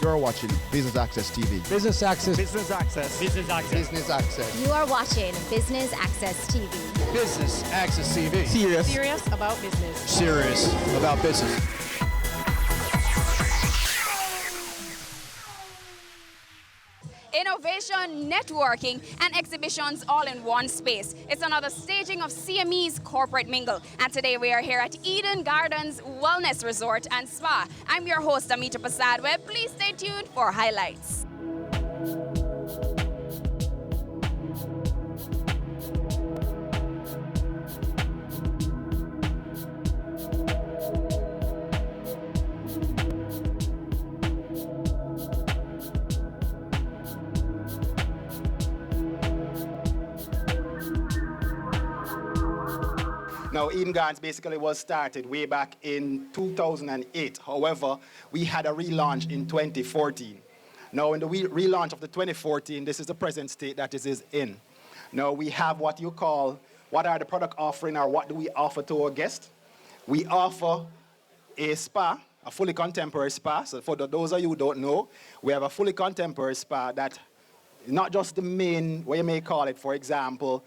You're watching Business Access TV. Business Access. Business Access. Business Access. Business Access. You are watching Business Access TV. Business Access TV. Serious about business. Serious about business. Innovation, networking, and exhibitions all in one space. It's another staging of CME's Corporate Mingle. And today we are here at Eden Gardens Wellness Resort and Spa. I'm your host, Amita Pasadweb. Please stay tuned for highlights. Now, Eden Gardens basically was started way back in 2008. However, we had a relaunch in 2014. Now, in the relaunch of the 2014, this is the present state that it is in. Now, we have what are the product offering, or what do we offer to our guests? We offer a spa, a fully contemporary spa. So for those of you who don't know, we have a fully contemporary spa that not just the main, what you may call it, for example,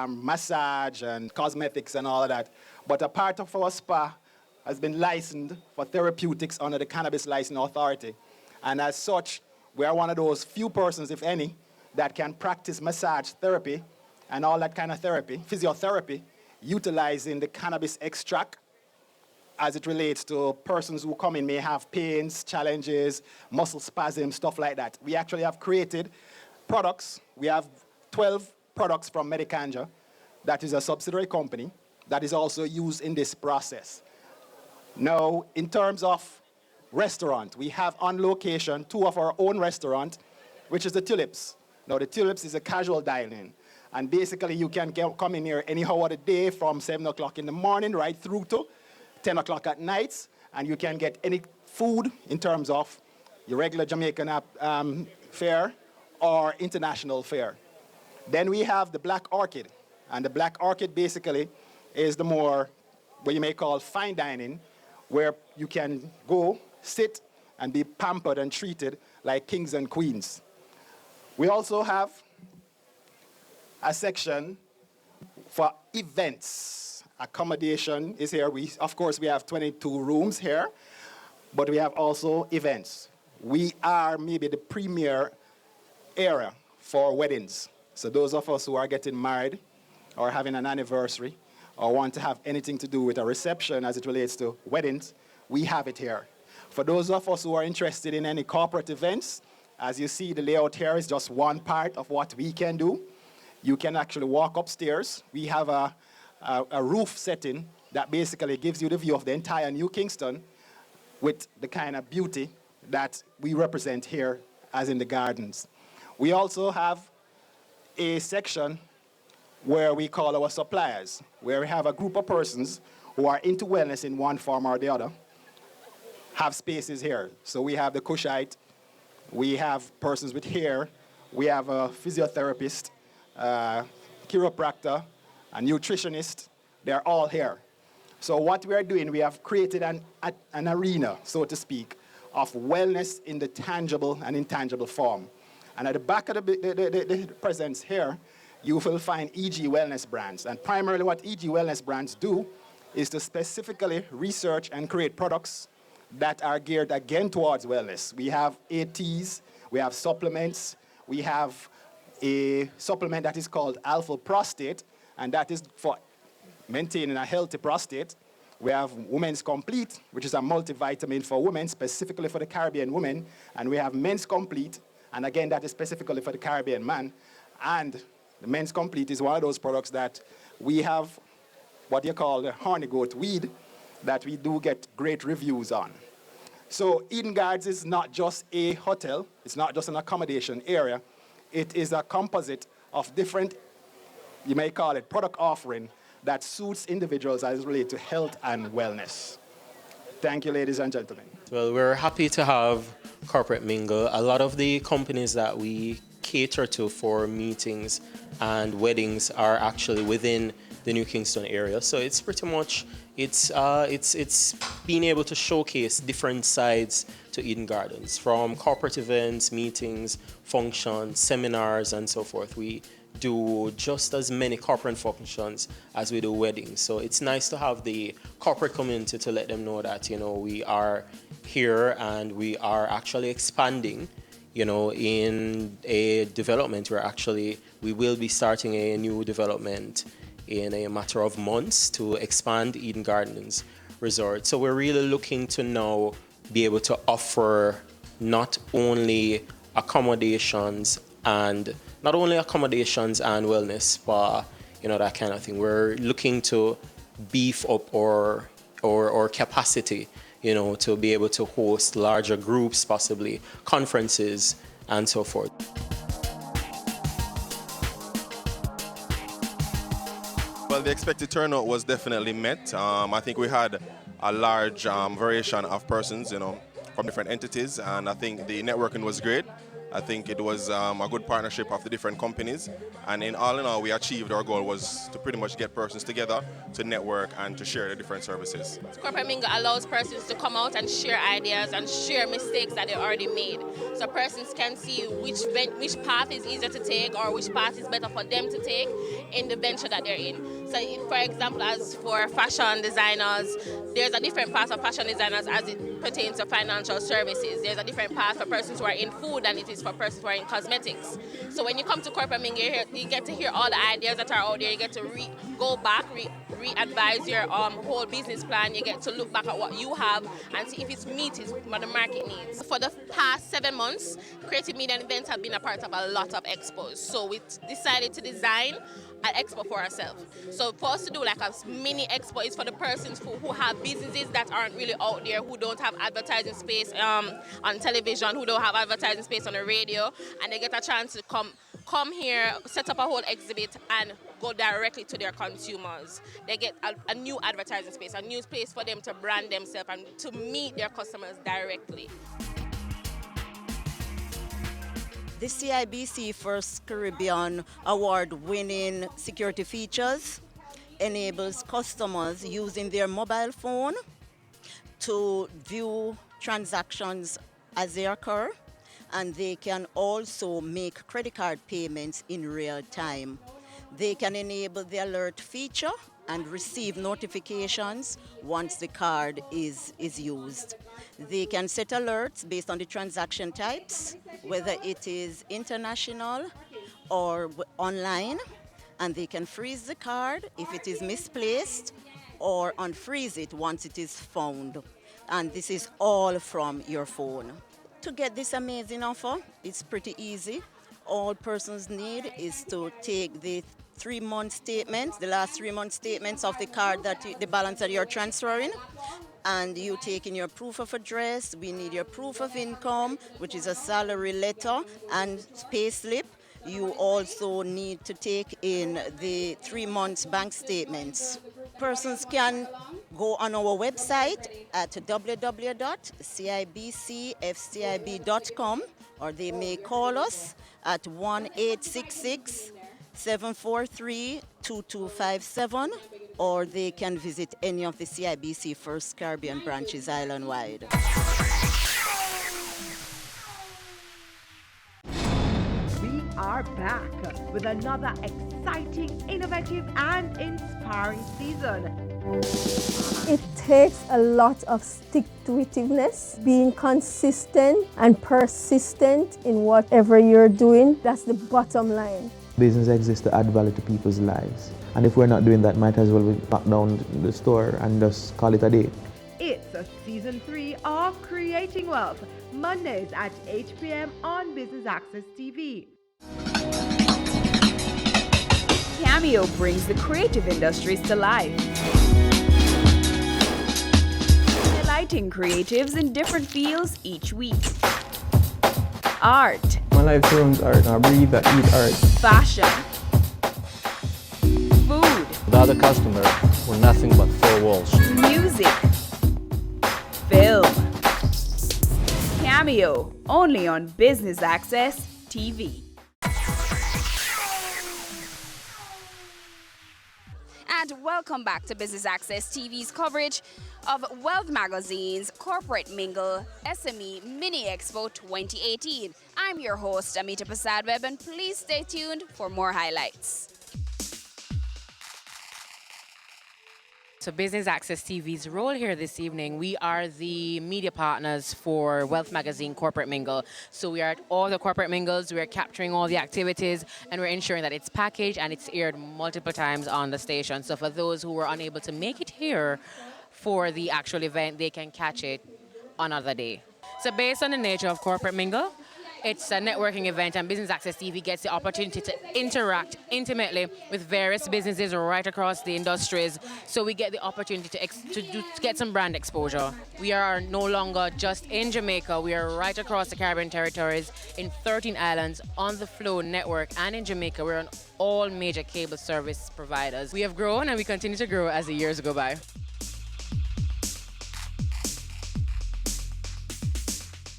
massage and cosmetics and all of that. But a part of our spa has been licensed for therapeutics under the Cannabis Licensing Authority. And as such, we are one of those few persons, if any, that can practice massage therapy and all that kind of therapy, physiotherapy, utilizing the cannabis extract as it relates to persons who come in may have pains, challenges, muscle spasms, stuff like that. We actually have created products. We have 12 products from Medicanja, that is a subsidiary company, that is also used in this process. Now, in terms of restaurant, we have on location 2 of our own restaurants, which is the Tulips. Now, the Tulips is a casual dining, and basically you can come in here any hour of the day from 7 o'clock in the morning right through to 10 o'clock at night, and you can get any food in terms of your regular Jamaican fare or international fare. Then we have the Black Orchid, and the Black Orchid basically is the more, what you may call fine dining, where you can go, sit, and be pampered and treated like kings and queens. We also have a section for events. Accommodation is here. Of course, we have 22 rooms here, but we have also events. We are maybe the premier area for weddings. So those of us who are getting married or having an anniversary or want to have anything to do with a reception as it relates to weddings, we have it here. For those of us who are interested in any corporate events, as you see, the layout here is just one part of what we can do. You can actually walk upstairs. We have a roof setting that basically gives you the view of the entire New Kingston with the kind of beauty that we represent here as in the gardens. We also have a section where we call our suppliers, where we have a group of persons who are into wellness in one form or the other, have spaces here. So we have the Cushite, we have persons with hair, we have a physiotherapist, chiropractor, a nutritionist. They're all here. So what we are doing, we have created an arena, so to speak, of wellness in the tangible and intangible form. And at the back of the presence here, you will find EG Wellness brands. And primarily what EG Wellness brands do is to specifically research and create products that are geared again towards wellness. We have ATs, we have supplements, we have a supplement that is called Alpha Prostate, and that is for maintaining a healthy prostate. We have Women's Complete, which is a multivitamin for women, specifically for the Caribbean women, and we have Men's Complete, and again, that is specifically for the Caribbean man. And the Men's Complete is one of those products that we have what you call the horny goat weed that we do get great reviews on. So Eden Gardens is not just a hotel. It's not just an accommodation area. It is a composite of different, you may call it, product offering that suits individuals as related to health and wellness. Thank you, ladies and gentlemen. Well, we're happy to have Corporate Mingle. A lot of the companies that we cater to for meetings and weddings are actually within the New Kingston area. So it's pretty much, it's being able to showcase different sides to Eden Gardens, from corporate events, meetings, functions, seminars, and so forth. We do just as many corporate functions as we do weddings. So it's nice to have the corporate community to let them know that, we are here and we are actually expanding, in a development. We will be starting a new development in a matter of months to expand Eden Gardens Resort. So we're really looking to now be able to offer not only accommodations and wellness spa, that kind of thing. We're looking to beef up or capacity, to be able to host larger groups, possibly conferences and so forth. Well, the expected turnout was definitely met. I think we had a large variation of persons, from different entities, and I think the networking was great. I think it was a good partnership of the different companies, and in all, we achieved our goal was to pretty much get persons together to network and to share the different services. Corporate Mingle allows persons to come out and share ideas and share mistakes that they already made. So persons can see which path is easier to take or which path is better for them to take in the venture that they're in. So for example, as for fashion designers, there's a different path of fashion designers as it pertains to financial services. There's a different path for persons who are in food than it is for persons who are in cosmetics. So when you come to Corporate Mingle, you get to hear all the ideas that are out there. You get to go back, re-advise your whole business plan. You get to look back at what you have and see if it's meets what the market needs. For the past 7 months, Creative Media and Events have been a part of a lot of expos. So we decided to design an expo for ourselves. So for us to do like a mini expo is for the persons who have businesses that aren't really out there, who don't have advertising space on television, who don't have advertising space on the radio, and they get a chance to come here, set up a whole exhibit and go directly to their consumers. They get a new advertising space, a new place for them to brand themselves and to meet their customers directly. The CIBC First Caribbean award-winning security features enables customers using their mobile phone to view transactions as they occur, and they can also make credit card payments in real time. They can enable the alert feature and receive notifications once the card is used. They can set alerts based on the transaction types, whether it is international or online, and they can freeze the card if it is misplaced or unfreeze it once it is found. And this is all from your phone. To get this amazing offer, it's pretty easy. All persons need is to take the 3-month statements, the last 3-month statements of the card the balance that you're transferring, and you take in your proof of address. We need your proof of income, which is a salary letter and pay slip. You also need to take in the 3 months bank statements. Persons can go on our website at www.cibcfcib.com, or they may call us at 1-866-743-2257, or they can visit any of the CIBC First Caribbean branches island-wide. We are back with another exciting, innovative, and inspiring season. It takes a lot of stick-to-itiveness, being consistent and persistent in whatever you're doing. That's the bottom line. Business exists to add value to people's lives. And if we're not doing that, might as well we lock down the store and just call it a day. It's a season 3 of Creating Wealth, Mondays at 8 p.m. on Business Access TV. Cameo brings the creative industries to life, highlighting creatives in different fields each week. Art. My life turns art, I breathe, I eat art. Fashion. Food. Without a customer, we're nothing but 4 walls. Music. Film. Cameo, only on Business Access TV. And welcome back to Business Access TV's coverage of Wealth Magazine's Corporate Mingle SME Mini Expo 2018. I'm your host, Amita Prasad-Webb, and please stay tuned for more highlights. So Business Access TV's role here this evening, we are the media partners for Wealth Magazine Corporate Mingle. So we are at all the corporate mingles, we are capturing all the activities, and we're ensuring that it's packaged and it's aired multiple times on the station. So for those who were unable to make it here for the actual event, they can catch it another day. So based on the nature of Corporate Mingle, it's a networking event, and Business Access TV gets the opportunity to interact intimately with various businesses right across the industries. So we get the opportunity to get some brand exposure. We are no longer just in Jamaica. We are right across the Caribbean territories in 13 islands on the Flow network, and in Jamaica we're on all major cable service providers. We have grown and we continue to grow as the years go by.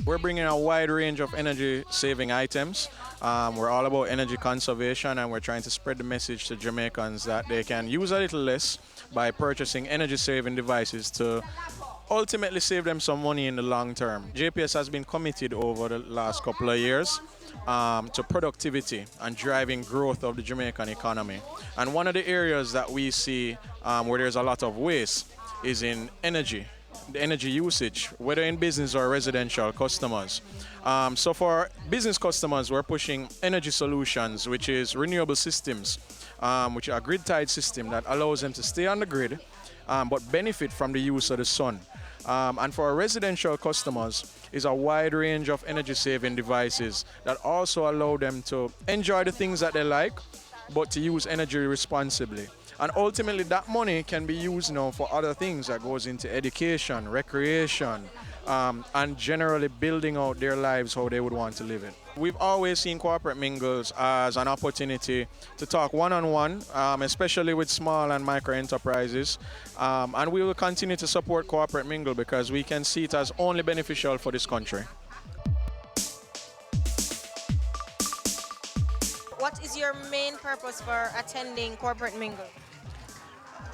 We're bringing a wide range of energy-saving items. We're all about energy conservation, and we're trying to spread the message to Jamaicans that they can use a little less by purchasing energy-saving devices to ultimately save them some money in the long term. JPS has been committed over the last couple of years to productivity and driving growth of the Jamaican economy. And one of the areas that we see where there's a lot of waste is in energy. The energy usage, whether in business or residential customers. So for business customers, we're pushing energy solutions, which is renewable systems, which are a grid-tied system that allows them to stay on the grid, but benefit from the use of the sun. And for our residential customers, is a wide range of energy-saving devices that also allow them to enjoy the things that they like, but to use energy responsibly. And ultimately, that money can be used now for other things that goes into education, recreation, and generally building out their lives how they would want to live it. We've always seen corporate mingles as an opportunity to talk one-on-one, especially with small and micro enterprises. And we will continue to support corporate mingle because we can see it as only beneficial for this country. What is your main purpose for attending Corporate Mingle?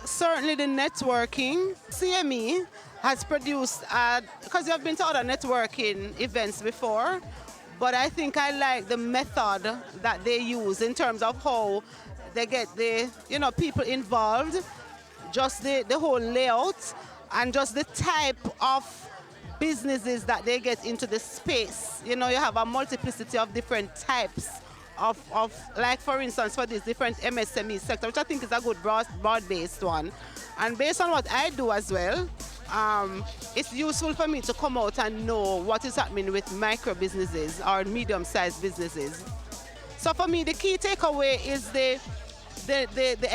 Certainly the networking. CME has produced, because you've been to other networking events before, but I think I like the method that they use in terms of how they get the people involved, just the whole layout, and just the type of businesses that they get into the space. You have a multiplicity of different types of like for instance for this different MSME sector, which I think is a good broad-based one. And based on what I do as well, it's useful for me to come out and know what is happening with micro businesses or medium-sized businesses. So for me, the key takeaway is the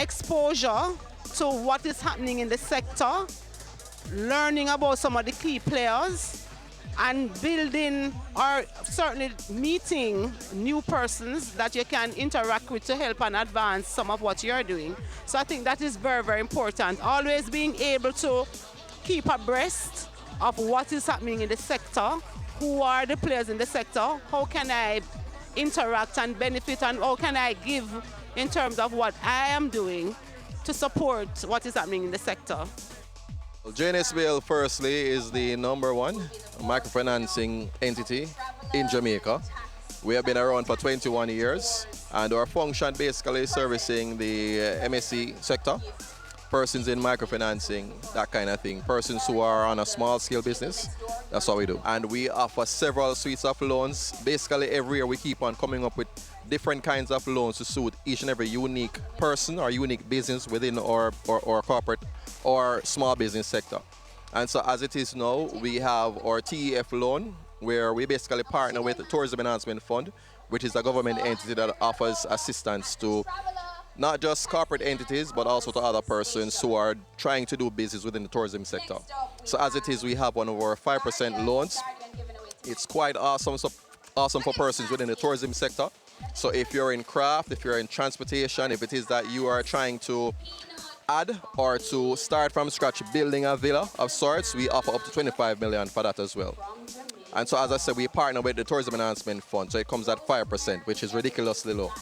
exposure to what is happening in the sector, learning about some of the key players, and building or certainly meeting new persons that you can interact with to help and advance some of what you're doing. So I think that is very, very important. Always being able to keep abreast of what is happening in the sector, who are the players in the sector, how can I interact and benefit, and how can I give in terms of what I am doing to support what is happening in the sector. Well, JNSBL firstly is the #1 microfinancing entity in Jamaica. We have been around for 21 years, and our function basically is servicing the MSE sector, persons in microfinancing, that kind of thing, persons who are on a small scale business. That's what we do. And we offer several suites of loans. Basically every year we keep on coming up with different kinds of loans to suit each and every unique person or unique business within our corporate or small business sector. And so as it is now, we have our TEF loan, where we basically partner with the Tourism Enhancement Fund, which is a government entity that offers assistance to not just corporate entities, but also to other persons who are trying to do business within the tourism sector. So as it is, we have one of our 5% loans. It's quite awesome for persons within the tourism sector. So if you're in craft, if you're in transportation, if it is that you are trying to add or to start from scratch building a villa of sorts, we offer up to 25 million for that as well. And so as I said, we partner with the Tourism Enhancement Fund, so it comes at 5%, which is ridiculously low.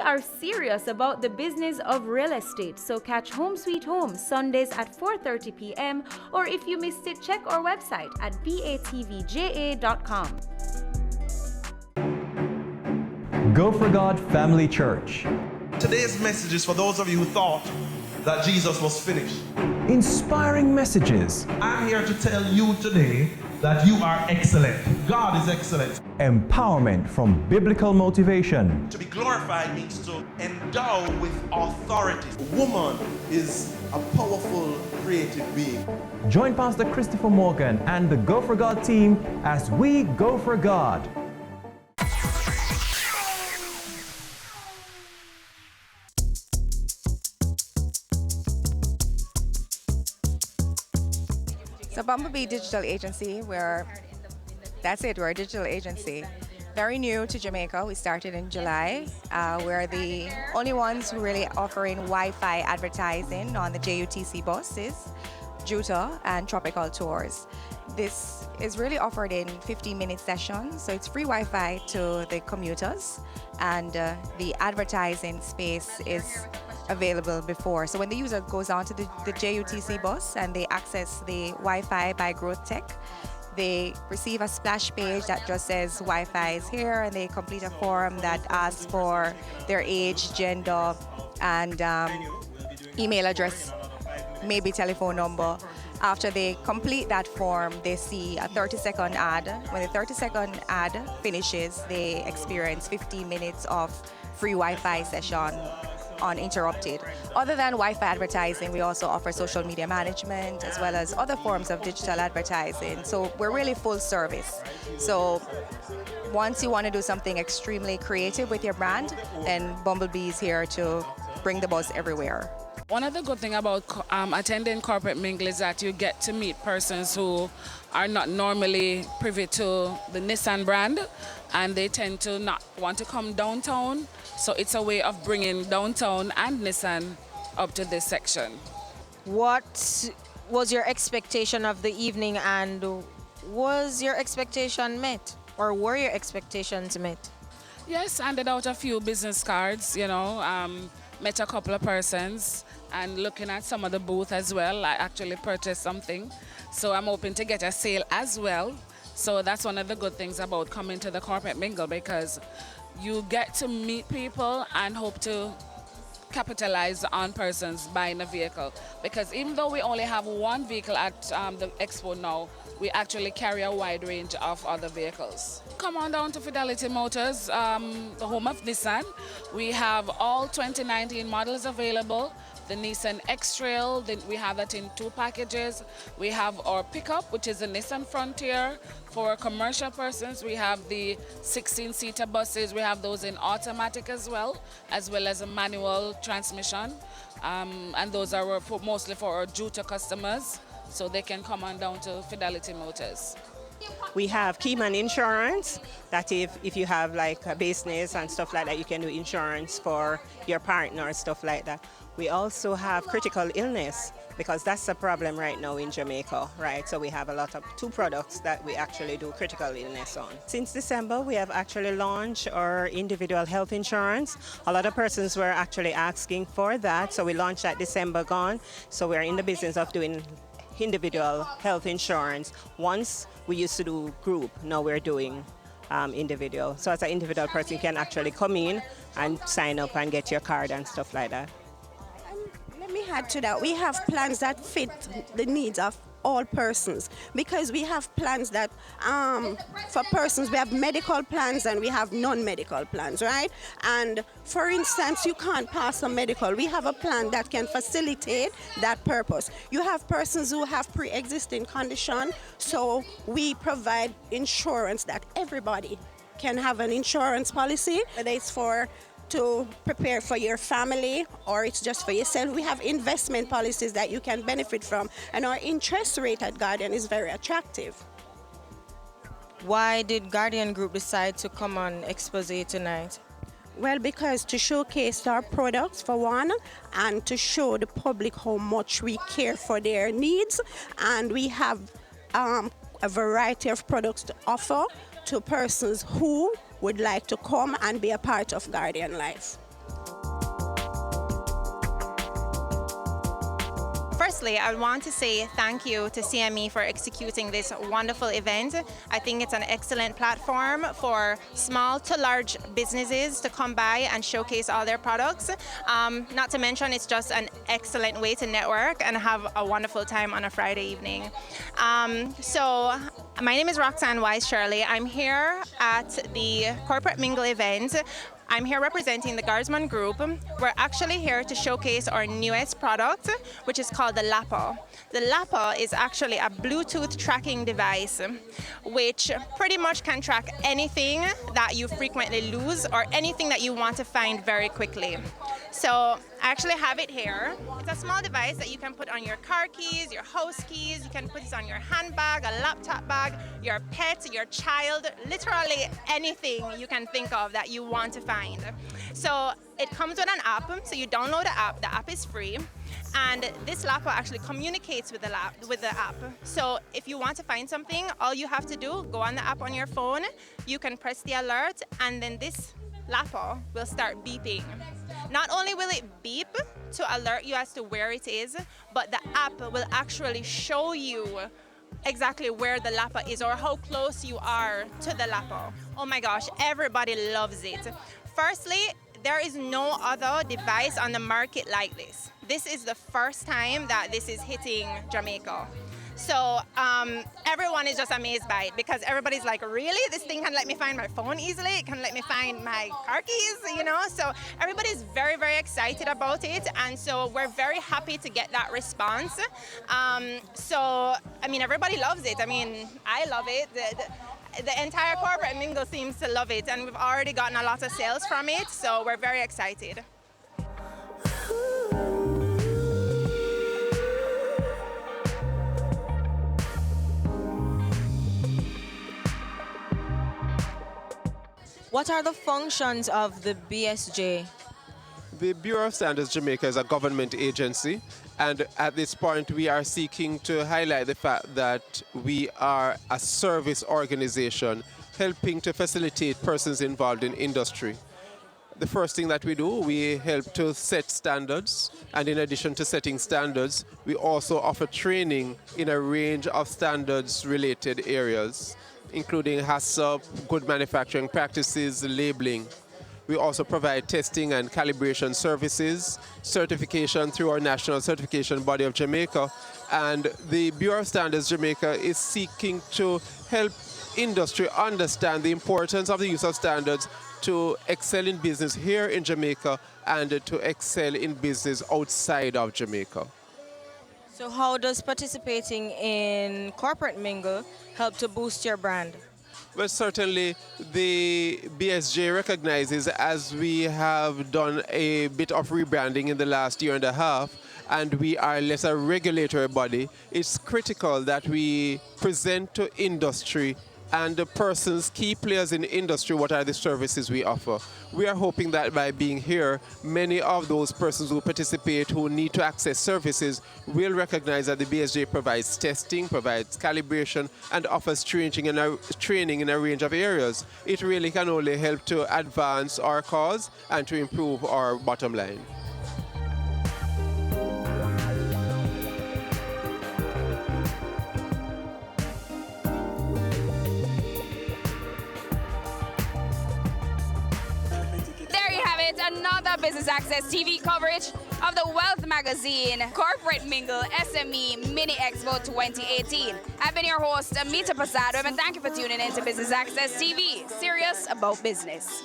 are serious about the business of real estate, so catch Home Sweet Home Sundays at 4:30 p.m. or if you missed it, check our website at batvja.com. Go for God Family Church. Today's message is for those of you who thought that Jesus was finished. Inspiring messages. I'm here to tell you today that you are excellent. God is excellent. Empowerment from biblical motivation. To be glorified means to endow with authority. A woman is a powerful, creative being. Join Pastor Christopher Morgan and the Go for God team as we go for God. So Bumblebee Digital Agency, we're a digital agency. Very new to Jamaica, we started in July. We're the only ones who really offering Wi-Fi advertising on the JUTC buses, Juta and Tropical Tours. This is really offered in 15-minute sessions, so it's free Wi-Fi to the commuters, and the advertising space is available before. So when the user goes on to the JUTC bus and they access the Wi-Fi by Growth Tech, they receive a splash page that just says Wi-Fi is here, and they complete a form that asks for their age, gender, and email address, maybe telephone number. After they complete that form, they see a 30-second ad. When the 30-second ad finishes, they experience 15 minutes of free Wi-Fi session uninterrupted. Other than Wi-Fi advertising, we also offer social media management as well as other forms of digital advertising. So we're really full service. So once you want to do something extremely creative with your brand, then Bumblebee is here to bring the buzz everywhere. One of the good things about attending Corporate Mingle is that you get to meet persons who are not normally privy to the Nissan brand, and they tend to not want to come downtown. So it's a way of bringing downtown and Nissan up to this section. What was your expectation of the evening, and was your expectation met, or were your expectations met? Yes, handed out a few business cards, met a couple of persons, and looking at some of the booth as well. I actually purchased something, so I'm hoping to get a sale as well. So that's one of the good things about coming to the Corporate Mingle, because you get to meet people and hope to capitalize on persons buying a vehicle. Because even though we only have one vehicle at the expo now, we actually carry a wide range of other vehicles. Come on down to Fidelity Motors, the home of Nissan. We have all 2019 models available. The Nissan X-Trail, we have that in 2 packages. We have our pickup, which is the Nissan Frontier. For commercial persons, we have the 16-seater buses. We have those in automatic as well as a manual transmission. And those are mostly for our Juta customers, so they can come on down to Fidelity Motors. We have Keyman Insurance, that if you have like a business and stuff like that, you can do insurance for your partner and stuff like that. We also have critical illness, because that's a problem right now in Jamaica, right? So we have a lot of 2 products that we actually do critical illness on. Since December, we have actually launched our individual health insurance. A lot of persons were actually asking for that, so we launched that December gone. So we're in the business of doing individual health insurance. Once we used to do group, now we're doing individual. So as an individual person, you can actually come in and sign up and get your card and stuff like that. Let me add to that. We have plans that fit the needs of all persons, because we have plans that for persons, we have medical plans and we have non-medical plans, right? And for instance, you can't pass a medical. We have a plan that can facilitate that purpose. You have persons who have pre-existing condition, so we provide insurance that everybody can have an insurance policy, whether it's to prepare for your family or it's just for yourself. We have investment policies that you can benefit from, and our interest rate at Guardian is very attractive. Why did Guardian Group decide to come on Exposé tonight? Well, because to showcase our products for one, and to show the public how much we care for their needs, and we have a variety of products to offer to persons who would like to come and be a part of Guardian Life. firstly, I want to say thank you to CME for executing this wonderful event. I think it's an excellent platform for small to large businesses to come by and showcase all their products. Not to mention, it's just an excellent way to network and have a wonderful time on a Friday evening. So my name is Roxanne Wise Shirley. I'm here at the Corporate Mingle event. I'm here representing the Guardsman Group. We're actually here to showcase our newest product, which is called the Lapo. The Lapo is actually a Bluetooth tracking device, which pretty much can track anything that you frequently lose or anything that you want to find very quickly. So I actually have it here. It's a small device that you can put on your car keys, your house keys, you can put it on your handbag, a laptop bag, your pet, your child, literally anything you can think of that you want to find. So it comes with an app, so you download the app is free, and this Lapo actually communicates with the app. So if you want to find something, all you have to do, go on the app on your phone, you can press the alert, and then this Lapo will start beeping. Not only will it beep to alert you as to where it is, but the app will actually show you exactly where the Lapo is or how close you are to the Lapo. Oh my gosh, everybody loves it. Firstly, there is no other device on the market like this. This is the first time that this is hitting Jamaica. So everyone is just amazed by it because everybody's like, really? This thing can let me find my phone easily? It can let me find my car keys, you know? So everybody's very, very excited about it. And so we're very happy to get that response. So, I mean, everybody loves it. I mean, I love it. The entire Corporate Mingle seems to love it. And we've already gotten a lot of sales from it. So we're very excited. What are the functions of the BSJ? The Bureau of Standards Jamaica is a government agency, and at this point we are seeking to highlight the fact that we are a service organization helping to facilitate persons involved in industry. The first thing that we do, we help to set standards, and in addition to setting standards, we also offer training in a range of standards-related areas, including HACCP, good manufacturing practices, labeling. We also provide testing and calibration services, certification through our National Certification Body of Jamaica, and the Bureau of Standards Jamaica is seeking to help industry understand the importance of the use of standards to excel in business here in Jamaica and to excel in business outside of Jamaica. So how does participating in Corporate Mingle help to boost your brand? Well, certainly the BSJ recognizes, as we have done a bit of rebranding in the last year and a half, and we are less a regulatory body, it's critical that we present to industry and the persons, key players in the industry, what are the services we offer. We are hoping that by being here, many of those persons who participate, who need to access services, will recognize that the BSJ provides testing, provides calibration, and offers training in a range of areas. It really can only help to advance our cause and to improve our bottom line. Another Business Access TV coverage of the Wealth Magazine Corporate Mingle SME Mini Expo 2018. I've been your host, Amita Pasado, and thank you for tuning in to Business Access TV, serious about business.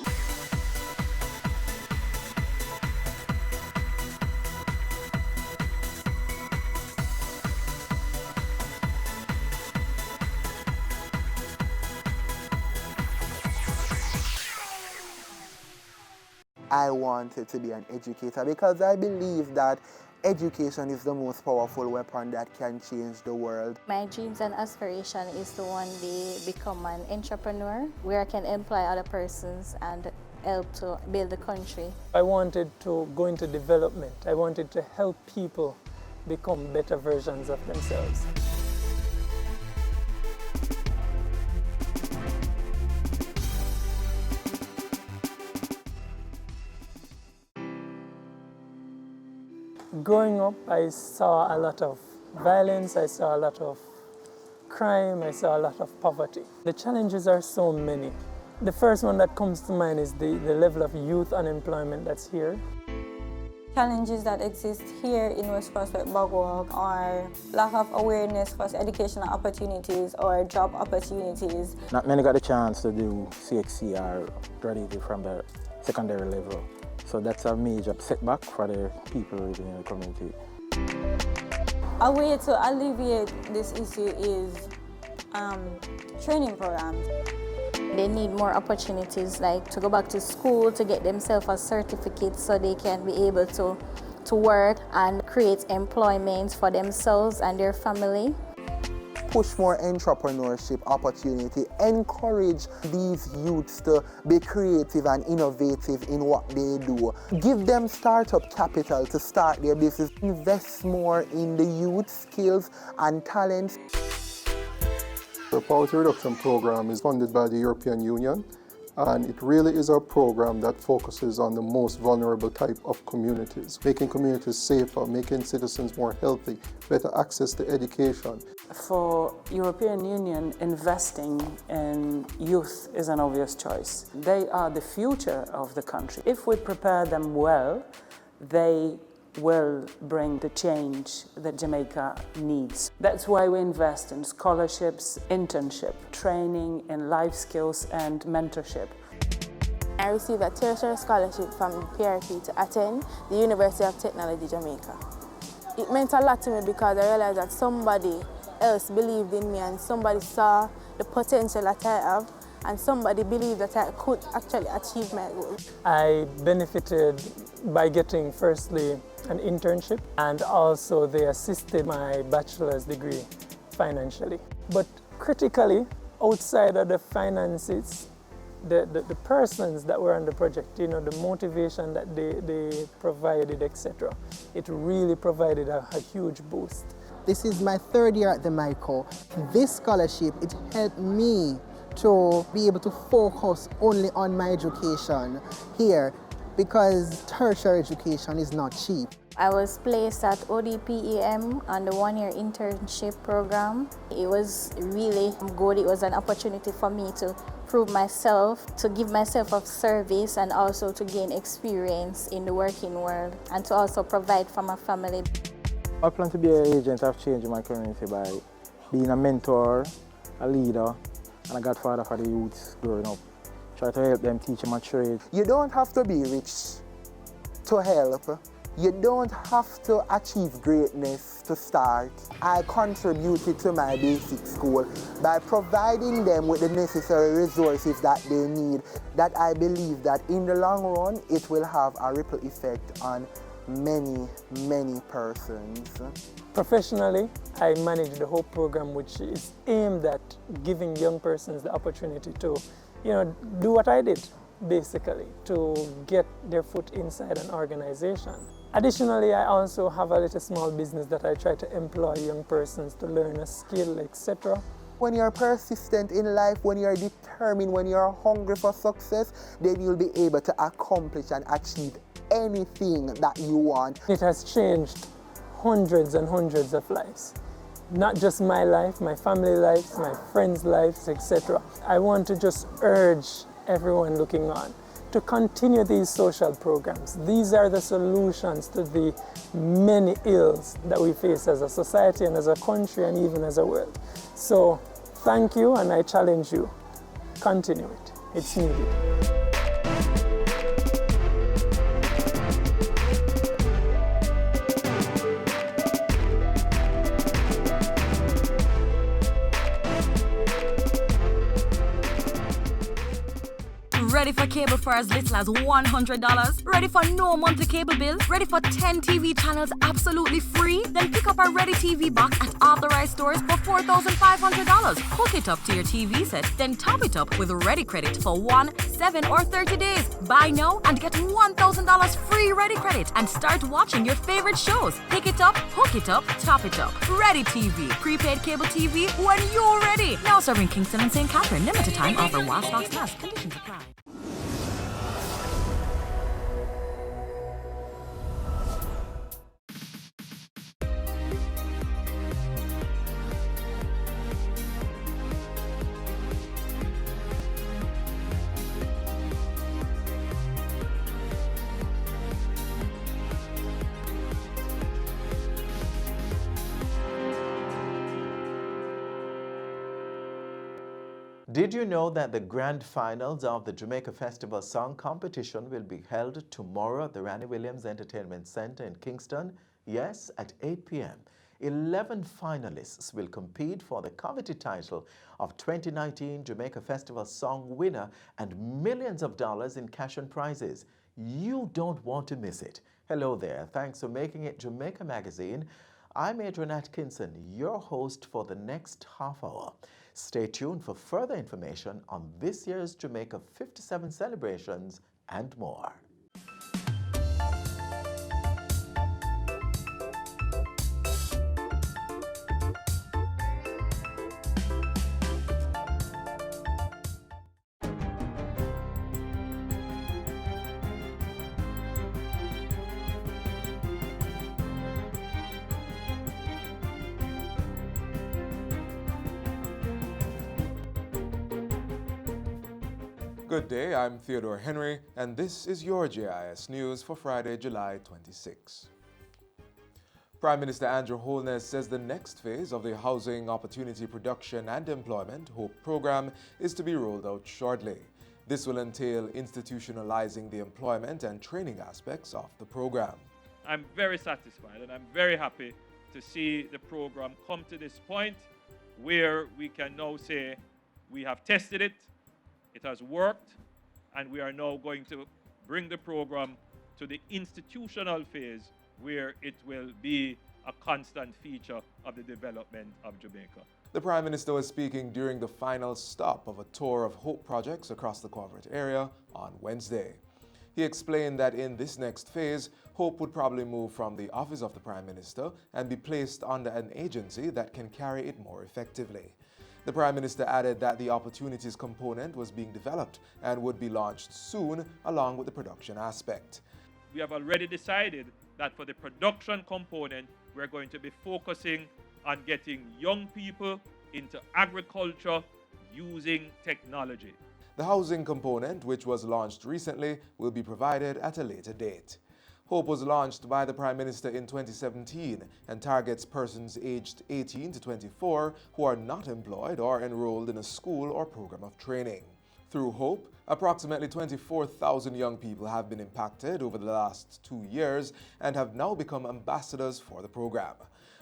I wanted to be an educator because I believe that education is the most powerful weapon that can change the world. My dreams and aspiration is to one day become an entrepreneur where I can employ other persons and help to build the country. I wanted to go into development. I wanted to help people become better versions of themselves. Growing up, I saw a lot of violence, I saw a lot of crime, I saw a lot of poverty. The challenges are so many. The first one that comes to mind is the level of youth unemployment that's here. Challenges that exist here in West Prospect Bogwalk are lack of awareness for educational opportunities or job opportunities. Not many got the chance to do CXC or graduate from the secondary level. So that's a major setback for the people living in the community. A way to alleviate this issue is training programs. They need more opportunities, like to go back to school to get themselves a certificate so they can be able to work and create employment for themselves and their family. Push more entrepreneurship opportunity, encourage these youths to be creative and innovative in what they do. Give them startup capital to start their business. Invest more in the youth skills and talents. The Poverty Reduction Program is funded by the European Union, and it really is a program that focuses on the most vulnerable type of communities, making communities safer, making citizens more healthy, better access to education. For European Union, investing in youth is an obvious choice. They are the future of the country. If we prepare them well, they will bring the change that Jamaica needs. That's why we invest in scholarships, internship, training in life skills and mentorship. I received a tertiary scholarship from PRP to attend the University of Technology, Jamaica. It meant a lot to me because I realized that somebody else believed in me and somebody saw the potential that I have and somebody believed that I could actually achieve my goals. I benefited by getting firstly an internship, and also they assisted my bachelor's degree financially. But critically, outside of the finances, the persons that were on the project, you know, the motivation that they provided, etc., it really provided a huge boost. This is my third year at the MICO. This scholarship, it helped me to be able to focus only on my education here, because tertiary education is not cheap. I was placed at ODPEM on the one-year internship program. It was really good. It was an opportunity for me to prove myself, to give myself a service, and also to gain experience in the working world, and to also provide for my family. I plan to be an agent of change in my community by being a mentor, a leader, and a godfather for the youths growing up. Try to help them, teach them a trade. You don't have to be rich to help. You don't have to achieve greatness to start. I contributed to my basic school by providing them with the necessary resources that they need, that I believe that in the long run, it will have a ripple effect on many, many persons. Professionally, I manage the whole program, which is aimed at giving young persons the opportunity to, you know, do what I did, basically, to get their foot inside an organization. Additionally, I also have a little small business that I try to employ young persons to learn a skill, etc. When you're persistent in life, when you're determined, when you're hungry for success, then you'll be able to accomplish and achieve anything that you want. It has changed hundreds and hundreds of lives. Not just my life, my family lives, my friends' lives, etc. I want to just urge everyone looking on to continue these social programs. These are the solutions to the many ills that we face as a society and as a country and even as a world. So thank you, and I challenge you, continue it. It's needed. Ready for cable for as little as $100? Ready for no monthly cable bill? Ready for 10 TV channels absolutely free? Then pick up our Ready TV box at authorized stores for $4,500. Hook it up to your TV set, then top it up with Ready Credit for 1, 7, or 30 days. Buy now and get $1,000 free Ready Credit and start watching your favorite shows. Pick it up, hook it up, top it up. Ready TV. Prepaid cable TV when you're ready. Now serving Kingston and St. Catherine. Limited time offer while stocks last. Conditions apply. Did you know that the grand finals of the Jamaica Festival Song Competition will be held tomorrow at the Randy Williams Entertainment Center in Kingston? Yes, at 8 p.m. 11 finalists will compete for the coveted title of 2019 Jamaica Festival Song winner and millions of dollars in cash and prizes. You don't want to miss it. Hello there. Thanks for making it Jamaica Magazine. I'm Adrian Atkinson, your host for the next half hour. Stay tuned for further information on this year's Jamaica 57 celebrations and more. Good day, I'm Theodore Henry, and this is your JIS News for Friday, July 26. Prime Minister Andrew Holness says the next phase of the Housing Opportunity Production and Employment HOPE program is to be rolled out shortly. This will entail institutionalizing the employment and training aspects of the program. I'm very satisfied and I'm very happy to see the program come to this point where we can now say we have tested it, it has worked, and we are now going to bring the program to the institutional phase where it will be a constant feature of the development of Jamaica. The Prime Minister was speaking during the final stop of a tour of HOPE projects across the Covert area on Wednesday. He explained that in this next phase, HOPE would probably move from the office of the Prime Minister and be placed under an agency that can carry it more effectively. The Prime Minister added that the opportunities component was being developed and would be launched soon along with the production aspect. We have already decided that for the production component, we're going to be focusing on getting young people into agriculture using technology. The housing component, which was launched recently, will be provided at a later date. HOPE was launched by the Prime Minister in 2017 and targets persons aged 18 to 24 who are not employed or enrolled in a school or program of training. Through HOPE, approximately 24,000 young people have been impacted over the last 2 years and have now become ambassadors for the program.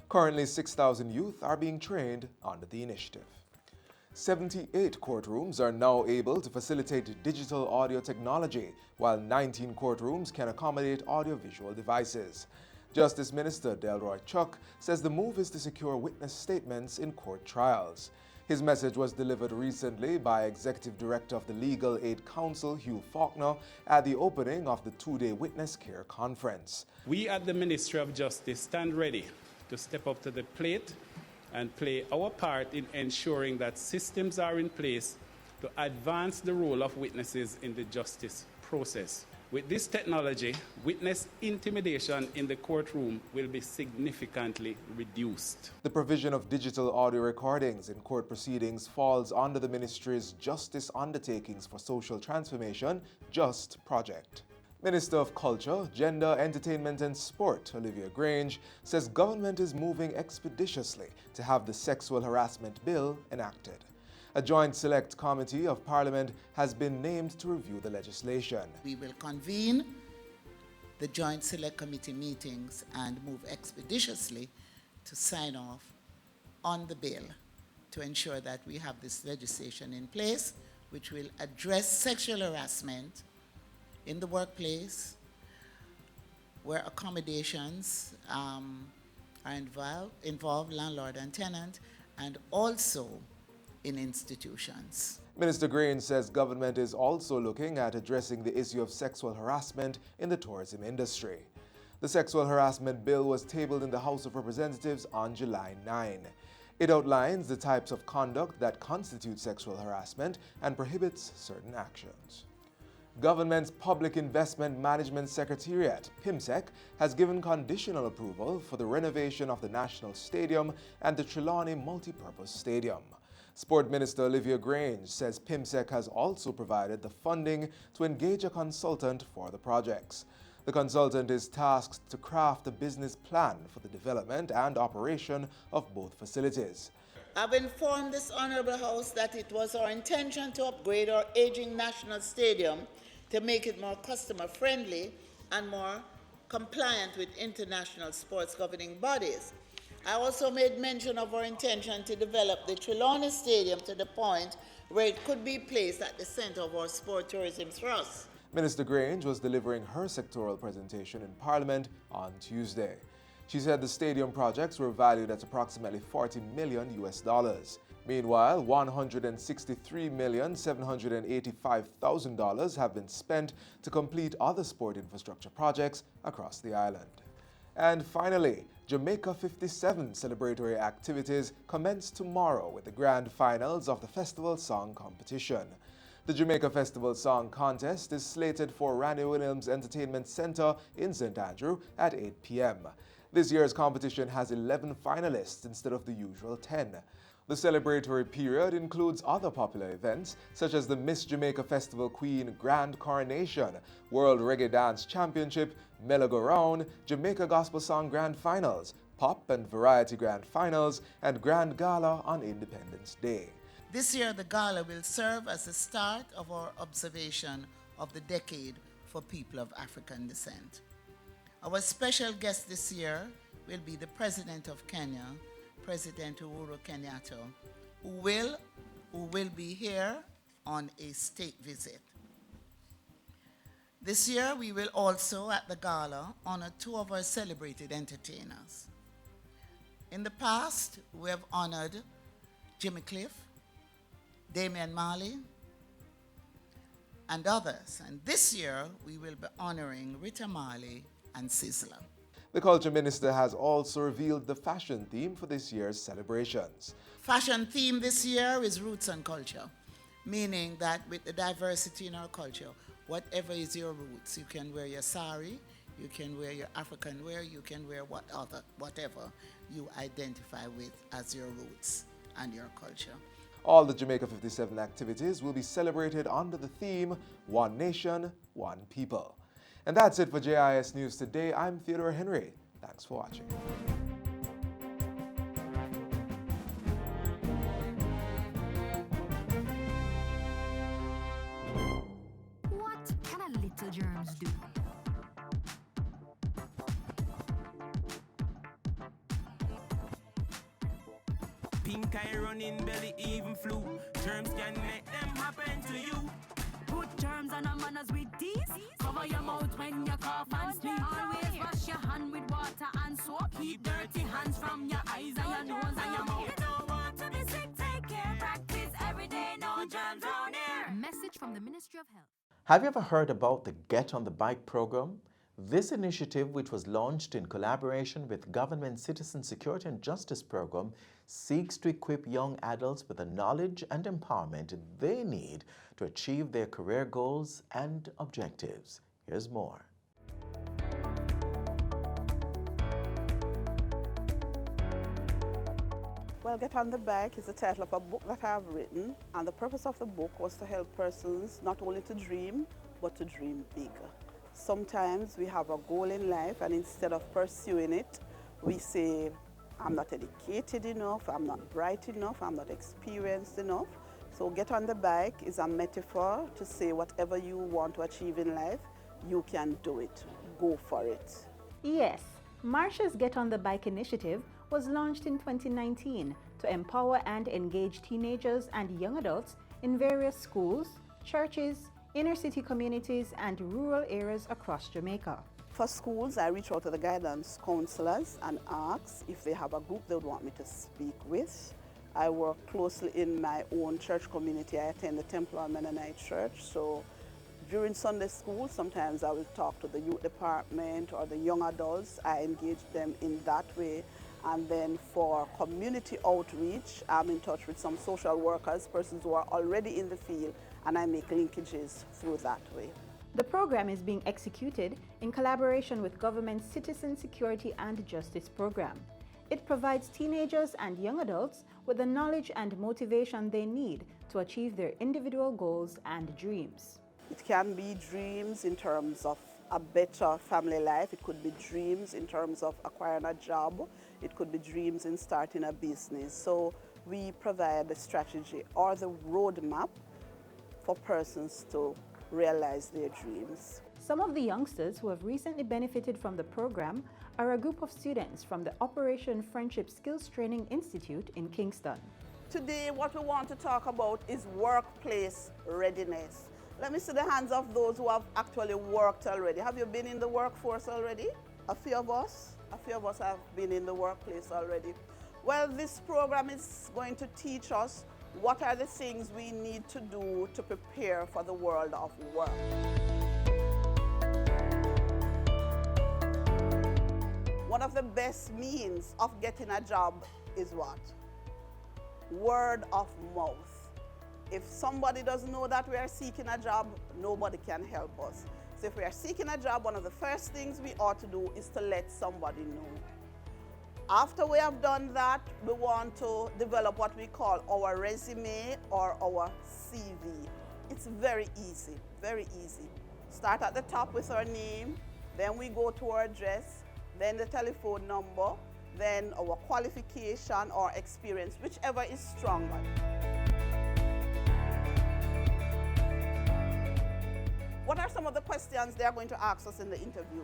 Currently, 6,000 youth are being trained under the initiative. 78 courtrooms are now able to facilitate digital audio technology, while 19 courtrooms can accommodate audiovisual devices. Justice Minister Delroy Chuck says the move is to secure witness statements in court trials. His message was delivered recently by Executive Director of the Legal Aid Council, Hugh Faulkner, at the opening of the two-day Witness Care Conference. We at the Ministry of Justice stand ready to step up to the plate and play our part in ensuring that systems are in place to advance the role of witnesses in the justice process. With this technology, witness intimidation in the courtroom will be significantly reduced. The provision of digital audio recordings in court proceedings falls under the Ministry's Justice Undertakings for Social Transformation, JUST project. Minister of Culture, Gender, Entertainment and Sport, Olivia Grange, says government is moving expeditiously to have the Sexual Harassment Bill enacted. A joint select committee of Parliament has been named to review the legislation. We will convene the joint select committee meetings and move expeditiously to sign off on the bill to ensure that we have this legislation in place which will address sexual harassment in the workplace, where accommodations are involved, landlord and tenant, and also in institutions. Minister Grange says government is also looking at addressing the issue of sexual harassment in the tourism industry. The Sexual Harassment Bill was tabled in the House of Representatives on July 9. It outlines the types of conduct that constitute sexual harassment and prohibits certain actions. Government's Public Investment Management Secretariat, PIMSEC, has given conditional approval for the renovation of the National Stadium and the Trelawney Multipurpose Stadium. Sport Minister Olivia Grange says PIMSEC has also provided the funding to engage a consultant for the projects. The consultant is tasked to craft a business plan for the development and operation of both facilities. I've informed this Honourable House that it was our intention to upgrade our aging National Stadium to make it more customer friendly and more compliant with international sports governing bodies. I also made mention of our intention to develop the Trelawney Stadium to the point where it could be placed at the centre of our sport tourism thrust. Minister Grange was delivering her sectoral presentation in Parliament on Tuesday. She said the stadium projects were valued at approximately $40 million. Meanwhile, $163,785,000 have been spent to complete other sport infrastructure projects across the island. And finally, Jamaica 57 celebratory activities commence tomorrow with the grand finals of the Festival Song Competition. The Jamaica Festival Song Contest is slated for Randy Williams Entertainment Center in St. Andrew at 8 p.m. This year's competition has 11 finalists instead of the usual 10. The celebratory period includes other popular events such as the Miss Jamaica Festival Queen Grand Coronation, World Reggae Dance Championship, Mellow-Go-Round, Jamaica Gospel Song Grand Finals, Pop and Variety Grand Finals, and Grand Gala on Independence Day. This year, the gala will serve as the start of our observation of the decade for people of African descent. Our special guest this year will be the President of Kenya, President Uhuru Kenyatta, who will be here on a state visit. This year, we will also, at the gala, honor two of our celebrated entertainers. In the past, we have honored Jimmy Cliff, Damian Marley, and others. And this year, we will be honoring Rita Marley and Sizzla. The Culture Minister has also revealed the fashion theme for this year's celebrations. Fashion theme this year is roots and culture, meaning that with the diversity in our culture, whatever is your roots, you can wear your sari, you can wear your African wear, you can wear whatever you identify with as your roots and your culture. All the Jamaica 57 activities will be celebrated under the theme, One Nation, One People. And that's it for JIS News Today. I'm Theodore Henry. Thanks for watching. What can a little germs do? Pink eye running belly even flu. Germs can make them happen to you. Put germs on our manners with these. Cover your mouth when you cough and sneeze. Always wash your hand with water and soap. Keep dirty hands from your eyes and your nose and your mouth. You don't want to be sick, take care. Practice every day, no germs on here. Message from the Ministry of Health. Have you ever heard about the Get on the Bike program? This initiative, which was launched in collaboration with Government Citizen Security and Justice Program, seeks to equip young adults with the knowledge and empowerment they need to achieve their career goals and objectives. Here's more. Well, Get on the Bike is the title of a book that I've written, and the purpose of the book was to help persons not only to dream, but to dream bigger. Sometimes we have a goal in life, and instead of pursuing it, we say, I'm not educated enough, I'm not bright enough, I'm not experienced enough. So Get on the Bike is a metaphor to say whatever you want to achieve in life, you can do it. Go for it. Yes, Marsha's Get on the Bike initiative was launched in 2019 to empower and engage teenagers and young adults in various schools, churches, inner city communities, and rural areas across Jamaica. For schools, I reach out to the guidance counselors and ask if they have a group they would want me to speak with. I work closely in my own church community. I attend the Templar Mennonite Church, so during Sunday school, sometimes I will talk to the youth department or the young adults. I engage them in that way. And then for community outreach, I'm in touch with some social workers, persons who are already in the field, and I make linkages through that way. The program is being executed in collaboration with Government Citizen Security and Justice Program. It provides teenagers and young adults with the knowledge and motivation they need to achieve their individual goals and dreams. It can be dreams in terms of a better family life. It could be dreams in terms of acquiring a job. It could be dreams in starting a business. So we provide the strategy or the roadmap for persons to realize their dreams. Some of the youngsters who have recently benefited from the program are a group of students from the Operation Friendship Skills Training Institute in Kingston. Today, what we want to talk about is workplace readiness. Let me see the hands of those who have actually worked already. Have you been in the workforce already? A few of us have been in the workplace already. Well, this program is going to teach us what are the things we need to do to prepare for the world of work. One of the best means of getting a job is what? Word of mouth. If somebody doesn't know that we are seeking a job, nobody can help us. So if we are seeking a job, one of the first things we ought to do is to let somebody know. After we have done that, we want to develop what we call our resume or our CV. It's very easy, very easy. Start at the top with our name, then we go to our address, then the telephone number, then our qualification or experience, whichever is stronger. What are some of the questions they are going to ask us in the interview?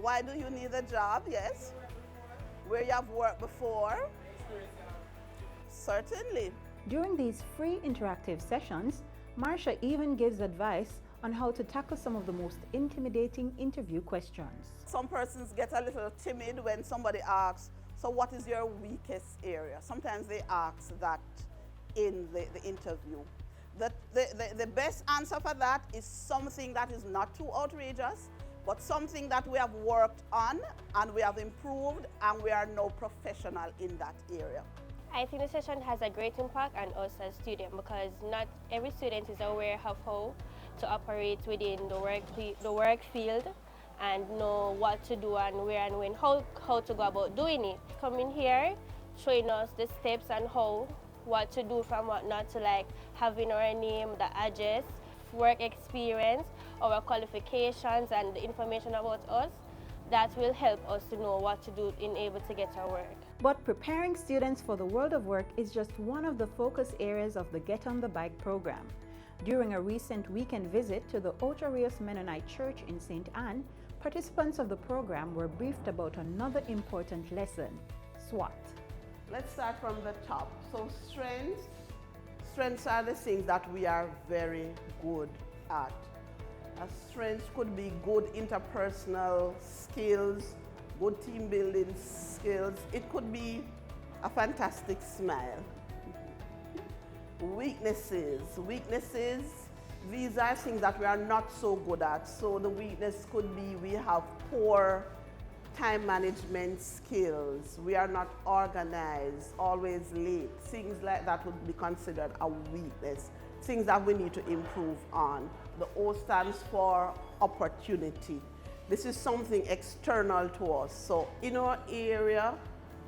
Why do you need a job? Yes. Where you have worked before? Certainly. During these free interactive sessions, Marsha even gives advice on how to tackle some of the most intimidating interview questions. Some persons get a little timid when somebody asks, so what is your weakest area? Sometimes they ask that in the interview. The best answer for that is something that is not too outrageous, but something that we have worked on and we have improved and we are now professional in that area. I think the session has a great impact on us as students because not every student is aware of how to operate within the work field and know what to do and where and when, how to go about doing it. Coming here, showing us the steps and what to do from what not to, like having our name, the address, work experience, our qualifications and the information about us, that will help us to know what to do in able to get our work. But preparing students for the world of work is just one of the focus areas of the Get on the Bike program. During a recent weekend visit to the Ocho Rios Mennonite Church in St. Anne, participants of the program were briefed about another important lesson, SWOT. Let's start from the top. So strengths. Strengths are the things that we are very good at. Strengths could be good interpersonal skills, good team building skills. It could be a fantastic smile. Weaknesses. Weaknesses, these are things that we are not so good at. So the weakness could be we have poor time management skills. We are not organized, always late. Things like that would be considered a weakness. Things that we need to improve on. The O stands for opportunity. This is something external to us. So in our area,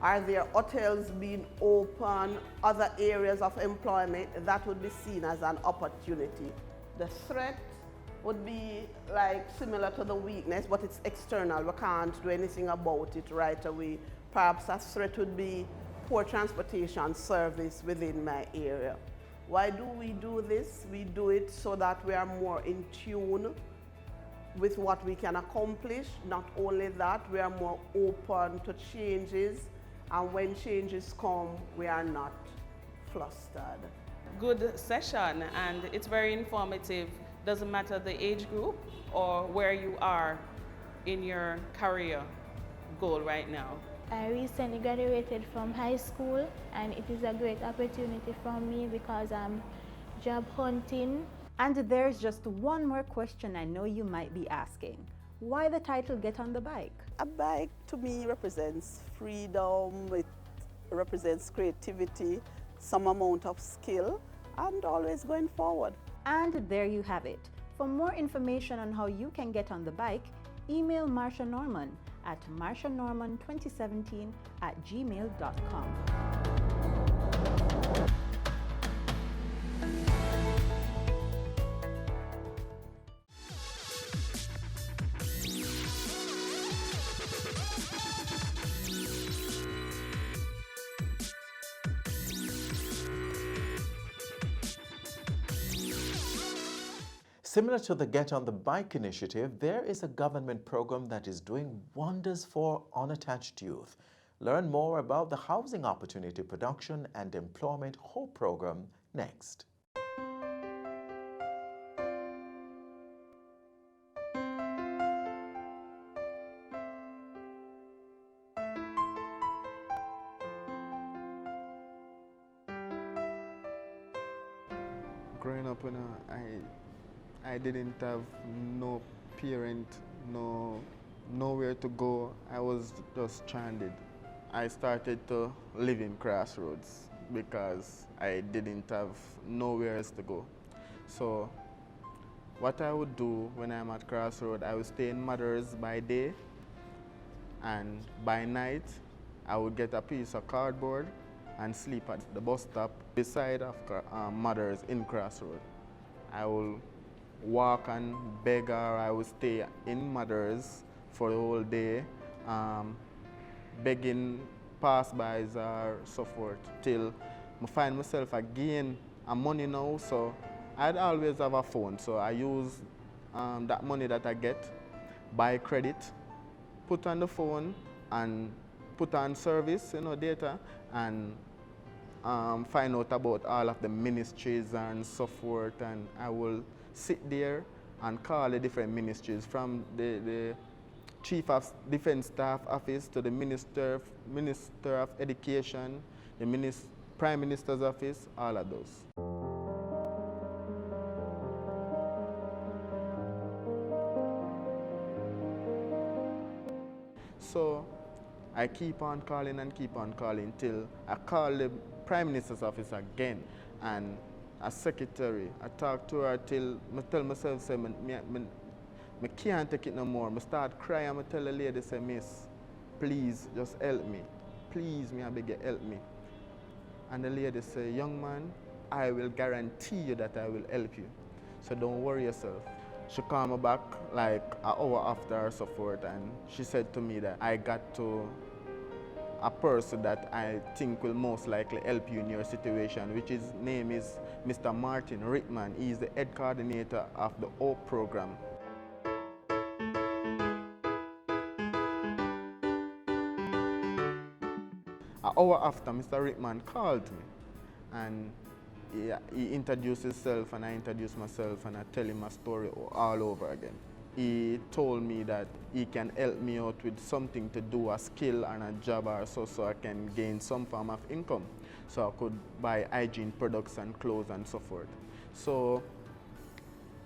are there hotels being open, other areas of employment? That would be seen as an opportunity. The threat would be like similar to the weakness, but it's external. We can't do anything about it right away. Perhaps a threat would be poor transportation service within my area. Why do we do this? We do it so that we are more in tune with what we can accomplish. Not only that, we are more open to changes, and when changes come, we are not flustered. Good session, and it's very informative. Doesn't matter the age group or where you are in your career goal right now. I recently graduated from high school, and it is a great opportunity for me because I'm job hunting. And there's just one more question I know you might be asking. Why the title Get on the Bike? A bike to me represents freedom, it represents creativity, some amount of skill, and always going forward. And there you have it. For more information on how you can get on the bike, email Marsha Norman at marshanorman2017@gmail.com. Similar to the Get on the Bike initiative, there is a government program that is doing wonders for unattached youth. Learn more about the Housing Opportunity Production and Employment HOPE program next. Growing up, I didn't have no parent, nowhere to go. I was just stranded. I started to live in Crossroads because I didn't have nowhere else to go. So what I would do when I'm at Crossroads, I would stay in Mothers by day, and by night I would get a piece of cardboard and sleep at the bus stop beside of Mothers in Crossroads. I will walk and beg, or I will stay in Mothers for the whole day, begging passbys or so forth, till I find myself again money now. So I'd always have a phone, so I use that money that I get, buy credit, put on the phone and put on service, data, and find out about all of the ministries and so forth. And I will sit there and call the different ministries, from the Chief of Defense Staff Office to the Minister of Education, the Prime Minister's Office, all of those. So I keep on calling till I call the Prime Minister's office again, and as secretary, I talk to her till I tell myself, say, I can't take it no more. I start crying, I tell the lady, say, Miss, please just help me. Please, I beg you, help me. And the lady say, young man, I will guarantee you that I will help you. So don't worry yourself. She called me back like an hour after or so forth, and she said to me that I got to a person that I think will most likely help you in your situation, which his name is Mr. Martin Rittman. He is the head coordinator of the HOPE program. An hour after, Mr. Rittman called me, and he introduced himself, and I introduced myself, and I tell him my story all over again. He told me that he can help me out with something to do, a skill and a job or so I can gain some form of income, so I could buy hygiene products and clothes and so forth. So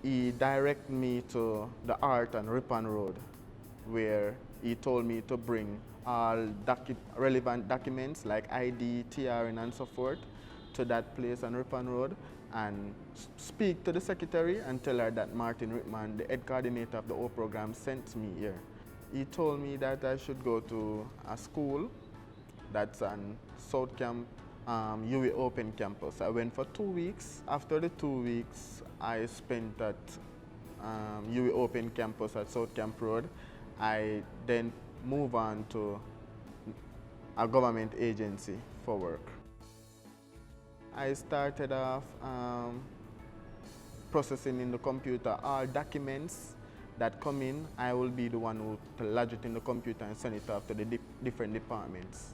he directed me to the Art and Ripon Road, where he told me to bring all relevant documents like ID, TRN and so forth to that place on Ripon Road, and speak to the secretary and tell her that Martin Rittman, the head coordinator of the HOPE program, sent me here. He told me that I should go to a school that's on South Camp, UWI Open campus. I went for 2 weeks. After the 2 weeks, I spent at UWI Open campus at South Camp Road. I then moved on to a government agency for work. I started off processing in the computer all documents that come in. I will be the one who to lodge it in the computer and send it off to the different departments.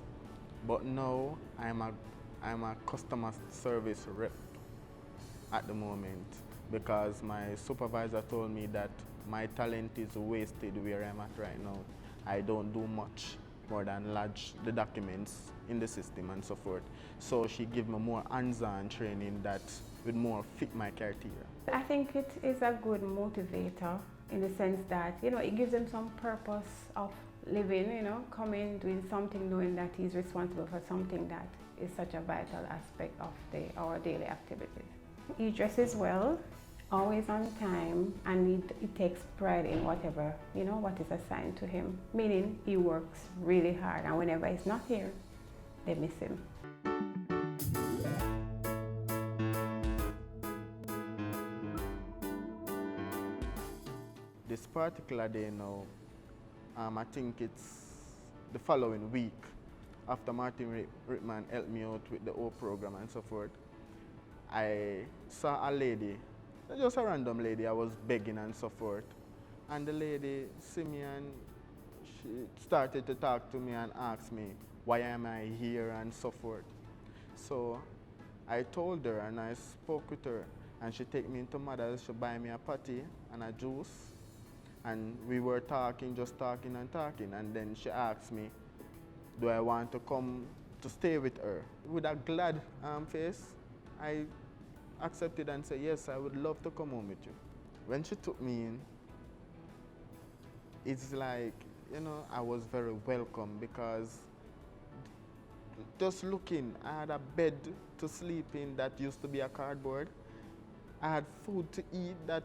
But now I'm a customer service rep at the moment, because my supervisor told me that my talent is wasted where I'm at right now. I don't do much more than lodge the documents in the system and so forth. So she gave me more hands-on training that would more fit my criteria. I think it is a good motivator in the sense that, it gives them some purpose of living, coming, doing something, knowing that he's responsible for something that is such a vital aspect of our daily activities. He dresses well, always on time, and he takes pride in whatever, what is assigned to him, meaning he works really hard, and whenever he's not here, they miss him. This particular day now, I think it's the following week, after Martin Rittman helped me out with the HOPE program and so forth. I saw a lady Just a random lady, I was begging and so forth. And the lady see me and she started to talk to me and ask me, why am I here and so forth. So I told her and I spoke with her and she take me into Mother's, she buy me a patty and a juice. And we were talking, just talking and talking. And then she asked me, do I want to come to stay with her? With a glad face, I accepted and said, yes, I would love to come home with you. When she took me in, it's like, you know, I was very welcome because just looking, I had a bed to sleep in that used to be a cardboard. I had food to eat that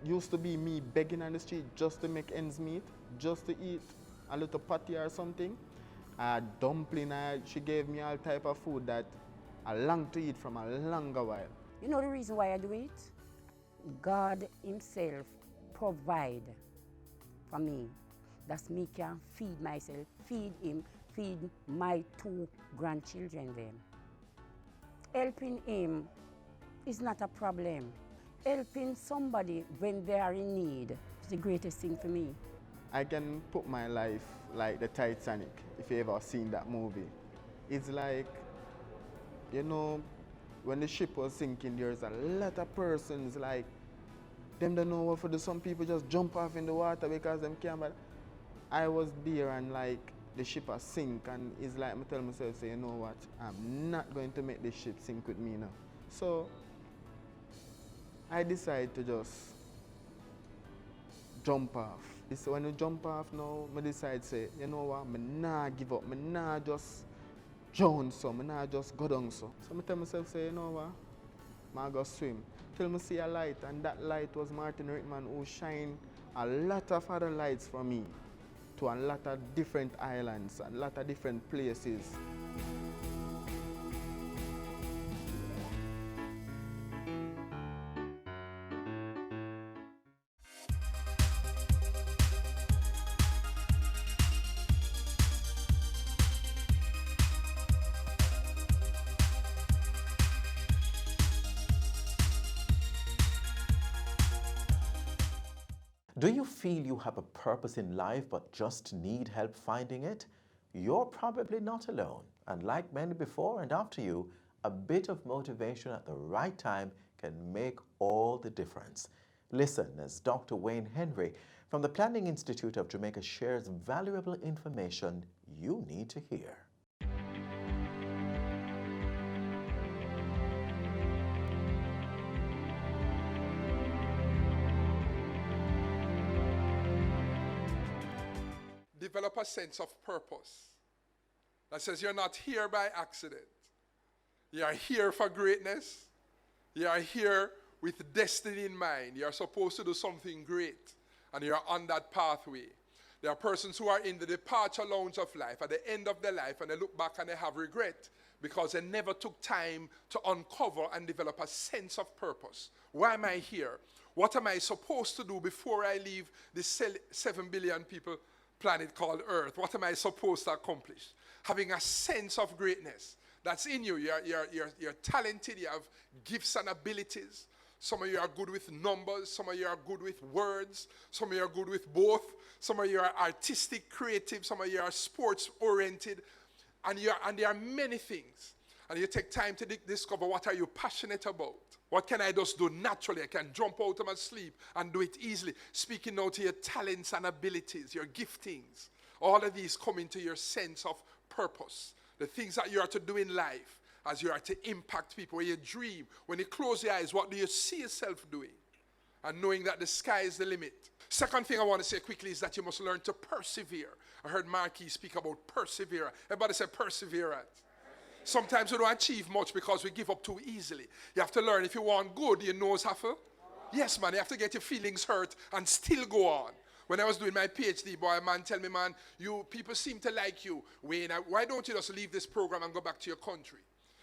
used to be me begging on the street just to make ends meet, just to eat a little patty or something. I had dumpling, she gave me all type of food that I longed to eat from a longer while. You know the reason why I do it? God himself provide for me. That's me can feed myself, feed him, feed my 2 grandchildren then. Helping him is not a problem. Helping somebody when they are in need is the greatest thing for me. I can put my life like the Titanic, if you ever seen that movie. It's like, you know, when the ship was sinking, there's a lot of persons like, them don't know what to do. Some people just jump off in the water because them can't. But I was there and like, the ship has sink and it's like, I tell myself, say, you know what, I'm not going to make this ship sink with me now. So, I decided to just jump off. So when you jump off now, I decide to say, you know what, I'm not give up, I'm not just drown so, I'm not just go down so. So I tell myself, say, you know what, I'm go swim. Till I see a light, and that light was Martin Rickman who shine a lot of other lights for me to a lot of different islands, a lot of different places. Do you feel you have a purpose in life but just need help finding it? You're probably not alone. And like many before and after you, a bit of motivation at the right time can make all the difference. Listen as Dr. Wayne Henry from the Planning Institute of Jamaica shares valuable information you need to hear. Develop a sense of purpose that says you're not here by accident. You are here for greatness. You are here with destiny in mind. You are supposed to do something great, and you are on that pathway. There are persons who are in the departure lounge of life, at the end of their life, and they look back and they have regret because they never took time to uncover and develop a sense of purpose. Why am I here? What am I supposed to do before I leave this 7 billion people planet called Earth? What am I supposed to accomplish? Having a sense of greatness that's in you. You're talented, you have gifts and abilities. Some of you are good with numbers, some of you are good with words, some of you are good with both, some of you are artistic, creative, some of you are sports oriented, and there are many things. And you take time to discover what are you passionate about. What can I just do naturally? I can jump out of my sleep and do it easily. Speaking now to your talents and abilities, your giftings. All of these come into your sense of purpose. The things that you are to do in life as you are to impact people. When you dream, when you close your eyes, what do you see yourself doing? And knowing that the sky is the limit. Second thing I want to say quickly is that you must learn to persevere. I heard Marquis speak about perseverance. Everybody say perseverance. Sometimes we don't achieve much because we give up too easily. You have to learn, if you want good, your nose have to. Yes, man, you have to get your feelings hurt and still go on. When I was doing my PhD, boy, a man tell me, man, people seem to like you. Wayne, why don't you just leave this program and go back to your country?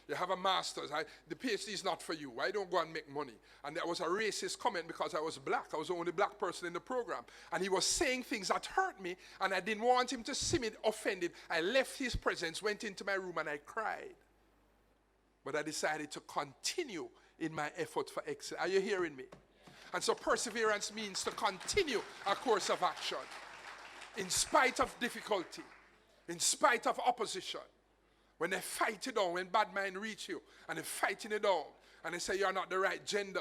You have a master's. The PhD is not for you. Why don't go and make money? And that was a racist comment because I was black. I was the only black person in the program. And he was saying things that hurt me, and I didn't want him to see me offended. I left his presence, went into my room, and I cried. But I decided to continue in my effort for excellence. Are you hearing me? And so perseverance means to continue a course of action in spite of difficulty, in spite of opposition. When they fight it down, when bad mind reach you and they're fighting it down and they say you're not the right gender,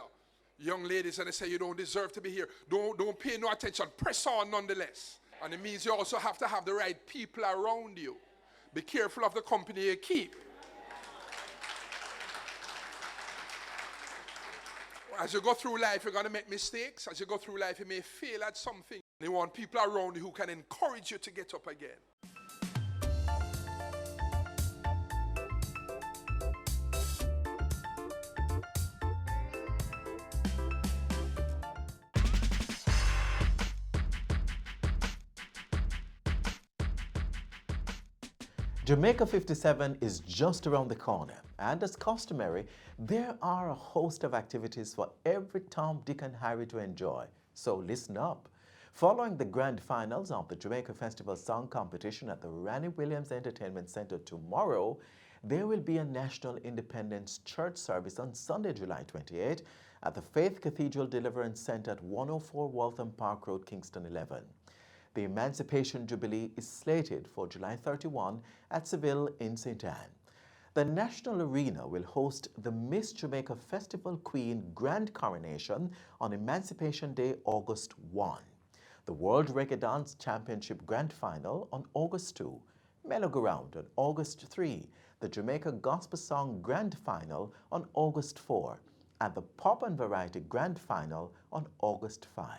young ladies, and they say you don't deserve to be here, don't pay no attention, press on nonetheless. And it means you also have to have the right people around you. Be careful of the company you keep. As you go through life, you're going to make mistakes. As you go through life, you may fail at something. You want people around you who can encourage you to get up again. Jamaica 57 is just around the corner, and as customary, there are a host of activities for every Tom, Dick and Harry to enjoy. So listen up. Following the grand finals of the Jamaica Festival Song Competition at the Ranny Williams Entertainment Center tomorrow, there will be a National Independence Church service on Sunday, July 28 at the Faith Cathedral Deliverance Center at 104 Waltham Park Road, Kingston 11. The Emancipation Jubilee is slated for July 31 at Seville in St. Anne. The National Arena will host the Miss Jamaica Festival Queen Grand Coronation on Emancipation Day, August 1. The World Reggae Dance Championship Grand Final on August 2. Mellow Go Round on August 3. The Jamaica Gospel Song Grand Final on August 4. And the Pop and Variety Grand Final on August 5.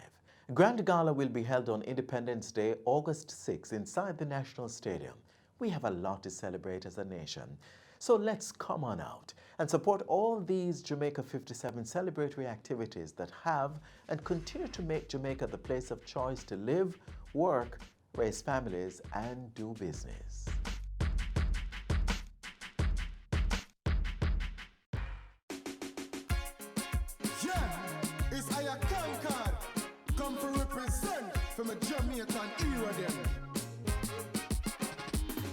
Grand Gala will be held on Independence Day, August 6, inside the National Stadium. We have a lot to celebrate as a nation. So let's come on out and support all these Jamaica 57 celebratory activities that have and continue to make Jamaica the place of choice to live, work, raise families, and do business. From a Jamaican era then.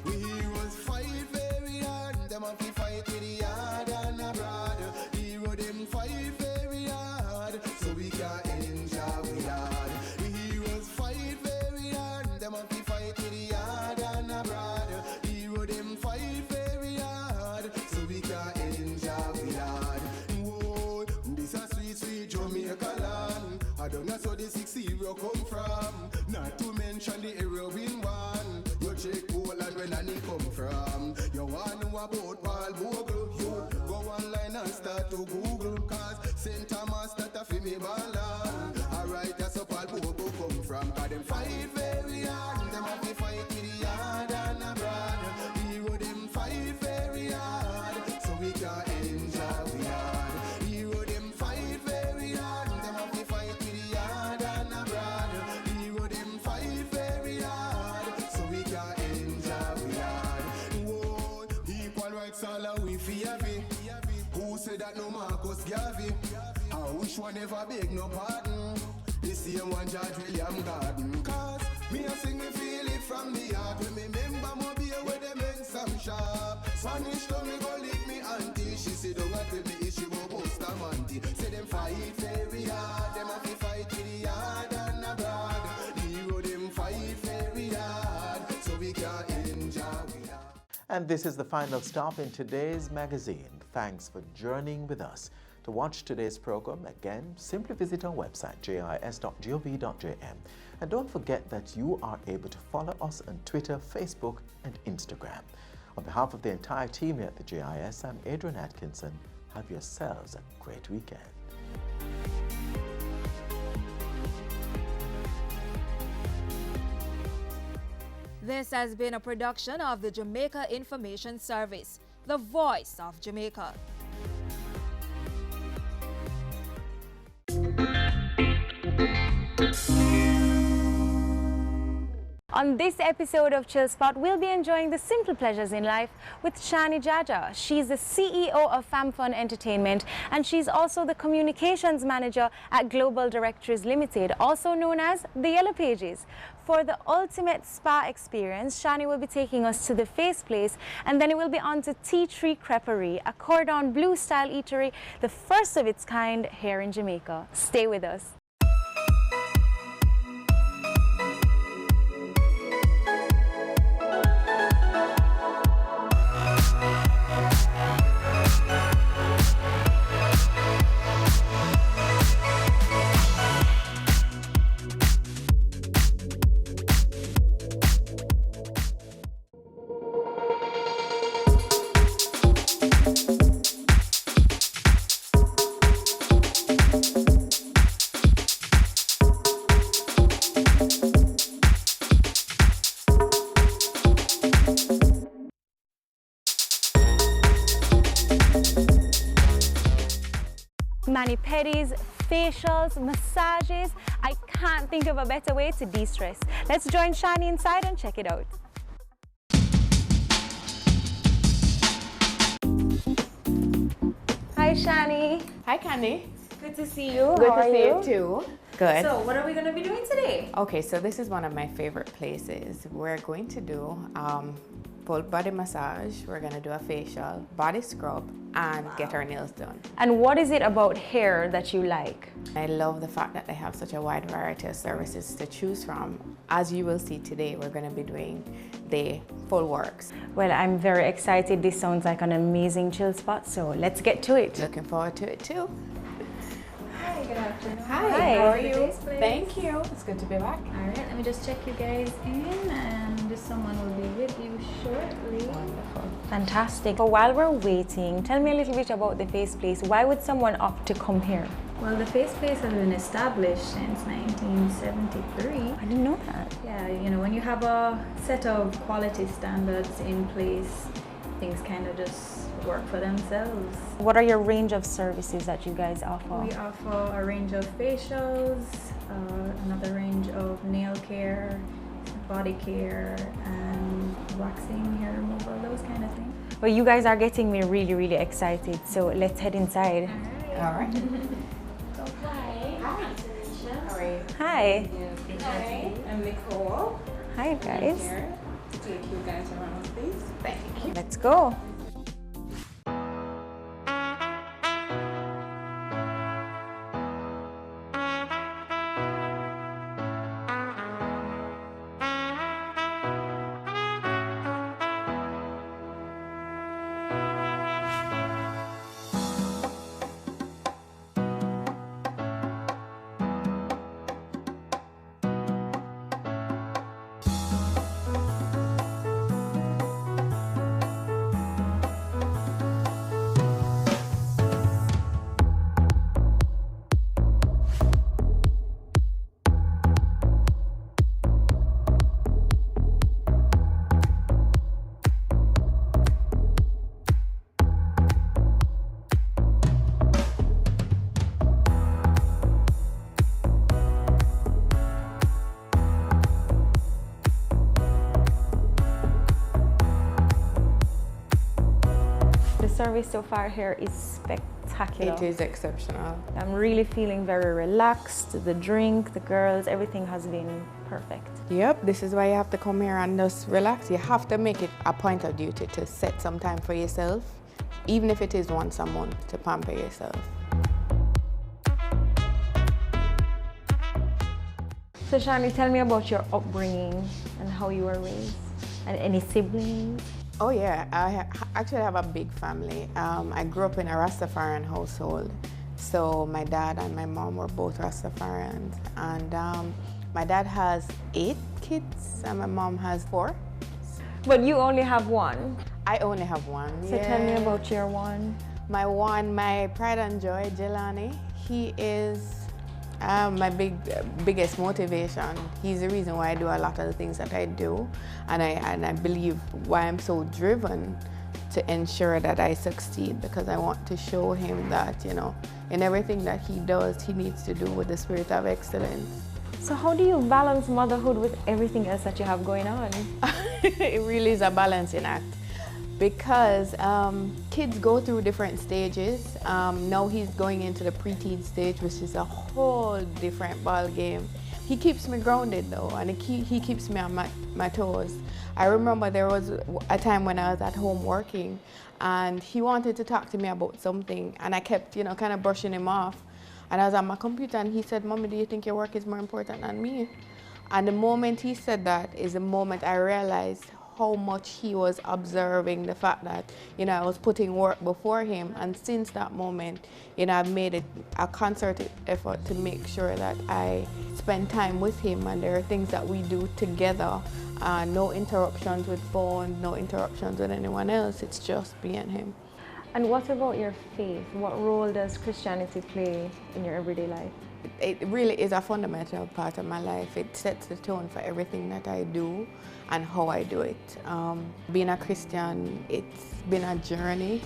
We heroes fight very hard, them have to fight with the hard and abroad. Hero them fight very hard, so we can enjoy with hard. The heroes fight very hard, them have to fight with the hard and abroad. Hero them fight very hard, so we can enjoy with hard. Whoa, this a sweet, sweet Jamaica land. I don't know so the 6-0 come from. Not to mention the heroin one. You check Poland when Annie come from. You want to know about Paul Bogle. You go online and start to Google. Cause St. Thomas that a fi me ballad. Alright, that's where Paul Bogle come from. Cause them fight very hard. Them have to fight with the hard and abroad. Hero them fight very hard, so we can enjoy we hard. Hero them fight very hard. Them have to fight with the hard and abroad. Hero them fight very hard, so we can enjoy we hard. Whoa, equal rights all are we fear be. Who said that no Marcus Garvey? I wish one never beg no pardon. The same one George William Garden. Cause me a sing me feel it from the heart. When me remember my beer where they make some sharp. Spanish told me go lick me auntie. She said don't want to me issue go post a manty. Say them fight very hard. Them have to fight with the hard and abroad. Hero them fight very hard, so we can enjoy we hard. And this is the final stop in today's magazine. Thanks for journeying with us. To watch today's program, again, simply visit our website, jis.gov.jm. And don't forget that you are able to follow us on Twitter, Facebook, and Instagram. On behalf of the entire team here at the JIS, I'm Adrian Atkinson. Have yourselves a great weekend. This has been a production of the Jamaica Information Service, the voice of Jamaica. On this episode of Chill Spot, we'll be enjoying the simple pleasures in life with Shani Jaja. She's the CEO of FamFun Entertainment, and she's also the communications manager at Global Directories Limited, also known as the Yellow Pages. For the ultimate spa experience, Shani will be taking us to the Face Place, and then it will be on to Tea Tree Creperie, a cordon bleu style eatery, the first of its kind here in Jamaica. Stay with us. Mani-pedis, facials, massages. I can't think of a better way to de-stress. Let's join Shani inside and check it out. Hi Shani. Hi Candy. Good to see you. Good How to are see you? you too. Good. So what are we going to be doing today? Okay, so this is one of my favorite places. We're going to do full body massage. We're going to do a facial, body scrub, and get our nails done. And what is it about hair that you like? I love the fact that they have such a wide variety of services to choose from. As you will see today, we're going to be doing the full works. Well, I'm very excited. This sounds like an amazing chill spot, so let's get to it. Looking forward to it too. Hi, good afternoon. Hi, how are you? Today's place. Thank you. It's good to be back. All right, let me just check you guys in, and someone will be with you shortly. Wonderful. Fantastic. But while we're waiting, tell me a little bit about the Face Place. Why would someone opt to come here? Well, the Face Place has been established since 1973. I didn't know that. Yeah, you know, when you have a set of quality standards in place, things kind of just work for themselves. What are your range of services that you guys offer? We offer a range of facials, another range of nail care, body care, and waxing, hair removal, those kind of things. Well, you guys are getting me really, really excited, so let's head inside. All right. So, hi. Hi, Tanisha. How are you? Hi. Hi. I'm Nicole. Hi, guys. Here to take you guys around, please. Thank you. Let's go. The service so far here is spectacular. It is exceptional. I'm really feeling very relaxed. The drink, the girls, everything has been perfect. Yep, this is why you have to come here and just relax. You have to make it a point of duty to set some time for yourself, even if it is once a month, to pamper yourself. So Shani, tell me about your upbringing and how you were raised, and any siblings. Oh yeah, I actually have a big family. I grew up in a Rastafarian household. So my dad and my mom were both Rastafarians. And my dad has 8 kids and my mom has 4. But you only have one? I only have one, So tell me about your one. My one, my pride and joy, Jelani. He is my biggest motivation. He's the reason why I do a lot of the things that I do, and I believe why I'm so driven to ensure that I succeed, because I want to show him that, you know, in everything that he does, he needs to do with the spirit of excellence. So how do you balance motherhood with everything else that you have going on? It really is a balancing act because kids go through different stages. Now he's going into the preteen stage, which is a whole different ball game. He keeps me grounded though, and he keeps me on my toes. I remember there was a time when I was at home working and he wanted to talk to me about something and I kept, kind of brushing him off. And I was on my computer and he said, "Mommy, do you think your work is more important than me?" And the moment he said that is the moment I realized how much he was observing the fact that, I was putting work before him. And since that moment, I've made it a concerted effort to make sure that I spend time with him and there are things that we do together. No interruptions with phone, no interruptions with anyone else. It's just me and him. And what about your faith? What role does Christianity play in your everyday life? It really is a fundamental part of my life. It sets the tone for everything that I do and how I do it. Being a Christian, it's been a journey.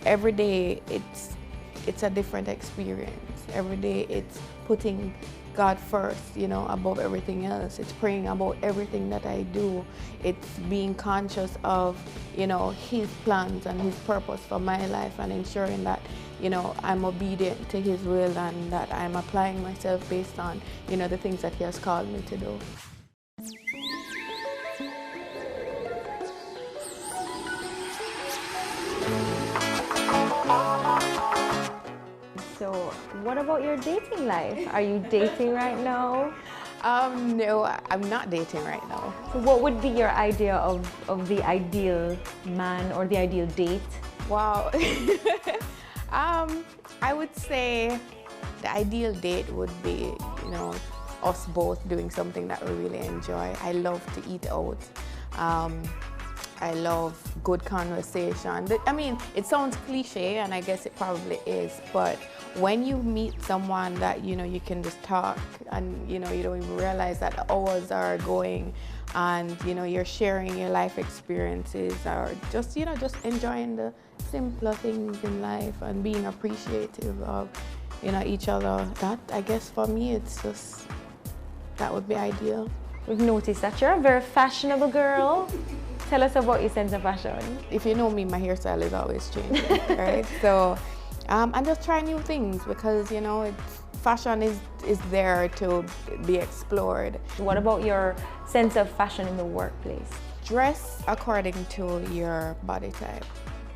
Every day it's a different experience. Every day it's putting God first, above everything else. It's praying about everything that I do. It's being conscious of, His plans and His purpose for my life and ensuring that, I'm obedient to His will and that I'm applying myself based on, the things that He has called me to do. So what about your dating life? Are you dating right now? No, I'm not dating right now. So what would be your idea of the ideal man or the ideal date? Wow. I would say the ideal date would be, us both doing something that we really enjoy. I love to eat out. I love good conversation. I mean, it sounds cliche, and I guess it probably is, but when you meet someone that, you can just talk and, you don't even realize that hours are going and, you're sharing your life experiences or just, just enjoying the simpler things in life and being appreciative of, each other. That, I guess for me, it's just, that would be ideal. We've noticed that you're a very fashionable girl. Tell us about your sense of fashion. If you know me, my hairstyle is always changing, right? So I'm just trying new things because, fashion is there to be explored. What about your sense of fashion in the workplace? Dress according to your body type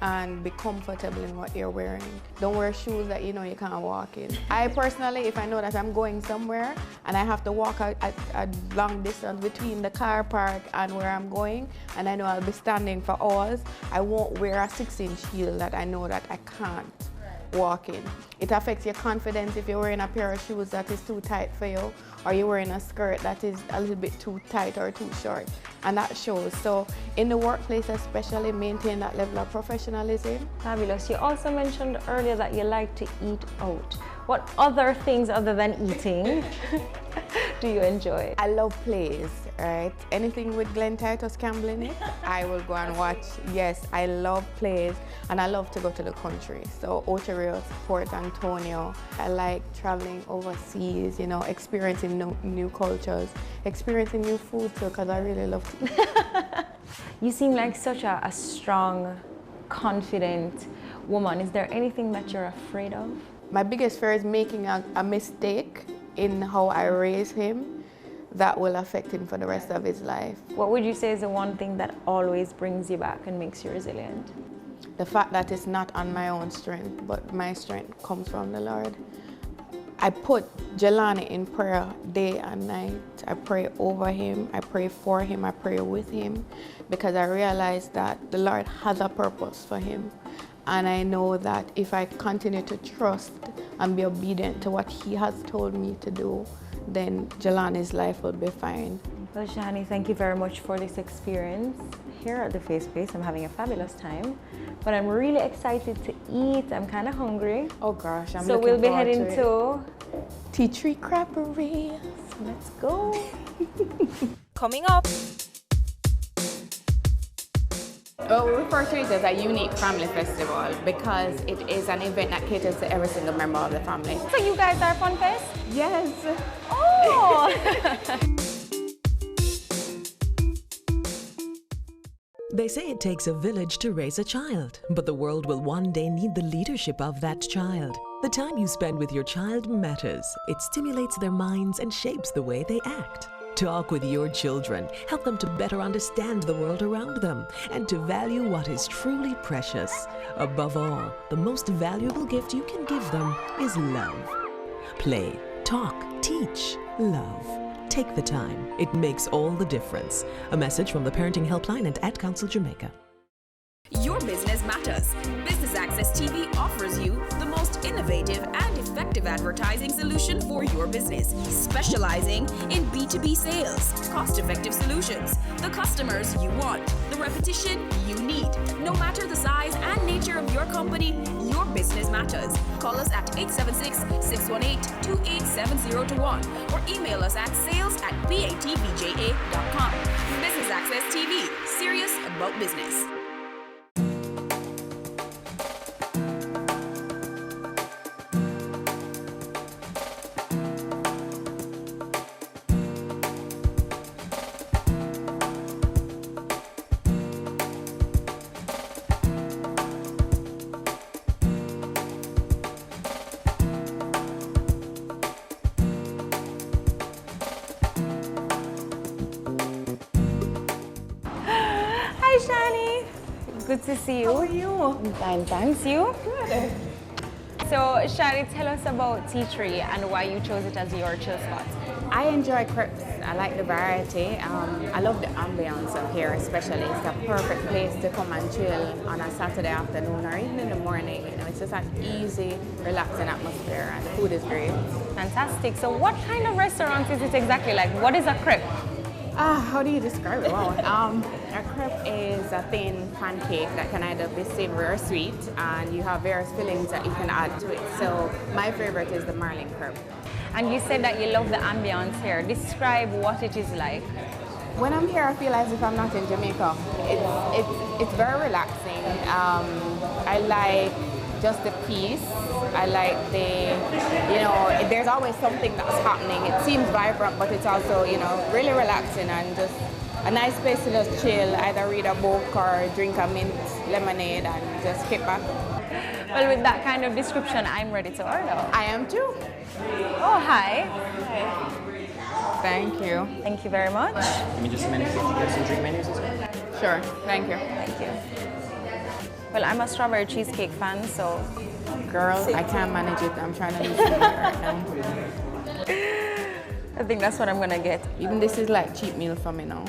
and be comfortable in what you're wearing. Don't wear shoes that you can't walk in. I personally, if I know that I'm going somewhere and I have to walk a long distance between the car park and where I'm going, and I know I'll be standing for hours, I won't wear a 6-inch heel that I know that I can't walk in. It affects your confidence if you're wearing a pair of shoes that is too tight for you, or you're wearing a skirt that is a little bit too tight or too short, and that shows. So in the workplace especially, maintain that level of professionalism. Fabulous. You also mentioned earlier that you like to eat out. What other things other than eating do you enjoy? I love plays, right? Anything with Glenn Titus Campbell in it, I will go and watch. Yes, I love plays and I love to go to the country. So Ocho Rios, Port Antonio. I like traveling overseas, experiencing new cultures, experiencing new food too, because I really love to eat. You seem like such a strong, confident woman. Is there anything that you're afraid of? My biggest fear is making a mistake in how I raise him that will affect him for the rest of his life. What would you say is the one thing that always brings you back and makes you resilient? The fact that it's not on my own strength, but my strength comes from the Lord. I put Jelani in prayer day and night. I pray over him, I pray for him, I pray with him, because I realize that the Lord has a purpose for him. And I know that if I continue to trust and be obedient to what he has told me to do, then Jelani's life will be fine. Well, Shani, thank you very much for this experience. Here at the Face Place, I'm having a fabulous time, but I'm really excited to eat. I'm kind of hungry. Oh gosh, so we'll be heading to Tea Tree Crappery. So let's go. Coming up. Well, we refer to it as a unique family festival because it is an event that caters to every single member of the family. So you guys are Fun Fest? Yes. Oh! They say it takes a village to raise a child, but the world will one day need the leadership of that child. The time you spend with your child matters. It stimulates their minds and shapes the way they act. Talk with your children. Help them to better understand the world around them and to value what is truly precious. Above all, the most valuable gift you can give them is love. Play, talk, teach, love. Take the time. It makes all the difference. A message from the Parenting Helpline and Ad Council Jamaica. Your business matters. Business Access TV offers you the most innovative and effective advertising solution for your business, specializing in B2B sales, cost-effective solutions, the customers you want, the repetition you need. No matter the size and nature of your company, your business matters. Call us at 876-618-2870 or email us at sales@batvja.com. Business Access TV, serious about business. Hi, Shani. Good to see you. How are you? Fine, thanks. You? Good. So, Shani, tell us about Tea Tree and why you chose it as your chill spot. I enjoy crepes. I like the variety. I love the ambience of here, especially. It's a perfect place to come and chill on a Saturday afternoon or even in the morning. You know, it's just an easy, relaxing atmosphere, and the food is great. Fantastic. So, what kind of restaurant is it exactly? Like, what is a crepe? How do you describe it? Wow. A crepe is a thin pancake that can either be savory or sweet, and you have various fillings that you can add to it. So my favorite is the marlin crepe. And you said that you love the ambience here. Describe what it is like. When I'm here, I feel as if I'm not in Jamaica. It's very relaxing. I like just the peace. I like there's always something that's happening. It seems vibrant, but it's also, really relaxing and just a nice place to just chill, either read a book or drink a mint lemonade and just kick back. Well, with that kind of description, I'm ready to order. I am too. Oh, hi. Thank you. Thank you very much. Give me just a minute to get some drink menus as well. Sure, thank you. Thank you. Well, I'm a strawberry cheesecake fan, so... Girl, I can't manage it. I'm trying to lose weight right now. I think that's what I'm gonna get. Even this is like cheap meal for me now.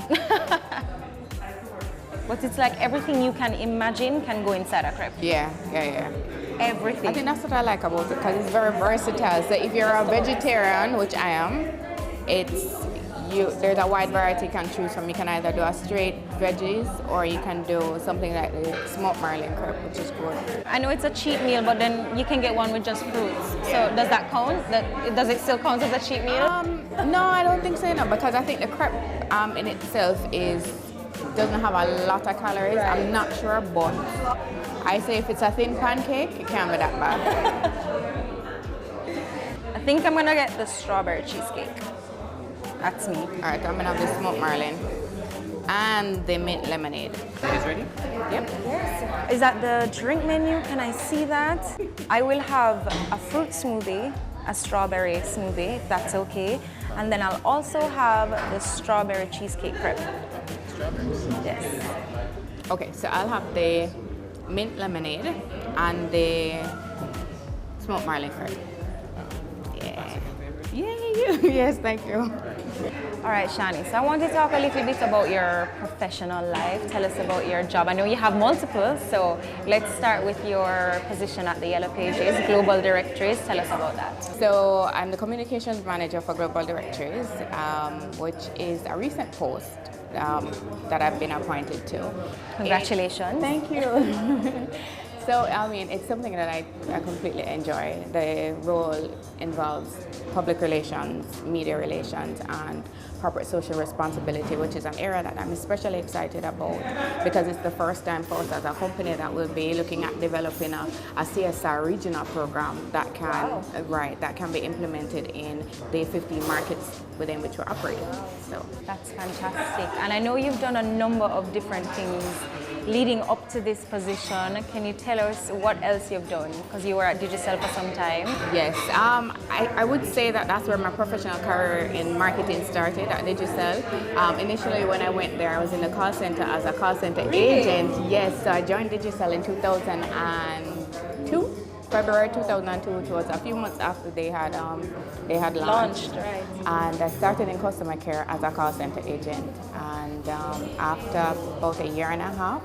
But it's like everything you can imagine can go inside a crepe. Yeah. Everything. I think that's what I like about it because it's very versatile. So if you're a vegetarian, which I am, there's a wide variety you can choose from. You can either do a straight veggies or you can do something like the smoked marlin crepe, which is good. I know it's a cheat meal, but then you can get one with just fruits. So does that count? Does it still count as a cheat meal? No, I don't think so, because I think the crepe in itself doesn't have a lot of calories. Right. I'm not sure, but I say if it's a thin pancake, it can't be that bad. I think I'm gonna get the strawberry cheesecake. That's me. All right, I'm gonna have the smoked marlin and the mint lemonade. Is ready? Yep. Is that the drink menu? Can I see that? I will have a fruit smoothie, a strawberry smoothie, if that's okay. And then I'll also have the strawberry cheesecake crepe. Strawberries? Yes. Okay, so I'll have the mint lemonade and the smoked marlin crepe. Yeah. Yes, thank you. All right, Shani, so I want to talk a little bit about your professional life. Tell us about your job. I know you have multiple, so let's start with your position at the Yellow Pages, Global Directories. Tell us about that. So I'm the communications manager for Global Directories, which is a recent post that I've been appointed to. Congratulations. Thank you. So, it's something that I completely enjoy. The role involves public relations, media relations, and corporate social responsibility, which is an area that I'm especially excited about because it's the first time for us as a company that will be looking at developing a CSR regional program that can that can be implemented in the 15 markets within which we're operating. So that's fantastic. And I know you've done a number of different things leading up to this position. Can you tell us what else you've done? Because you were at Digicel for some time. Yes, I would say that that's where my professional career in marketing started, at Digicel. Initially when I went there, I was in the call center as a call center agent. Yes, so I joined Digicel in 2002. February 2002, which was a few months after they had launched. Right. And I started in customer care as a call center agent. And after about a year and a half,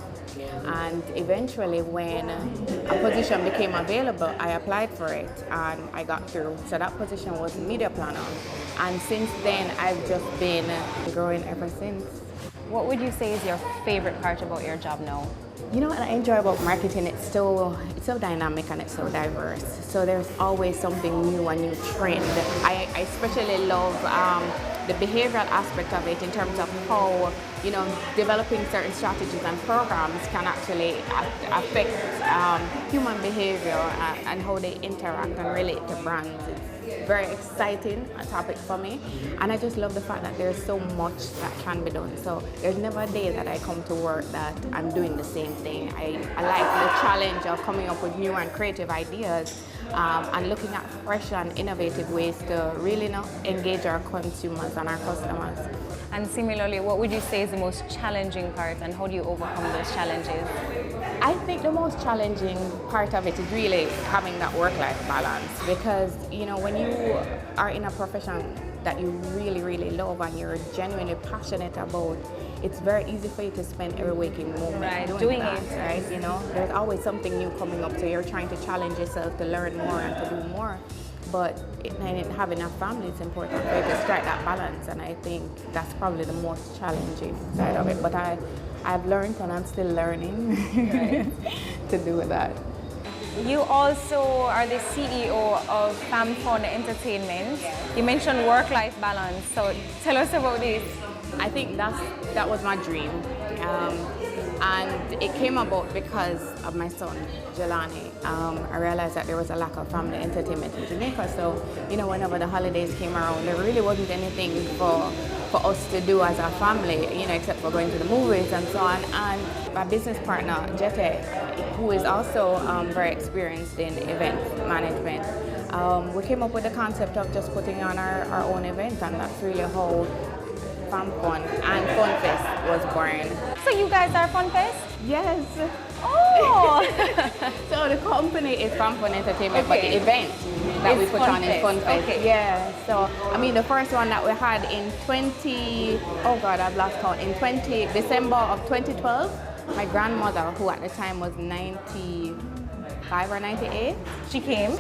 and eventually when a position became available, I applied for it and I got through. So that position was media planner. And since then, I've just been growing ever since. What would you say is your favorite part about your job now? You know what I enjoy about marketing? It's so dynamic and it's so diverse. So there's always something new, a new trend. I especially love the behavioral aspect of it in terms of how, you know, developing certain strategies and programs can actually affect human behavior and how they interact and relate to brands. It's very exciting a topic for me, and I just love the fact that there's so much that can be done. So there's never a day that I come to work that I'm doing the same thing. I like the challenge of coming up with new and creative ideas and looking at fresh and innovative ways to really engage our consumers and our customers. And similarly, what would you say is the most challenging part, and how do you overcome those challenges? I think the most challenging part of it is really having that work-life balance, because, you know, when you are in a profession that you really, really love and you're genuinely passionate about, it's very easy for you to spend every waking moment doing that, right? You know, there's always something new coming up, so you're trying to challenge yourself to learn more and to do more. But having a family is important for you to strike that balance, and I think that's probably the most challenging side of it. But I've learned and I'm still learning to do that. You also are the CEO of FamFun Entertainment. You mentioned work-life balance, so tell us about this. I think that was my dream. And it came about because of my son, Jelani. I realized that there was a lack of family entertainment in Jamaica. So, you know, whenever the holidays came around, there really wasn't anything for us to do as a family, you know, except for going to the movies and so on. And my business partner, Jete, who is also very experienced in event management, we came up with the concept of just putting on our own event, and that's really how FamFun and FunFest was born. So you guys are FunFest? Yes. Oh! So the company is FamFun Entertainment, but the event that we put on is FunFest. Okay. Yeah. So I mean, the first one that we had in December of 2012, my grandmother, who at the time was 95 or 98, she came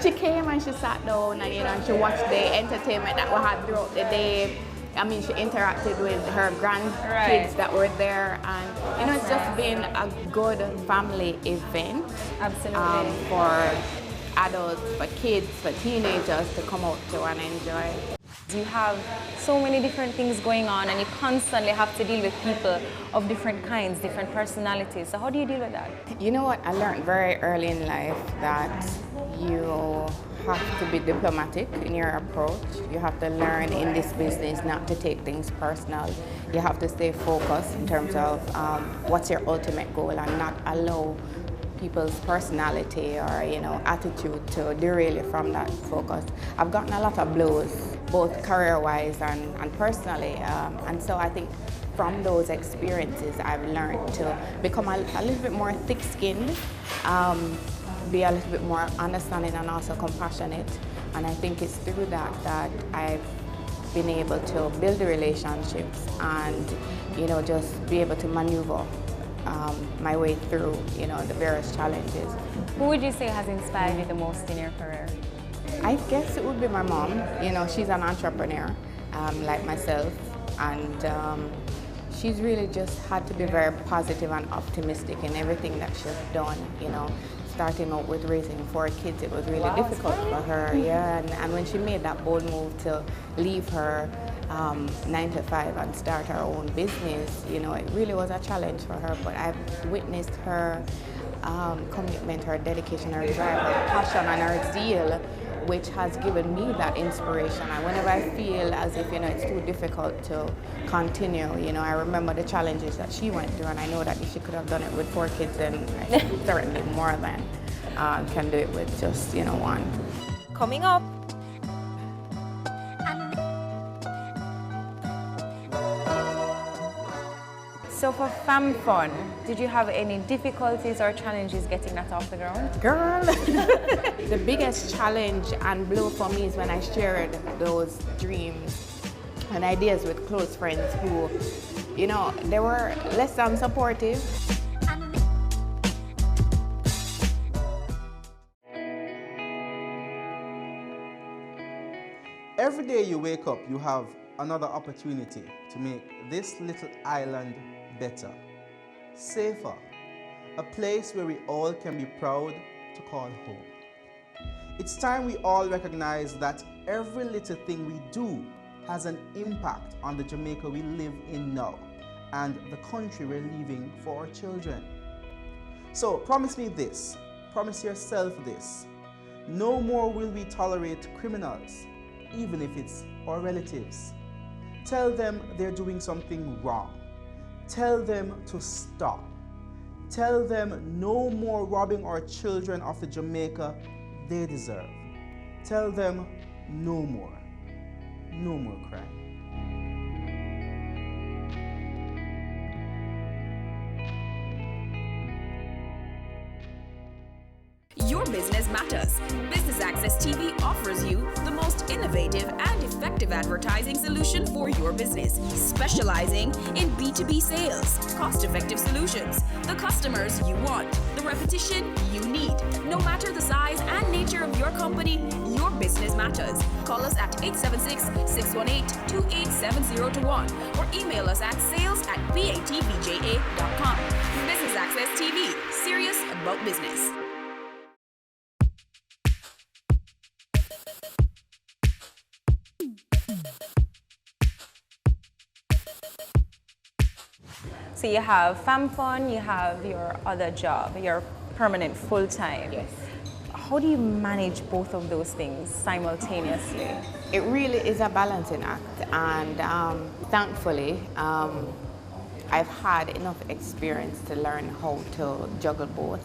and she sat down and, you know, and she watched the entertainment that we had throughout the day. I mean, she interacted with her grandkids that were there, and, you know, it's just been a good family event. Absolutely. For adults, for kids, for teenagers to come out to and enjoy. You have so many different things going on, and you constantly have to deal with people of different kinds, different personalities. So how do you deal with that? You know what? I learned very early in life that you have to be diplomatic in your approach. You have to learn in this business not to take things personal. You have to stay focused in terms of what's your ultimate goal, and not allow people's personality or, you know, attitude to derail you from that focus. I've gotten a lot of blows, both career-wise and personally, and so I think from those experiences I've learned to become a little bit more thick-skinned, be a little bit more understanding and also compassionate, and I think it's through that I've been able to build the relationships and, you know, just be able to maneuver my way through, you know, the various challenges. Who would you say has inspired you the most in your career? I guess it would be my mom. You know, she's an entrepreneur like myself, and she's really just had to be very positive and optimistic in everything that she's done, you know. Starting out with raising 4 kids, it was really difficult for her, yeah. And when she made that bold move to leave her 9 to 5 and start her own business. You know, it really was a challenge for her, but I've witnessed her commitment, her dedication, her drive, her passion, and her zeal, which has given me that inspiration. And whenever I feel as if, you know, it's too difficult to continue, you know, I remember the challenges that she went through, and I know that if she could have done it with 4 kids, then I certainly more than can do it with just, you know, 1. Coming up. So for FamFun, did you have any difficulties or challenges getting that off the ground? Girl, the biggest challenge and blow for me is when I shared those dreams and ideas with close friends who, you know, they were less than supportive. Every day you wake up, you have another opportunity to make this little island better, safer, a place where we all can be proud to call home. It's time we all recognize that every little thing we do has an impact on the Jamaica we live in now and the country we're leaving for our children. So promise me this, promise yourself this: no more will we tolerate criminals, even if it's our relatives. Tell them they're doing something wrong. Tell them to stop. Tell them no more robbing our children of the Jamaica they deserve. Tell them no more crime. Your business matters. Business Access TV offers you the most innovative and effective advertising solution for your business, specializing in B2B sales, cost-effective solutions, the customers you want, the repetition you need. No matter the size and nature of your company, your business matters. Call us at 876-618-2870 or email us at sales@batvja.com. Business Access TV, serious about business. So you have FamFun, you have your other job, your permanent full-time. Yes. How do you manage both of those things simultaneously? It really is a balancing act, and thankfully I've had enough experience to learn how to juggle both.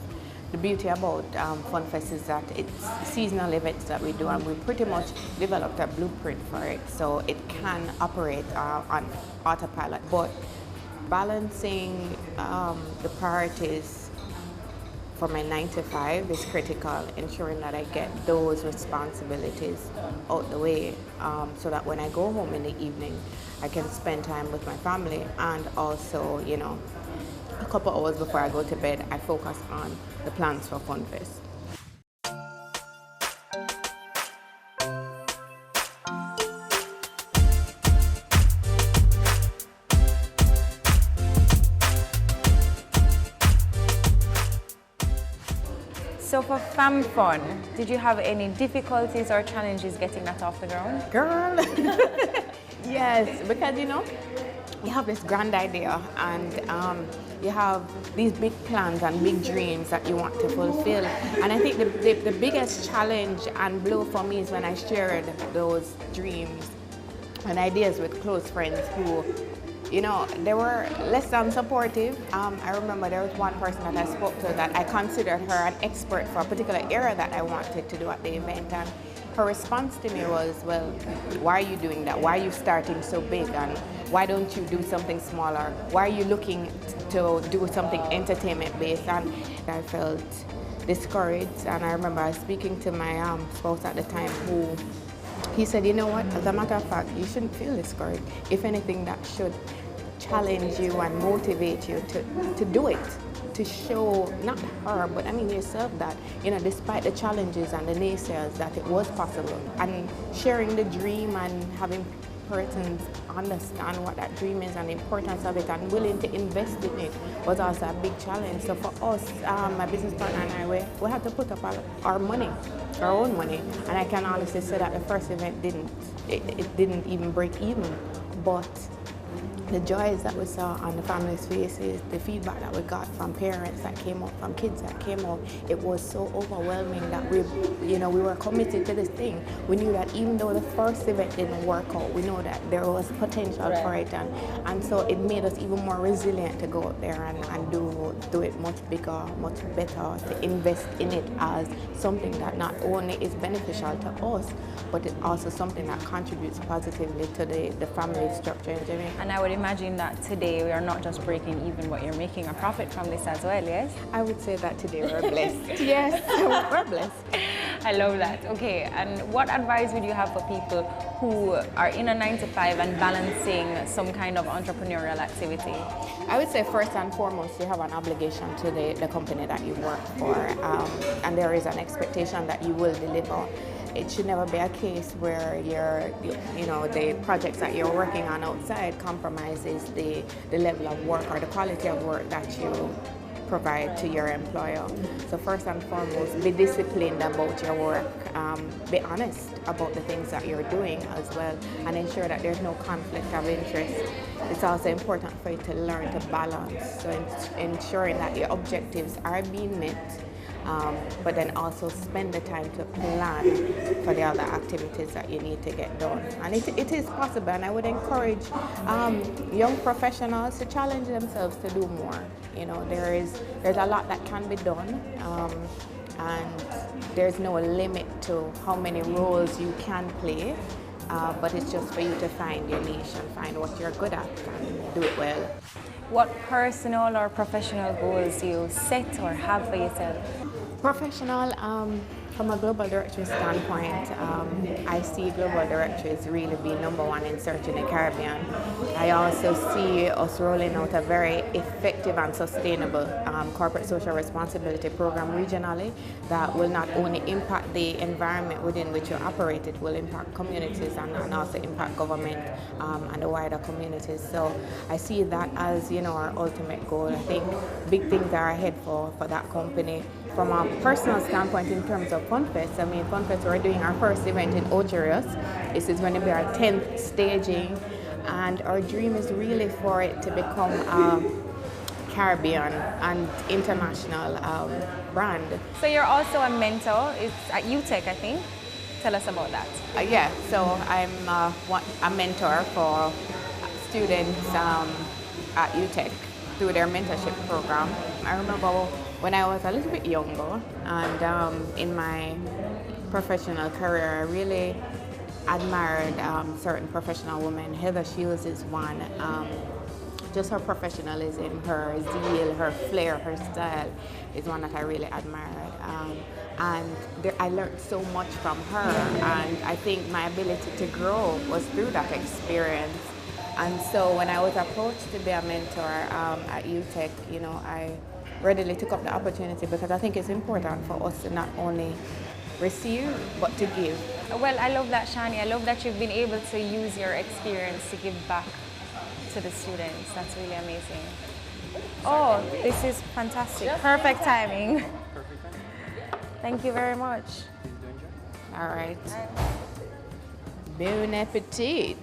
The beauty about FunFest is that it's seasonal events that we do, and we pretty much developed a blueprint for it, so it can operate on autopilot. But balancing the priorities for my 9 to 5 is critical, ensuring that I get those responsibilities out the way, so that when I go home in the evening, I can spend time with my family, and also, you know, a couple hours before I go to bed, I focus on the plans for FunFest. So for FamFun, did you have any difficulties or challenges getting that off the ground? Girl, yes, because you know, you have this grand idea, and you have these big plans and big dreams that you want to fulfill. And I think the biggest challenge and blow for me is when I shared those dreams and ideas with close friends who, you know, they were less than supportive. I remember there was one person that I spoke to that I considered her an expert for a particular area that I wanted to do at the event, and her response to me was, well, why are you doing that? Why are you starting so big? And why don't you do something smaller? Why are you looking to do something entertainment-based? And I felt discouraged, and I remember I was speaking to my spouse at the time, who he said, you know what, as a matter of fact, you shouldn't feel discouraged. If anything, that should challenge you and motivate you to do it, to show, not her, but I mean yourself, that, you know, despite the challenges and the naysayers, that it was possible. And sharing the dream and having persons understand what that dream is and the importance of it and willing to invest in it was also a big challenge. So for us, my business partner and I, we had to put up our money, our own money. And I can honestly say that the first event didn't even break even. But the joys that we saw on the families' faces, the feedback that we got from parents that came up, from kids that came up, it was so overwhelming that we were committed to this thing. We knew that even though the first event didn't work out, we know that there was potential for it, and so it made us even more resilient to go out there and do it much bigger, much better, to invest in it as something that not only is beneficial to us, but it's also something that contributes positively to the family structure in Jamaica. And I would imagine that today we are not just breaking even, but you're making a profit from this as well, yes? I would say that today we're blessed. Yes, we're blessed. I love that. Okay, and what advice would you have for people who are in a 9-to-5 and balancing some kind of entrepreneurial activity? I would say first and foremost, you have an obligation to the company that you work for, and there is an expectation that you will deliver. It should never be a case where the projects that you're working on outside compromises the level of work or the quality of work that you provide to your employer. So first and foremost, be disciplined about your work, be honest about the things that you're doing as well, and ensure that there's no conflict of interest. It's also important for you to learn to balance, so ensuring that your objectives are being met, but then also spend the time to plan for the other activities that you need to get done. And it is possible, and I would encourage young professionals to challenge themselves to do more. There's a lot that can be done, and there's no limit to how many roles you can play, but it's just for you to find your niche and find what you're good at and do it well. What personal or professional goals do you set or have for yourself? Professional, from a global directory standpoint, I see global directories really being #1 in search in the Caribbean. I also see us rolling out a very effective and sustainable corporate social responsibility program regionally that will not only impact the environment within which you operate, it will impact communities and also impact government and the wider communities. So I see that as our ultimate goal. I think big things are ahead for that company. From a personal standpoint, in terms of FunFest, FunFest, we're doing our first event in Ocho. This is going to be our 10th staging, and our dream is really for it to become a Caribbean and international brand. So you're also a mentor. It's at UTech, I think. Tell us about that. Yeah, so I'm a mentor for students at UTech through their mentorship program. I remember when I was a little bit younger and in my professional career, I really admired certain professional women. Heather Shields is one. Just her professionalism, her zeal, her flair, her style is one that I really admired. I learned so much from her, and I think my ability to grow was through that experience. And so when I was approached to be a mentor at UTech, I readily took up the opportunity because I think it's important for us to not only receive, but to give. Well, I love that, Shani. I love that you've been able to use your experience to give back to the students. That's really amazing. Oh, this is fantastic. Perfect timing. Thank you very much. All right. Bon appetit.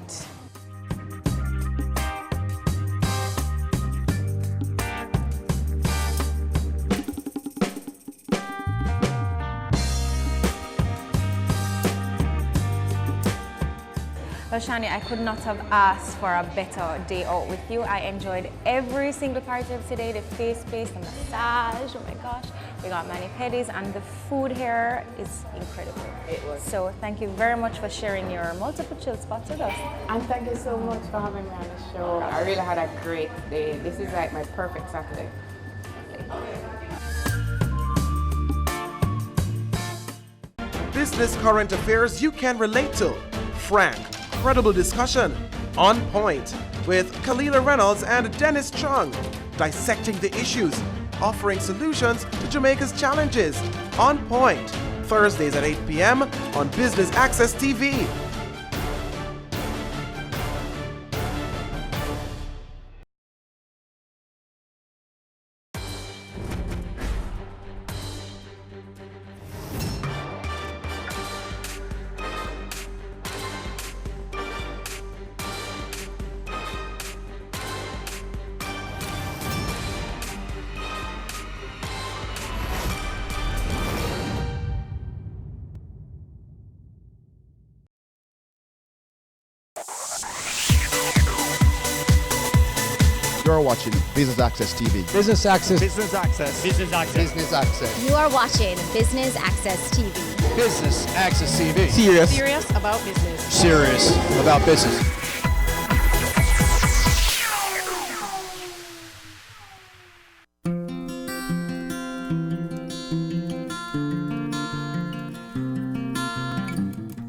Well, Shani, I could not have asked for a better day out with you. I enjoyed every single part of today, the face space, the massage, oh my gosh. We got mani-pedis, and the food here is incredible. It was. So thank you very much for sharing your multiple chill spots with us. And thank you so much for having me on the show. I really had a great day. This is like my perfect Saturday. Business current affairs you can relate to. Frank, credible discussion. On Point with Kalila Reynolds and Dennis Chung. Dissecting the issues, offering solutions to Jamaica's challenges. On Point, Thursdays at 8 p.m. on Business Access TV. are watching Business Access TV. Business Access. Business Access. Business Access. Business Access. You are watching Business Access TV. Business Access TV. Serious about business. Serious about business.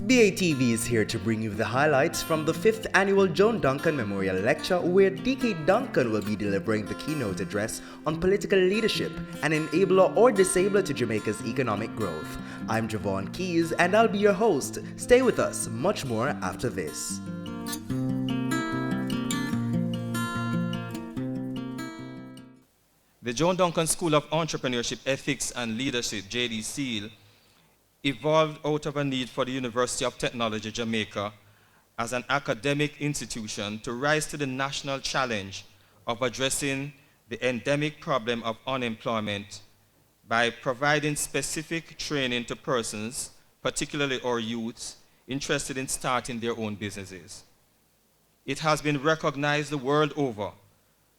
BATV is here to bring you the highlights from the 5th Annual Joan Duncan Memorial Lecture, where DK Duncan will be delivering the keynote address on political leadership, an enabler or disabler to Jamaica's economic growth. I'm Javon Keys and I'll be your host. Stay with us, much more after this. The Joan Duncan School of Entrepreneurship, Ethics and Leadership, JD SEAL, evolved out of a need for the University of Technology, Jamaica, as an academic institution to rise to the national challenge of addressing the endemic problem of unemployment by providing specific training to persons, particularly our youths, interested in starting their own businesses. It has been recognized the world over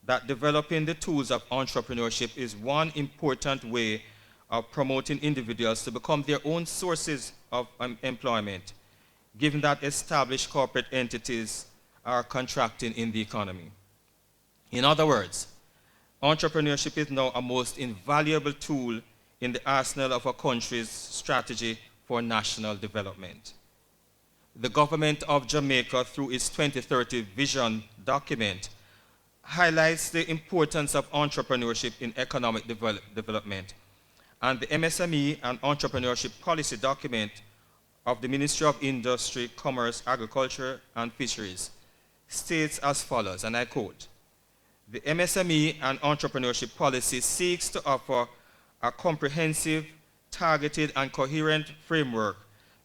that developing the tools of entrepreneurship is one important way of promoting individuals to become their own sources of employment, given that established corporate entities are contracting in the economy. In other words, entrepreneurship is now a most invaluable tool in the arsenal of a country's strategy for national development. The government of Jamaica, through its 2030 vision document, highlights the importance of entrepreneurship in economic development. And the MSME and Entrepreneurship Policy document of the Ministry of Industry, Commerce, Agriculture, and Fisheries states as follows, and I quote, "The MSME and Entrepreneurship Policy seeks to offer a comprehensive, targeted, and coherent framework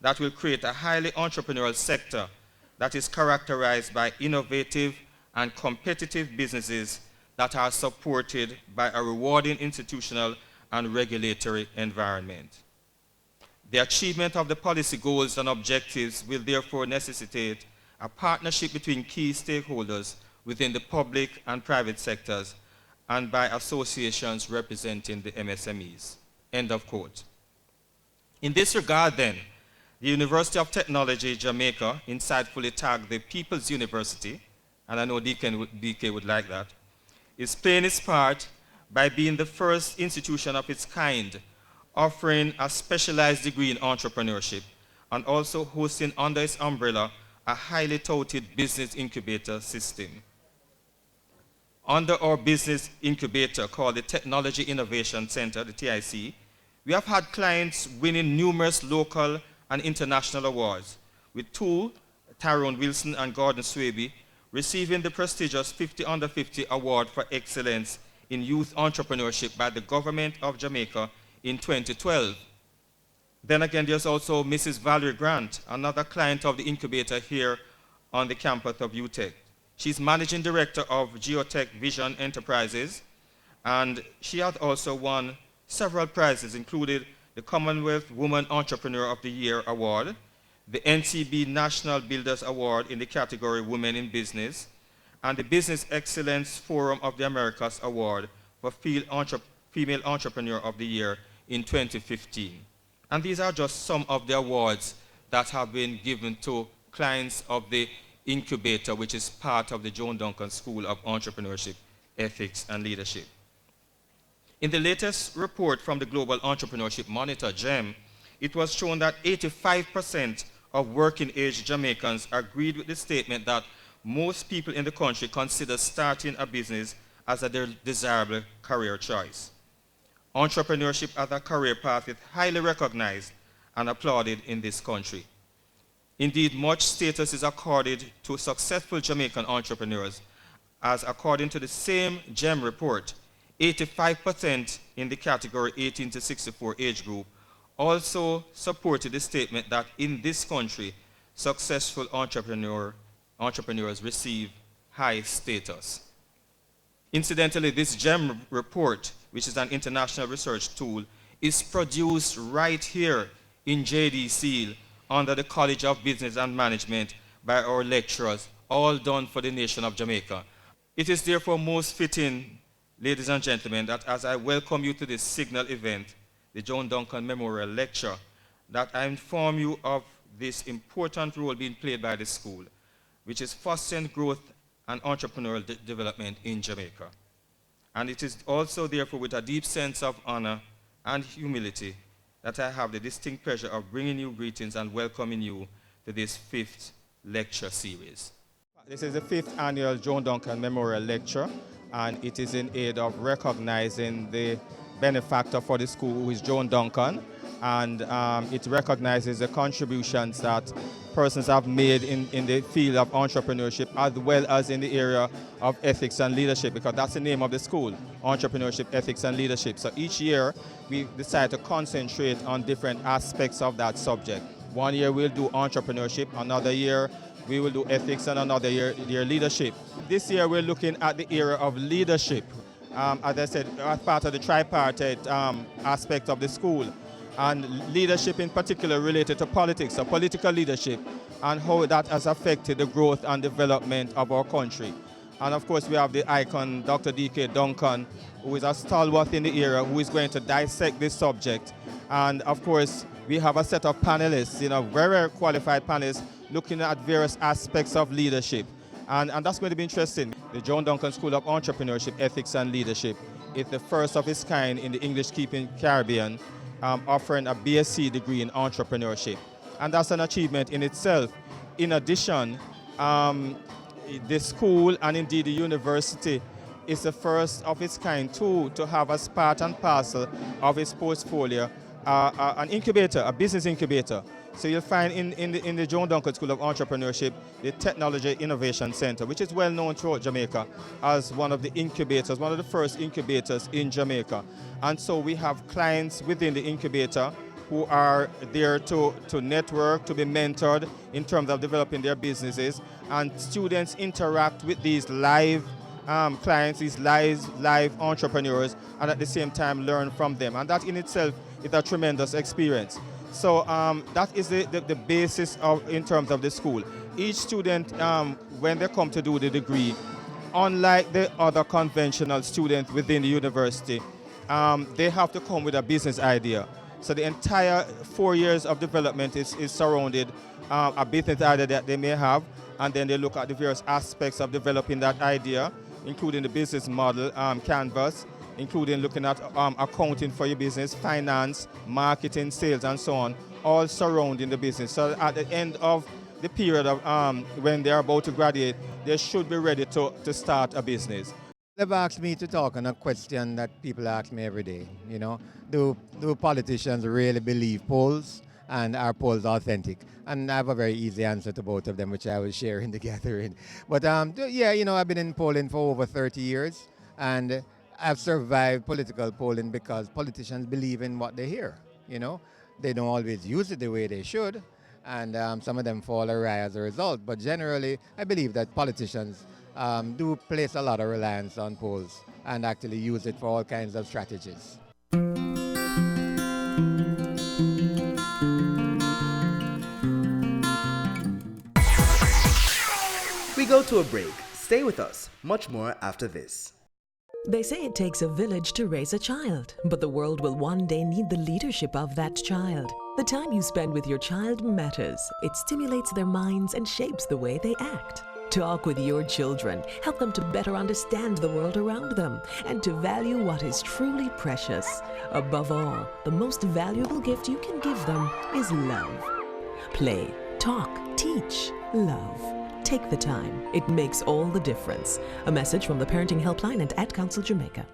that will create a highly entrepreneurial sector that is characterized by innovative and competitive businesses that are supported by a rewarding institutional and regulatory environment. The achievement of the policy goals and objectives will therefore necessitate a partnership between key stakeholders within the public and private sectors and by associations representing the MSMEs." End of quote. In this regard then, the University of Technology, Jamaica, insightfully tagged the People's University, and I know DK would like that, is playing its part by being the first institution of its kind offering a specialized degree in entrepreneurship and also hosting under its umbrella a highly touted business incubator system. Under our business incubator called the Technology Innovation Center, the TIC, we have had clients winning numerous local and international awards, with two, Tyrone Wilson and Gordon Swaby, receiving the prestigious 50 Under 50 Award for Excellence in Youth Entrepreneurship by the Government of Jamaica in 2012. Then again, there's also Mrs. Valerie Grant, another client of the incubator here on the campus of UTech. She's Managing Director of Geotech Vision Enterprises, and she has also won several prizes, including the Commonwealth Woman Entrepreneur of the Year Award, the NCB National Builders Award in the category Women in Business, and the Business Excellence Forum of the Americas Award for Female Entrepreneur of the Year in 2015. And these are just some of the awards that have been given to clients of the incubator, which is part of the Joan Duncan School of Entrepreneurship, Ethics and Leadership. In the latest report from the Global Entrepreneurship Monitor, GEM, it was shown that 85% of working-age Jamaicans agreed with the statement that most people in the country consider starting a business as a desirable career choice. Entrepreneurship as a career path is highly recognized and applauded in this country. Indeed, much status is accorded to successful Jamaican entrepreneurs, as according to the same GEM report, 85% in the category 18 to 64 age group also supported the statement that in this country, successful entrepreneurs receive high status. Incidentally, this GEM report, which is an international research tool, is produced right here in JD SEAL under the College of Business and Management by our lecturers, all done for the nation of Jamaica. It is therefore most fitting, ladies and gentlemen, that as I welcome you to this signal event, the John Duncan Memorial Lecture, that I inform you of this important role being played by the school, which is fostering growth and entrepreneurial development in Jamaica. And it is also therefore with a deep sense of honor and humility that I have the distinct pleasure of bringing you greetings and welcoming you to this 5th lecture series. This is the 5th annual John Duncan Memorial Lecture, and it is in aid of recognizing the benefactor for the school, who is John Duncan, and it recognizes the contributions that persons have made in the field of entrepreneurship, as well as in the area of ethics and leadership, because that's the name of the school, Entrepreneurship, Ethics and Leadership. So each year we decide to concentrate on different aspects of that subject. One year we'll do entrepreneurship, another year we will do ethics, and another year leadership. This year we're looking at the area of leadership, as I said, as part of the tripartite aspect of the school, and leadership in particular related to politics, so political leadership, and how that has affected the growth and development of our country. And of course we have the icon, Dr. D.K. Duncan, who is a stalwart in the area, who is going to dissect this subject. And of course we have a set of panelists, very qualified panelists, looking at various aspects of leadership. And that's going to be interesting. The John Duncan School of Entrepreneurship, Ethics and Leadership is the first of its kind in the English-speaking Caribbean, offering a BSc degree in entrepreneurship. And that's an achievement in itself. In addition, the school and indeed the university is the first of its kind too to have as part and parcel of its portfolio an incubator, a business incubator. So you'll find in the John Duncan School of Entrepreneurship the Technology Innovation Center, which is well known throughout Jamaica as one of the incubators, one of the first incubators in Jamaica. And so we have clients within the incubator who are there to network, to be mentored in terms of developing their businesses. And students interact with these live clients, these live entrepreneurs, and at the same time learn from them. And that in itself is a tremendous experience. So that is the basis in terms of the school. Each student, when they come to do the degree, unlike the other conventional students within the university, they have to come with a business idea. So the entire 4 years of development is surrounded a business idea that they may have, and then they look at the various aspects of developing that idea, including the business model, canvas, including looking at accounting for your business, finance, marketing, sales, and so on, all surrounding the business. So at the end of the period of when they're about to graduate, they should be ready to start a business. They've asked me to talk on a question that people ask me every day, do politicians really believe polls, and are polls authentic? And I have a very easy answer to both of them, which I will share in the gathering. But yeah, I've been in polling for over 30 years, and I've survived political polling because politicians believe in what they hear. They don't always use it the way they should, and some of them fall awry as a result. But generally, I believe that politicians do place a lot of reliance on polls and actually use it for all kinds of strategies. We go to a break. Stay with us. Much more after this. They say it takes a village to raise a child, but the world will one day need the leadership of that child. The time you spend with your child matters. It stimulates their minds and shapes the way they act. Talk with your children. Help them to better understand the world around them and to value what is truly precious. Above all, the most valuable gift you can give them is love. Play, talk, teach, love. Take the time. It makes all the difference. A message from the Parenting Helpline and Ad Council Jamaica.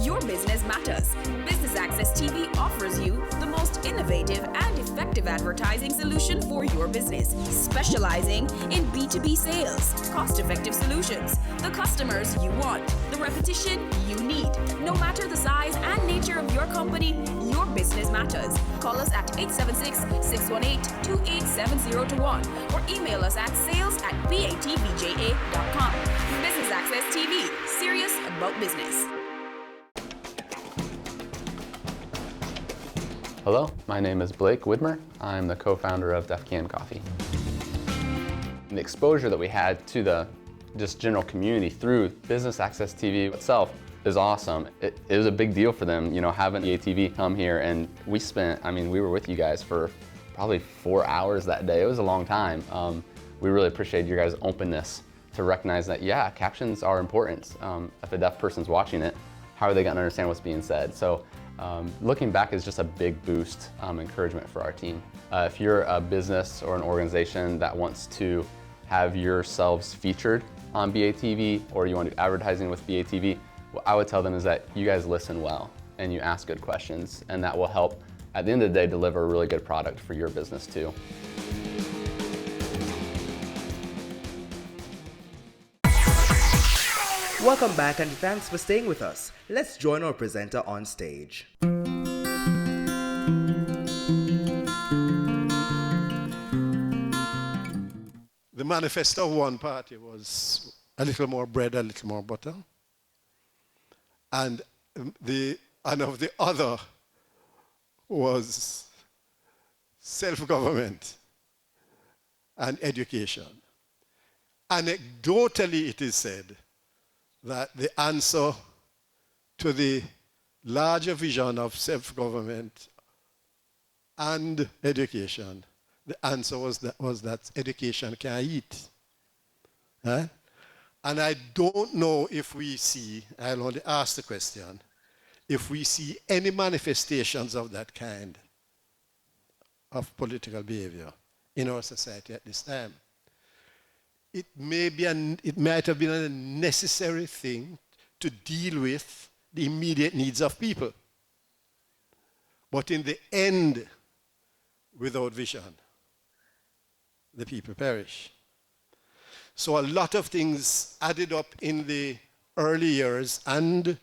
Your business matters. Business Access TV offers you the most innovative and effective advertising solution for your business, specializing in B2B sales, cost-effective solutions, the customers you want, the repetition you need. No matter the size and nature of your company, your business matters. Call us at 876-618-2870 or email us at sales@batvja.com. Business Access TV, serious about business. Hello, my name is Blake Widmer. I'm the co-founder of Deaf Can Coffee. The exposure that we had to the just general community through Business Access TV itself is awesome. It was a big deal for them, having BATV come here, and we were with you guys for probably 4 hours that day. It was a long time. We really appreciate your guys' openness to recognize that, yeah, captions are important. If a deaf person's watching it, how are they going to understand what's being said? So looking back is just a big boost, encouragement for our team. If you're a business or an organization that wants to have yourselves featured on BATV, or you want to do advertising with BATV, what I would tell them is that you guys listen well and you ask good questions, and that will help, at the end of the day, deliver a really good product for your business too. Welcome back and thanks for staying with us. Let's join our presenter on stage. The manifesto of one party was a little more bread, a little more butter. And of the other was self-government and education. Anecdotally, it is said that the answer to the larger vision of self-government and education, the answer was that education can eat. Huh? And I don't know if we see, I'll only ask the question, if we see any manifestations of that kind of political behavior in our society at this time. It might have been a necessary thing to deal with the immediate needs of people. But in the end, without vision, the people perish. So a lot of things added up in the early years and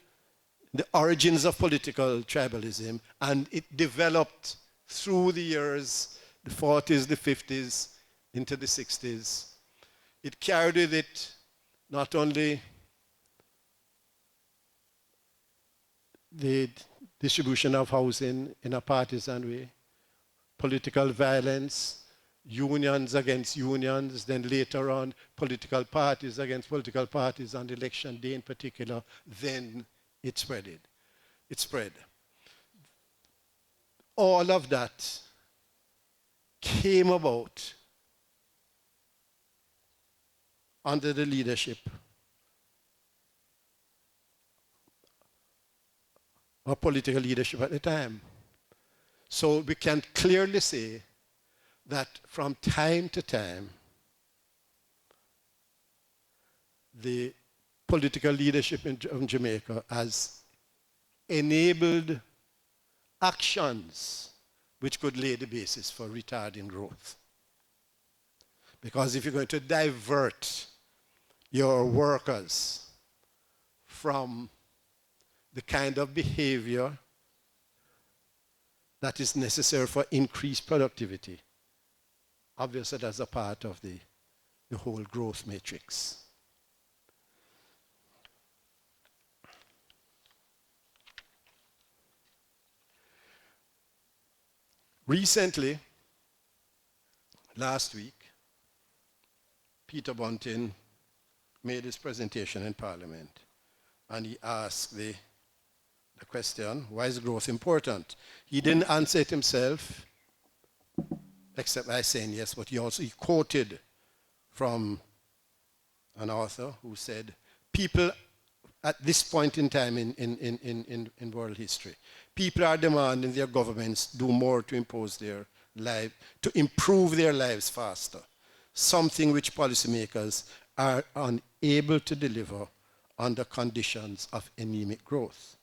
the origins of political tribalism, and it developed through the years, the 40s, the 50s, into the 60s. It carried with it not only the distribution of housing in a partisan way, political violence, unions against unions, then later on political parties against political parties on election day in particular, then it spread. It spread. All of that came about under the leadership of political leadership at the time. So we can clearly say that from time to time, the political leadership in Jamaica has enabled actions which could lay the basis for retarding growth. Because if you're going to divert your workers from the kind of behavior that is necessary for increased productivity, obviously that's a part of the whole growth matrix. Recently, last week, Peter Bunting made his presentation in Parliament, and he asked the question, why is growth important? He didn't answer it himself, except by saying yes, but he quoted from an author who said, people at this point in time in world history, people are demanding their governments do more to impose their life, to improve their lives faster, something which policymakers are unable to deliver under conditions of anemic growth.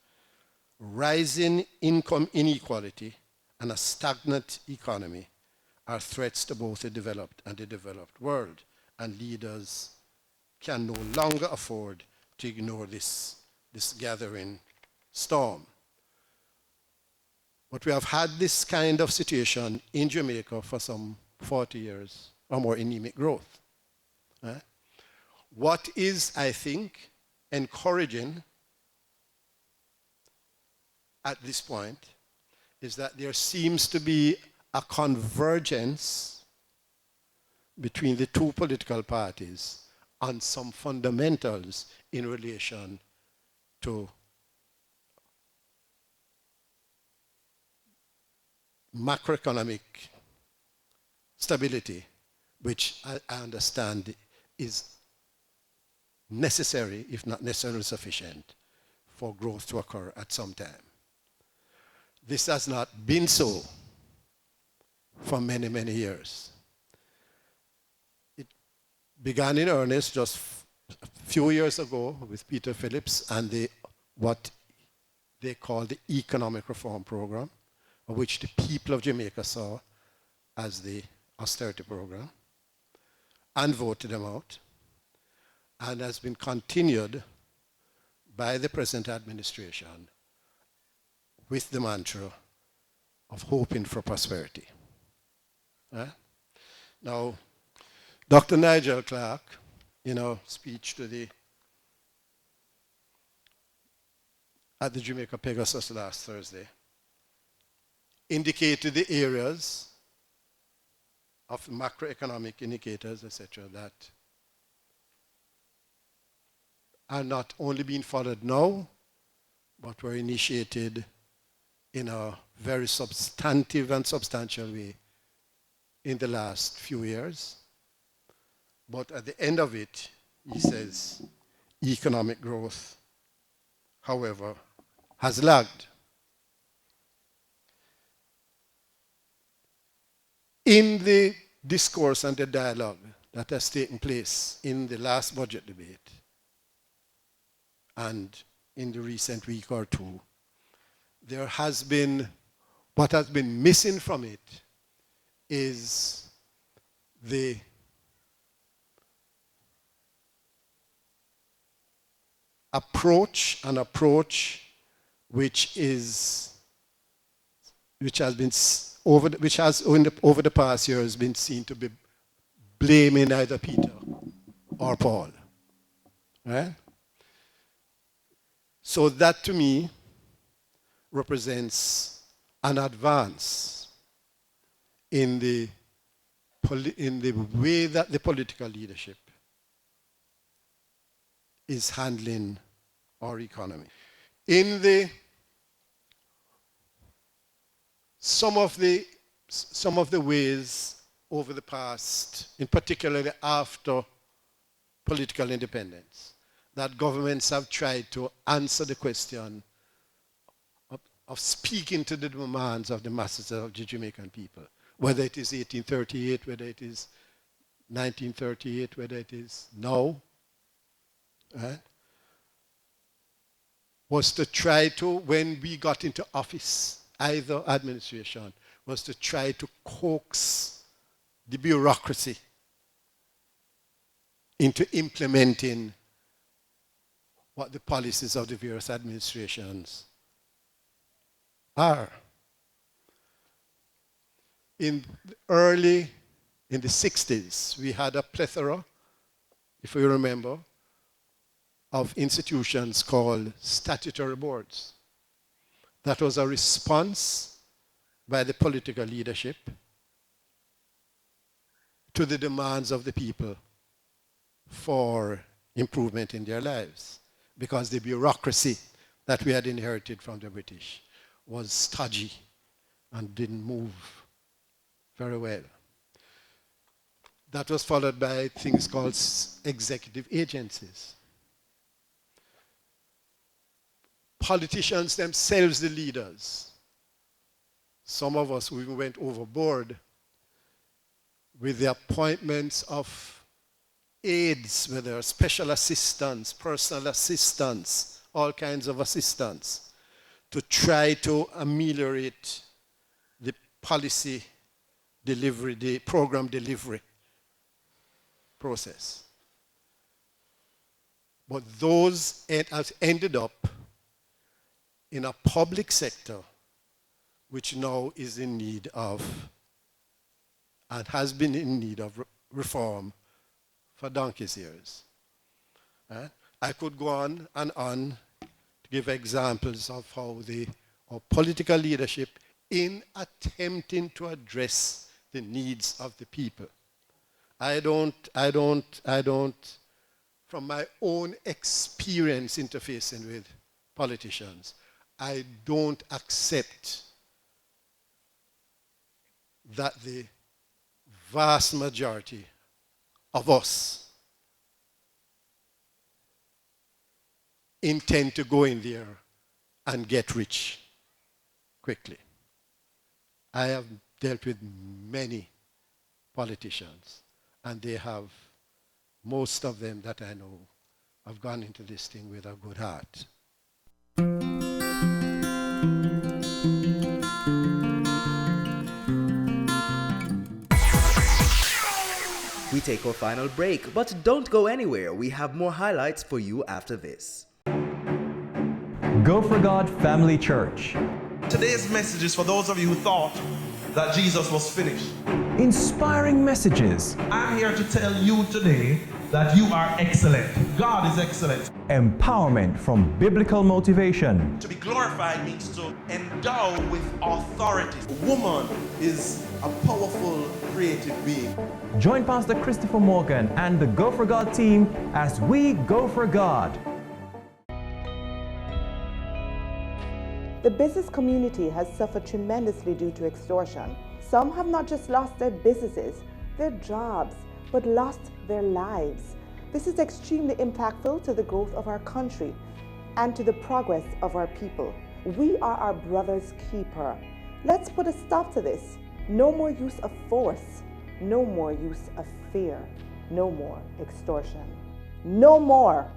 Rising income inequality and a stagnant economy are threats to both the developed and the developed world, and leaders can no longer afford to ignore this gathering storm. But we have had this kind of situation in Jamaica for some 40 years or more, anemic growth. What is, I think, encouraging at this point is that there seems to be a convergence between the two political parties on some fundamentals in relation to macroeconomic stability, which I understand is necessary, if not necessarily sufficient, for growth to occur at some time. This has not been so for many, many years. It began in earnest just a few years ago with Peter Phillips and what they call the Economic Reform Program, which the people of Jamaica saw as the austerity program and voted them out, and has been continued by the present administration with the mantra of hoping for prosperity. Now, Dr. Nigel Clark, in a speech at the Jamaica Pegasus last Thursday, indicated the areas of macroeconomic indicators, etc., that are not only being followed now, but were initiated in a very substantive and substantial way in the last few years. But at the end of it, he says, economic growth, however, has lagged. In the discourse and the dialogue that has taken place in the last budget debate and in the recent week or two, there has been, what has been missing from it is the approach, an approach which has over the past years been seen to be blaming either Peter or Paul. Right? So that to me represents an advance in the way that the political leadership is handling our economy. In some of the ways over the past, in particular after political independence, that governments have tried to answer the question of speaking to the demands of the masses of the Jamaican people, whether it is 1838, whether it is 1938, whether it is now, right? Was to try to, when we got into office, either administration, was to try to coax the bureaucracy into implementing what the policies of the various administrations are. In the 60s, we had a plethora, if you remember, of institutions called statutory boards. That was a response by the political leadership to the demands of the people for improvement in their lives, because the bureaucracy that we had inherited from the British was stodgy and didn't move very well. That was followed by things called executive agencies. Politicians themselves, the leaders, some of us even went overboard with the appointments of aides, whether special assistants, personal assistants, all kinds of assistants, to try to ameliorate the policy delivery, the program delivery process. But those have ended up in a public sector which now is in need of, and has been in need of reform for donkey's years. I could go on and on to give examples of how our political leadership, in attempting to address the needs of the people, I don't from my own experience interfacing with politicians, I don't accept that the vast majority of us intend to go in there and get rich quickly. I have dealt with many politicians, and they have, most of them that I know, have gone into this thing with a good heart. We take our final break, but don't go anywhere. We have more highlights for you after this. Go for God Family Church. Today's message is for those of you who thought that Jesus was finished. Inspiring messages. I'm here to tell you today that you are excellent. God is excellent. Empowerment from biblical motivation. To be glorified means to endow with authority. A woman is a powerful, creative being. Join Pastor Christopher Morgan and the Go for God team as we go for God. The business community has suffered tremendously due to extortion. Some have not just lost their businesses, their jobs, but lost their lives. This is extremely impactful to the growth of our country and to the progress of our people. We are our brother's keeper. Let's put a stop to this. No more use of force. No more use of fear. No more extortion. No more.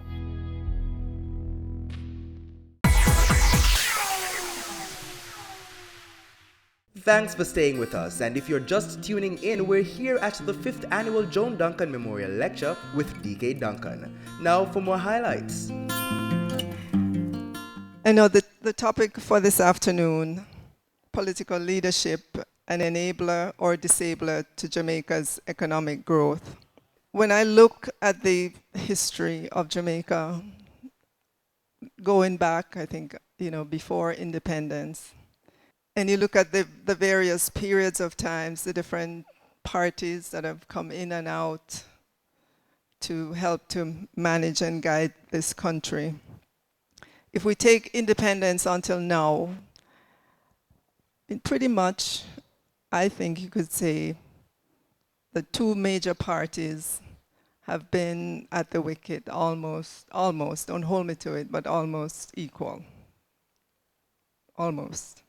Thanks for staying with us, and if you're just tuning in, we're here at the 5th Annual Joan Duncan Memorial Lecture with DK Duncan. Now for more highlights. I know the topic for this afternoon, political leadership, an enabler or disabler to Jamaica's economic growth. When I look at the history of Jamaica, going back, I think, before independence, and you look at the various periods of times, the different parties that have come in and out to help to manage and guide this country. If we take independence until now, pretty much, I think you could say the two major parties have been at the wicket almost, don't hold me to it, but almost equal. Almost.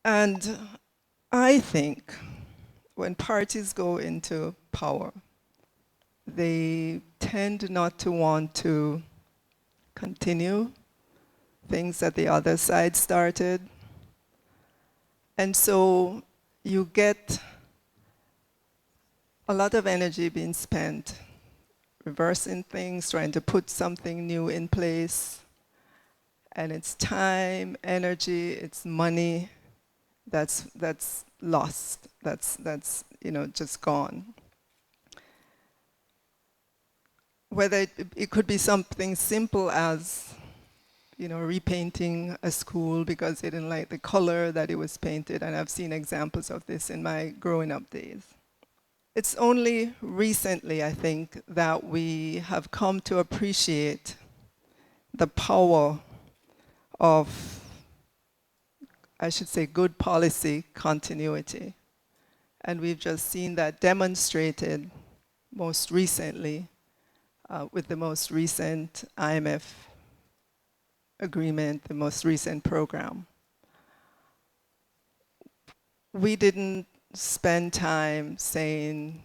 And I think when parties go into power, they tend not to want to continue things that the other side started. And so you get a lot of energy being spent reversing things, trying to put something new in place. And it's time, energy, it's money that's lost, that's just gone. Whether it could be something simple as repainting a school because they didn't like the color that it was painted, and I've seen examples of this in my growing up days. It's only recently, I think, that we have come to appreciate the power of, I should say, good policy continuity. And we've just seen that demonstrated most recently with the most recent IMF agreement, the most recent program. We didn't spend time saying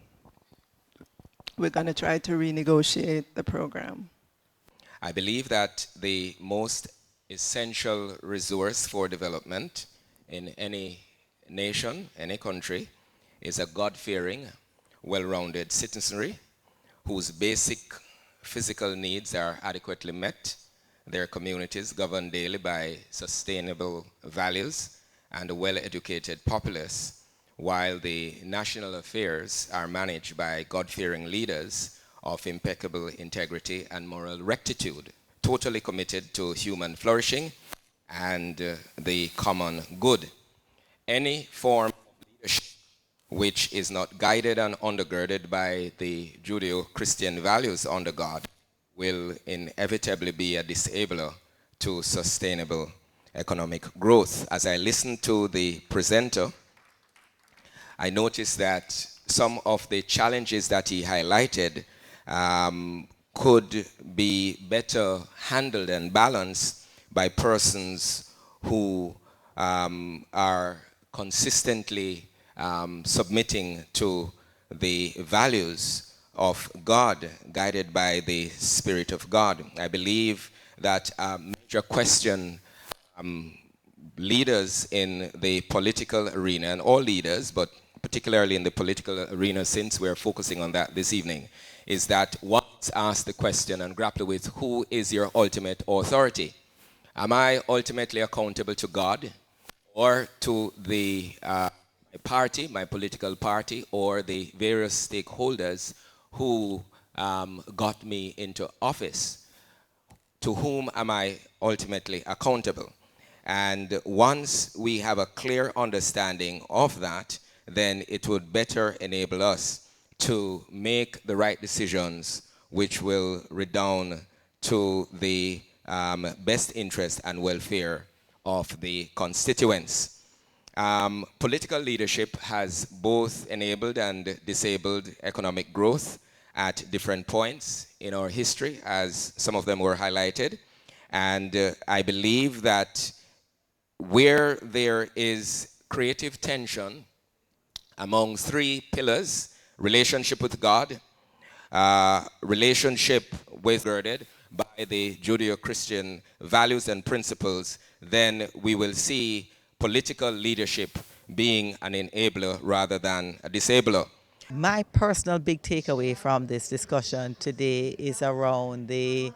we're going to try to renegotiate the program. I believe that the most essential resource for development in any nation, any country, is a God-fearing, well-rounded citizenry whose basic physical needs are adequately met, their communities governed daily by sustainable values, and a well-educated populace, while the national affairs are managed by God-fearing leaders of impeccable integrity and moral rectitude, totally committed to human flourishing and the common good. Any form of leadership which is not guided and undergirded by the Judeo-Christian values under God will inevitably be a disabler to sustainable economic growth. As I listened to the presenter, I noticed that some of the challenges that he highlighted could be better handled and balanced by persons who are consistently submitting to the values of God, guided by the Spirit of God. I believe that a major question leaders in the political arena, and all leaders, but particularly in the political arena, since we're focusing on that this evening, is that once ask the question and grapple with who is your ultimate authority. Am I ultimately accountable to God, or to the party, my political party, or the various stakeholders who got me into office? To whom am I ultimately accountable? And once we have a clear understanding of that, then it would better enable us to make the right decisions which will redound to the best interest and welfare of the constituents. Political leadership has both enabled and disabled economic growth at different points in our history, as some of them were highlighted. And I believe that where there is creative tension among three pillars: relationship with God, relationship with girded by the Judeo-Christian values and principles, then we will see political leadership being an enabler rather than a disabler. My personal big takeaway from this discussion today is around the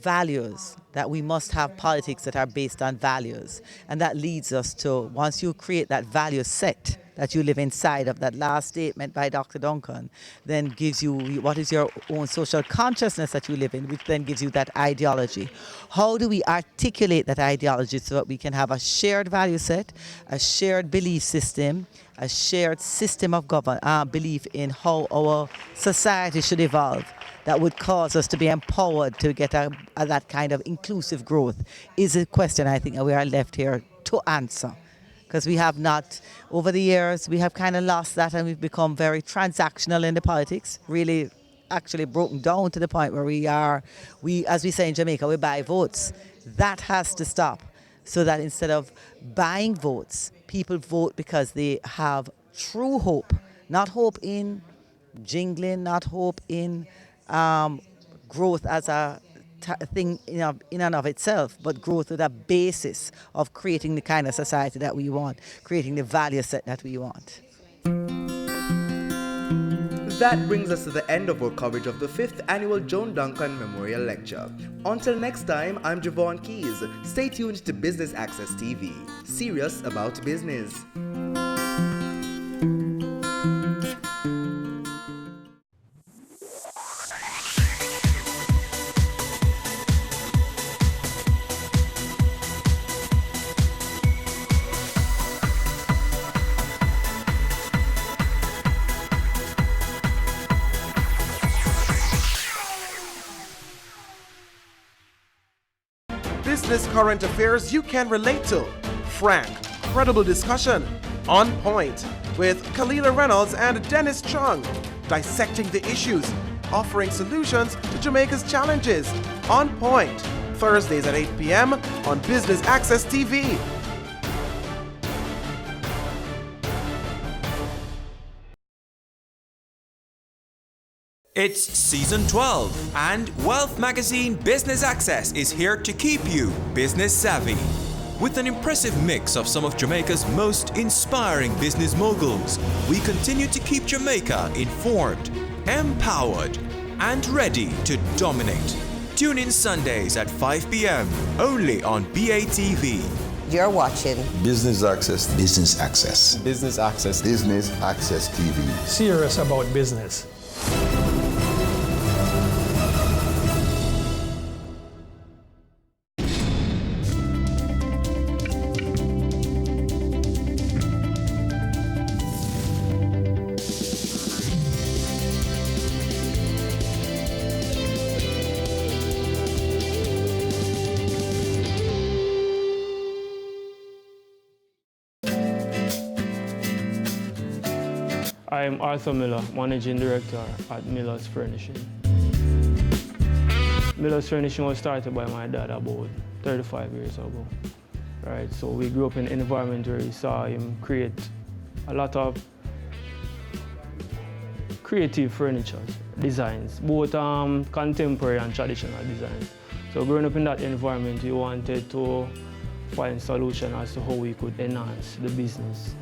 values, that we must have politics that are based on values. And that leads us to, once you create that value set that you live inside of, that last statement by Dr. Duncan, then gives you what is your own social consciousness that you live in, which then gives you that ideology. How do we articulate that ideology so that we can have a shared value set, a shared belief system, a shared system of belief in how our society should evolve, that would cause us to be empowered to get that kind of inclusive growth, is a question I think we are left here to answer. Because we have not, over the years, we have kind of lost that, and we've become very transactional in the politics, really actually broken down to the point where we, as we say in Jamaica, we buy votes. That has to stop, so that instead of buying votes, people vote because they have true hope, not hope in jingling, not hope in growth as a thing in and of itself, but growth with a basis of creating the kind of society that we want, creating the value set that we want. That brings us to the end of our coverage of the 5th Annual Joan Duncan Memorial Lecture. Until next time, I'm Javon Keys. Stay tuned to Business Access TV. Serious about business. Business current affairs you can relate to. Frank, credible discussion. On Point with Kalila Reynolds and Dennis Chung. Dissecting the issues, offering solutions to Jamaica's challenges. On Point, Thursdays at 8 p.m. on Business Access TV. It's season 12, and Wealth Magazine Business Access is here to keep you business savvy. With an impressive mix of some of Jamaica's most inspiring business moguls, we continue to keep Jamaica informed, empowered, and ready to dominate. Tune in Sundays at 5 p.m. only on BATV. You're watching Business Access. Business Access. Business Access. Business Access TV. Serious about business. I'm Arthur Miller, Managing Director at Miller's Furnishing. Miller's Furnishing was started by my dad about 35 years ago. Right, so we grew up in an environment where we saw him create a lot of creative furniture designs, both contemporary and traditional designs. So growing up in that environment, we wanted to find solutions as to how we could enhance the business.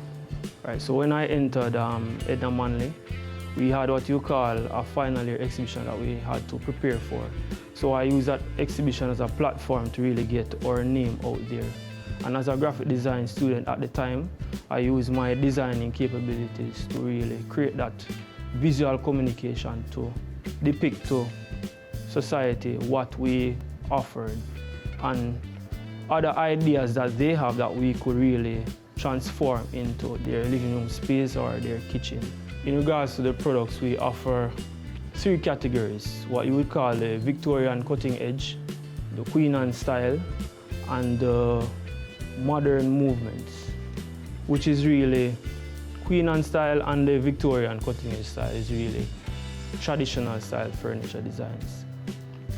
Right, so when I entered Edna Manley, we had what you call a final year exhibition that we had to prepare for. So I used that exhibition as a platform to really get our name out there. And as a graphic design student at the time, I used my designing capabilities to really create that visual communication to depict to society what we offered and other ideas that they have that we could really transform into their living room space or their kitchen. In regards to the products, we offer 3 categories, what you would call the Victorian cutting edge, the Queen Anne style, and the modern movements, which is really Queen Anne style, and the Victorian cutting edge style is really traditional style furniture designs.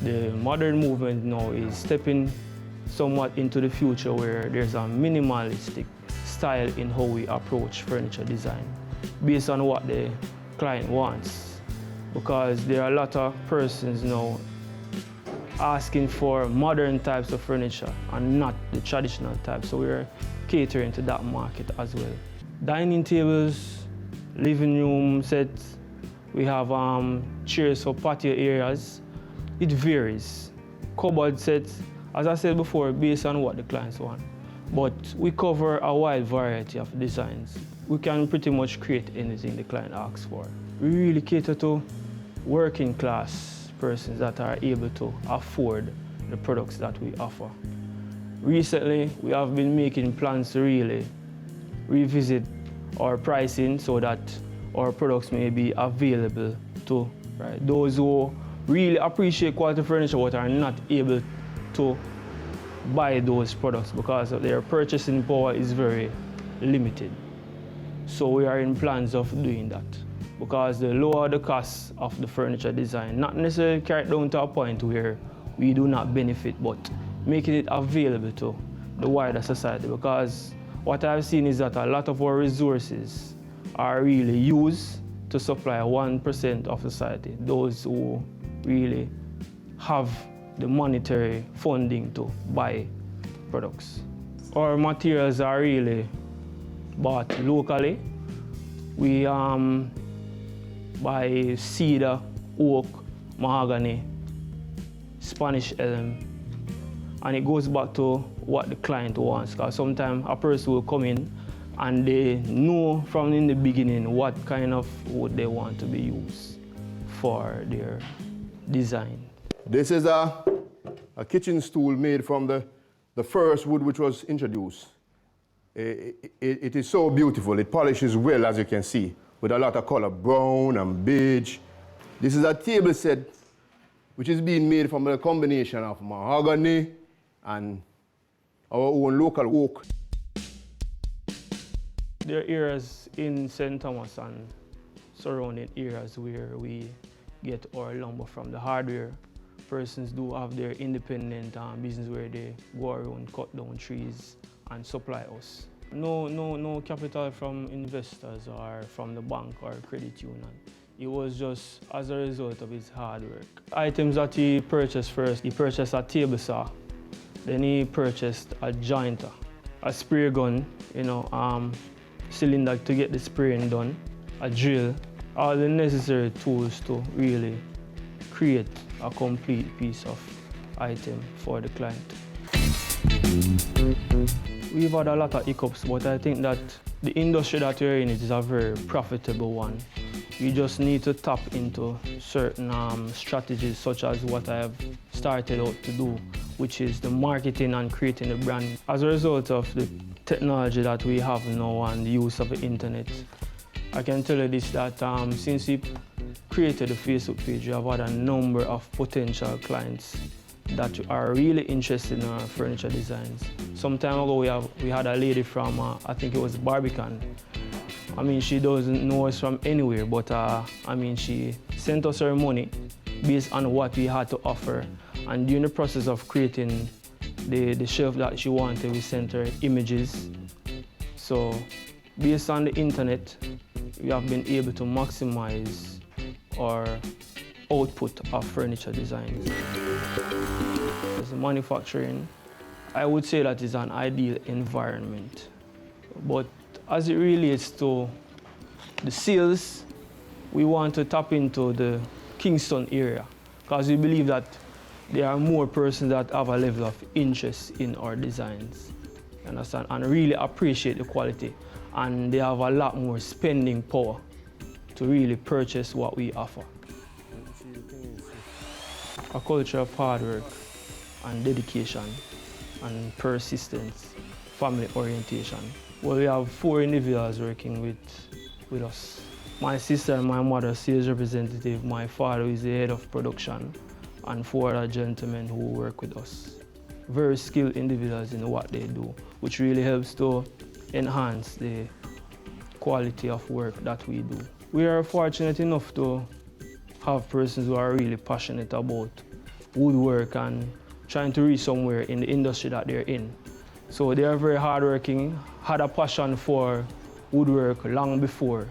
The modern movement now is stepping somewhat into the future where there's a minimalistic style in how we approach furniture design based on what the client wants, because there are a lot of persons now asking for modern types of furniture and not the traditional type, so we're catering to that market as well. Dining tables, living room sets, we have chairs for patio areas. It varies. Cupboard sets, as I said before, based on what the clients want. But we cover a wide variety of designs. We can pretty much create anything the client asks for. We really cater to working class persons that are able to afford the products that we offer. Recently, we have been making plans to really revisit our pricing so that our products may be available to those who really appreciate quality furniture but are not able to buy those products because of their purchasing power is very limited. So we are in plans of doing that, because the lower the cost of the furniture design, not necessarily carry it down to a point where we do not benefit, but making it available to the wider society, because what I've seen is that a lot of our resources are really used to supply 1% of society, those who really have the monetary funding to buy products. Our materials are really bought locally. We buy cedar, oak, mahogany, Spanish elm, and it goes back to what the client wants, because sometimes a person will come in and they know from in the beginning what kind of wood they want to be used for their design. This is a kitchen stool made from the first wood which was introduced. It is so beautiful. It polishes well, as you can see, with a lot of color, brown and beige. This is a table set which is being made from a combination of mahogany and our own local oak. There are areas in St. Thomas and surrounding areas where we get our lumber from. The hardware persons do have their independent business where they go around, cut down trees and supply us. No capital from investors or from the bank or credit union. It was just as a result of his hard work. Items that he purchased first, he purchased a table saw, then he purchased a jointer, a spray gun, cylinder to get the spraying done, a drill, all the necessary tools to really create a complete piece of item for the client. We've had a lot of hiccups, but I think that the industry that we're in is a very profitable one. You just need to tap into certain strategies, such as what I have started out to do, which is the marketing and creating the brand. As a result of the technology that we have now and the use of the internet, I can tell you this, that since we created the Facebook page, we have had a number of potential clients that are really interested in our furniture designs. Some time ago, we had a lady from, I think it was Barbican, I mean, she doesn't know us from anywhere, but I mean, she sent us her money based on what we had to offer. And during the process of creating the shelf that she wanted, we sent her images. So based on the internet, we have been able to maximize our output of furniture designs. As manufacturing, I would say that is an ideal environment. But as it relates to the sales, we want to tap into the Kingston area because we believe that there are more persons that have a level of interest in our designs, you understand, and really appreciate the quality, and they have a lot more spending power to really purchase what we offer. A culture of hard work and dedication and persistence, family orientation. Well, we have 4 individuals working with us. My sister and my mother, sales representative, my father is the head of production, and 4 other gentlemen who work with us. Very skilled individuals in what they do, which really helps to enhance the quality of work that we do. We are fortunate enough to have persons who are really passionate about woodwork and trying to reach somewhere in the industry that they're in. So they are very hardworking, had a passion for woodwork long before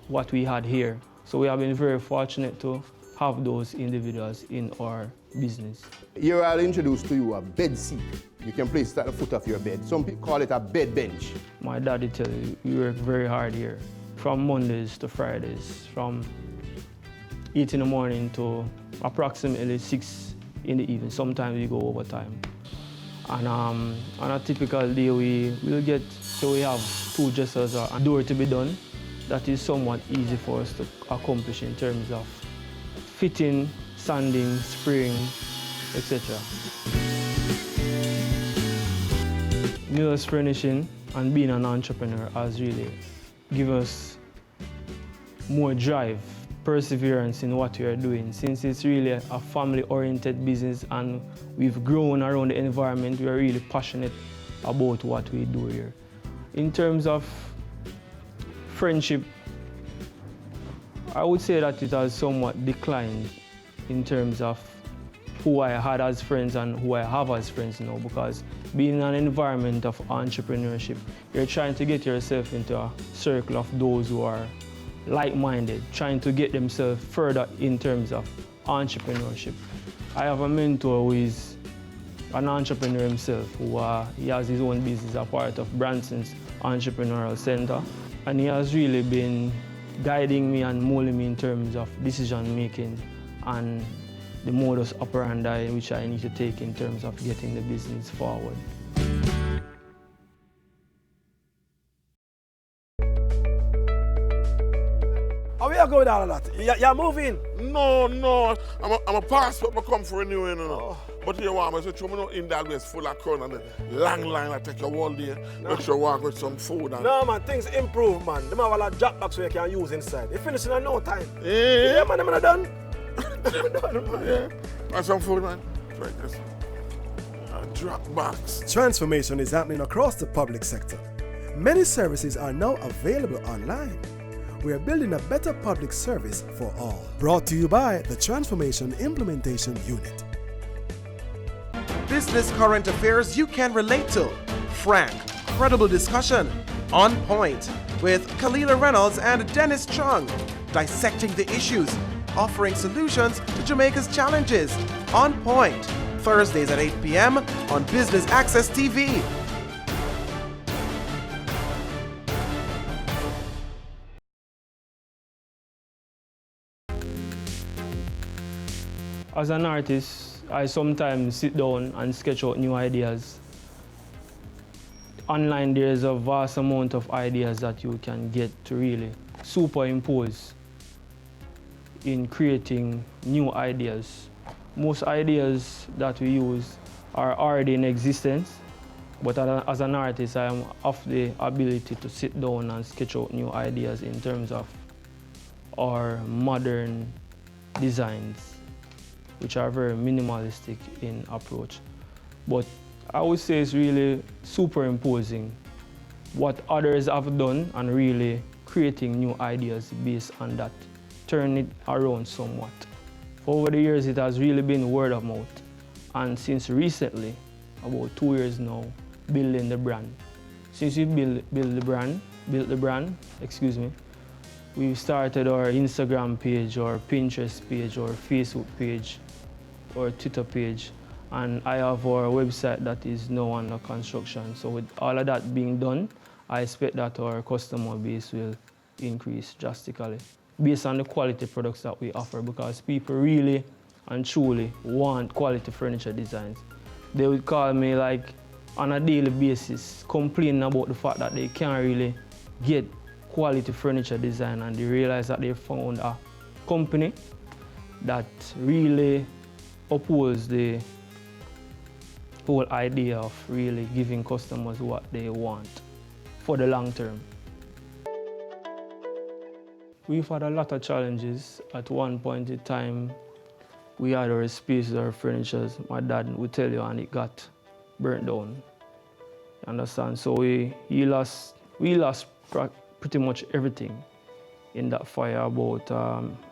what we had here. So we have been very fortunate to have those individuals in our business. Here I'll introduce to you a bed seat. You can place it at the foot of your bed. Some people call it a bed bench. My daddy tell you, we work very hard here, from Mondays to Fridays, from 8 in the morning to approximately 6 in the evening. Sometimes we go overtime. And on a typical day, we have 2 dressers and a door to be done. That is somewhat easy for us to accomplish in terms of fitting, sanding, spraying, etc. Miller's Furnishing and being an entrepreneur has really given us more drive, perseverance in what we are doing. Since it's really a family-oriented business and we've grown around the environment, we are really passionate about what we do here. In terms of friendship, I would say that it has somewhat declined in terms of who I had as friends and who I have as friends now, because being in an environment of entrepreneurship, you're trying to get yourself into a circle of those who are like-minded, trying to get themselves further in terms of entrepreneurship. I have a mentor who is an entrepreneur himself, who he has his own business, a part of Branson's Entrepreneurial Center, and he has really been guiding me and molding me in terms of decision making and the modus operandi which I need to take in terms of getting the business forward. How are you going with all of that? You're moving? No. I'm a passport, but come for renewing, you know. But you want me to show me no in that place full of crowd and the long line I take you all day. Make sure you walk with some food. And... No, man, things improve, man. Them have a lot of drop box where you can use inside. They finish in no time. Yeah, man, them are done. Yeah. And some food, man. Try this. A drop box. Transformation is happening across the public sector. Many services are now available online. We are building a better public service for all. Brought to you by the Transformation Implementation Unit. Business current affairs you can relate to. Frank, credible discussion. On point with Kalila Reynolds and Dennis Chung. Dissecting the issues, offering solutions to Jamaica's challenges. On Point, Thursdays at 8 p.m. on Business Access TV. As an artist, I sometimes sit down and sketch out new ideas. Online, there's a vast amount of ideas that you can get to really superimpose in creating new ideas. Most ideas that we use are already in existence, but as an artist, I am of the ability to sit down and sketch out new ideas in terms of our modern designs, which are very minimalistic in approach. But I would say it's really superimposing what others have done and really creating new ideas based on that, turn it around somewhat. Over the years, it has really been word of mouth. And since recently, about 2 years now, building the brand. Since we built the brand, we started our Instagram page, or Pinterest page, or Facebook page, or Twitter page. And I have our website that is now under construction. So with all of that being done, I expect that our customer base will increase drastically based on the quality products that we offer, because people really and truly want quality furniture designs. They would call me like on a daily basis, complaining about the fact that they can't really get quality furniture design, and they realize that they found a company that really upholds the whole idea of really giving customers what they want for the long term. We've had a lot of challenges. At one point in time, we had our spaces, our furniture, my dad would tell you, and it got burnt down. You understand? So we lost pretty much everything in that fire about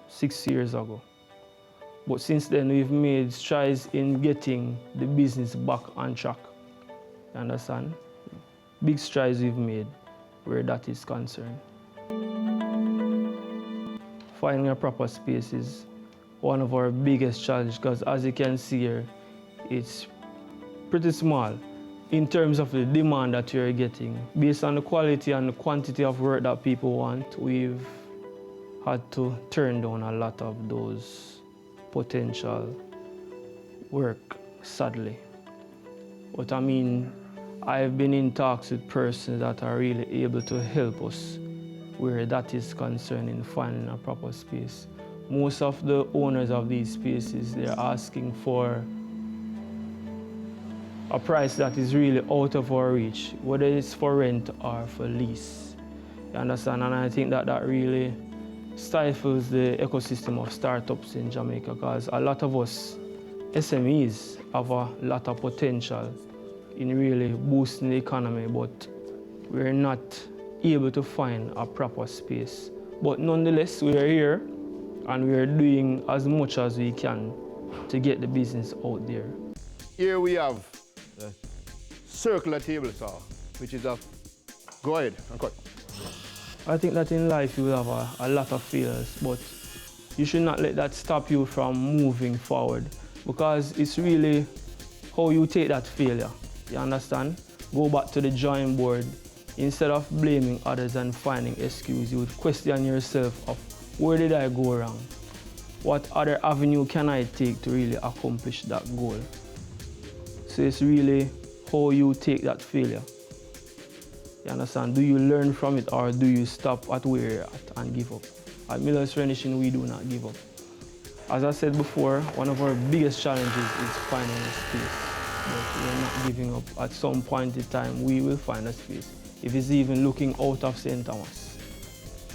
6 years ago. But since then, we've made strides in getting the business back on track. You understand? Big strides we've made where that is concerned. Finding a proper space is one of our biggest challenges, because as you can see here, it's pretty small in terms of the demand that you're getting. Based on the quality and the quantity of work that people want, we've had to turn down a lot of those potential work, sadly. But I mean, I've been in talks with persons that are really able to help us where that is concerned in finding a proper space. Most of the owners of these spaces, they're asking for a price that is really out of our reach, whether it's for rent or for lease. You understand? And I think that that really stifles the ecosystem of startups in Jamaica, because a lot of us SMEs have a lot of potential in really boosting the economy, but we're not able to find a proper space. But nonetheless, we are here and we are doing as much as we can to get the business out there. Here we have the circular table saw, which is a... Go ahead and cut. I think that in life you will have a lot of failures, but you should not let that stop you from moving forward, because it's really how you take that failure. You understand? Go back to the drawing board. Instead of blaming others and finding excuses, you would question yourself of where did I go wrong? What other avenue can I take to really accomplish that goal? So it's really how you take that failure. You understand? Do you learn from it, or do you stop at where you're at and give up? At Miller's Furnishing, we do not give up. As I said before, one of our biggest challenges is finding a space. But we're not giving up. At some point in time, we will find a space. If it's even looking out of St. Thomas,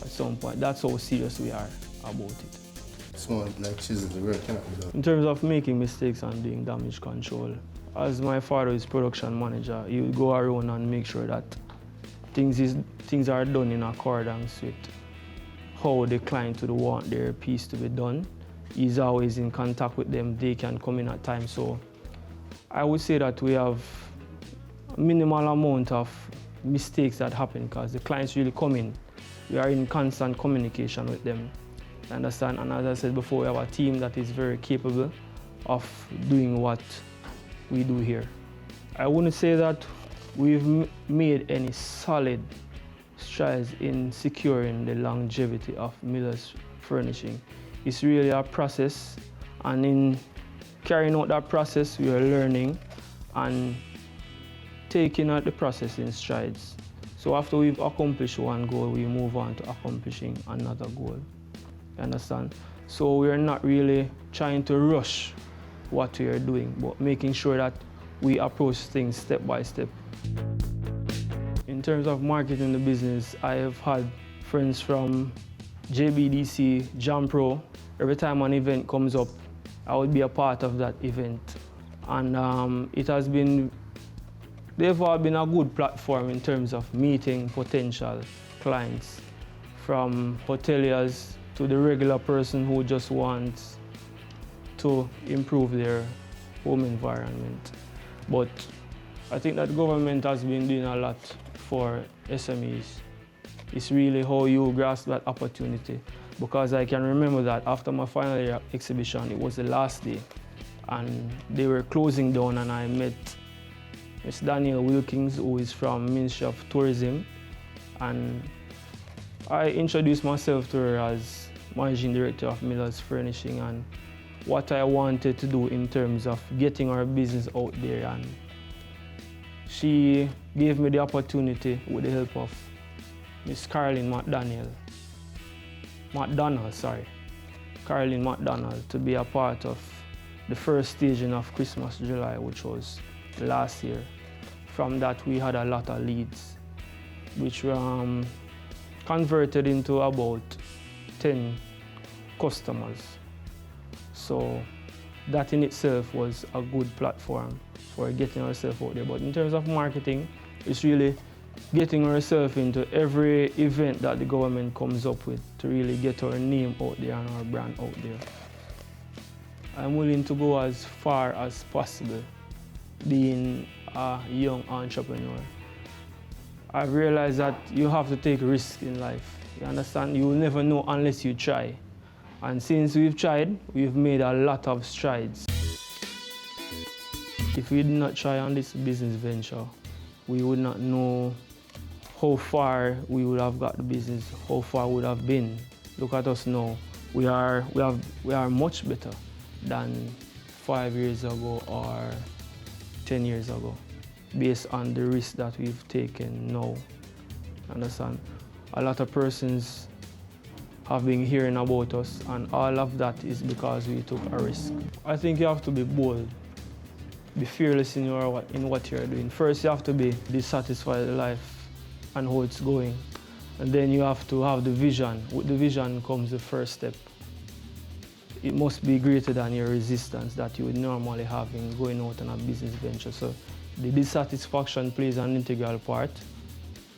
at some point, that's how serious we are about it. Small, like chisels, the work cannot be done. In terms of making mistakes and doing damage control, as my father is production manager, he would go around and make sure that things are done in accordance with how the client would want their piece to be done. He's always in contact with them. They can come in at times. So I would say that we have a minimal amount of mistakes that happen, because the clients really come in. We are in constant communication with them. You understand? And as I said before, we have a team that is very capable of doing what we do here. I wouldn't say that we've made any solid strides in securing the longevity of Miller's Furnishing. It's really a process, and in carrying out that process, we are learning and taking out the process in strides. So after we've accomplished one goal, we move on to accomplishing another goal. You understand? So we're not really trying to rush what we are doing, but making sure that we approach things step by step. In terms of marketing the business, I have had friends from JBDC, Jampro. Every time an event comes up, I would be a part of that event. And it has been They've all been a good platform in terms of meeting potential clients, from hoteliers to the regular person who just wants to improve their home environment. But I think that government has been doing a lot for SMEs. It's really how you grasp that opportunity, because I can remember that after my final year exhibition, it was the last day, and they were closing down, and I met Ms. Danielle Wilkins, who is from Ministry of Tourism, and I introduced myself to her as Managing Director of Miller's Furnishing and what I wanted to do in terms of getting our business out there. And she gave me the opportunity, with the help of Miss Caroline McDonald, to be a part of the first staging of Christmas July, which was last year. From that, we had a lot of leads, which were converted into about 10 customers. So that in itself was a good platform for getting ourselves out there. But in terms of marketing, it's really getting ourselves into every event that the government comes up with to really get our name out there and our brand out there. I'm willing to go as far as possible being a young entrepreneur. I've realized that you have to take risks in life. You understand? You will never know unless you try. And since we've tried, we've made a lot of strides. If we did not try on this business venture, we would not know how far we would have got the business, how far we would have been. Look at us now. We are much better than 5 years ago or 10 years ago, based on the risk that we've taken now. Understand? A lot of persons have been hearing about us, and all of that is because we took a risk. I think you have to be bold, be fearless in what you're doing. First, you have to be dissatisfied with life and how it's going, and then you have to have the vision. With the vision comes the first step. It must be greater than your resistance that you would normally have in going out on a business venture. So the dissatisfaction plays an integral part.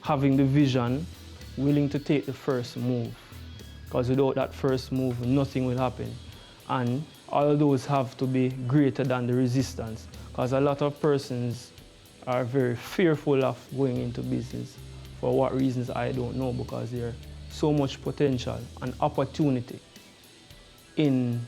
Having the vision, willing to take the first move, because without that first move, nothing will happen. And all those have to be greater than the resistance, because a lot of persons are very fearful of going into business. For what reasons, I don't know, because there's so much potential and opportunity in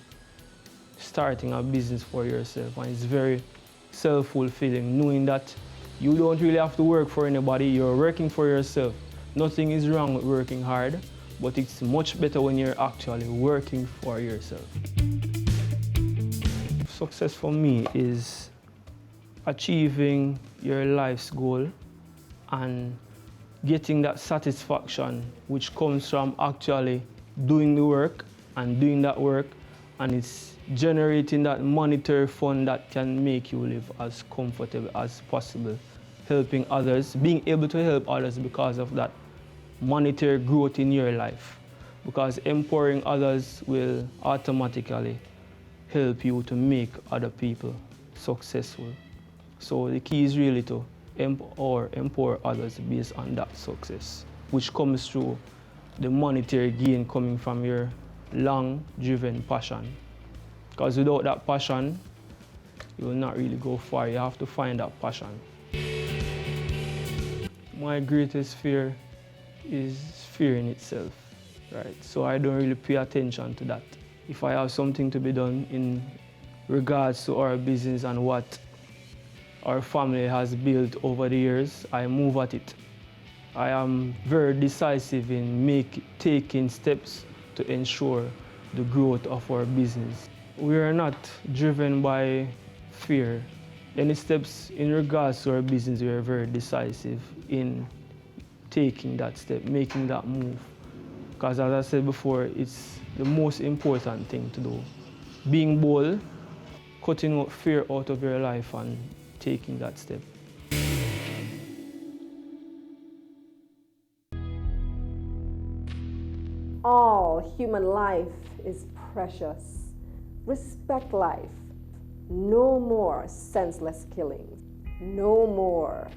starting a business for yourself. And it's very self-fulfilling, knowing that you don't really have to work for anybody, you're working for yourself. Nothing is wrong with working hard, but it's much better when you're actually working for yourself. Success for me is achieving your life's goal and getting that satisfaction which comes from actually doing the work and doing that work, and it's generating that monetary fund that can make you live as comfortable as possible, helping others, being able to help others because of that monetary growth in your life, because empowering others will automatically help you to make other people successful. So the key is really to empower others based on that success, which comes through the monetary gain coming from your long-driven passion. Because without that passion, you will not really go far. You have to find that passion. My greatest fear is fear in itself, right? So I don't really pay attention to that. If I have something to be done in regards to our business and what our family has built over the years, I move at it. I am very decisive in taking steps to ensure the growth of our business. We are not driven by fear. Any steps in regards to our business, we are very decisive in taking that step, making that move. Because as I said before, it's the most important thing to do. Being bold, cutting fear out of your life and taking that step. All human life is precious. Respect life. No more senseless killing. no more.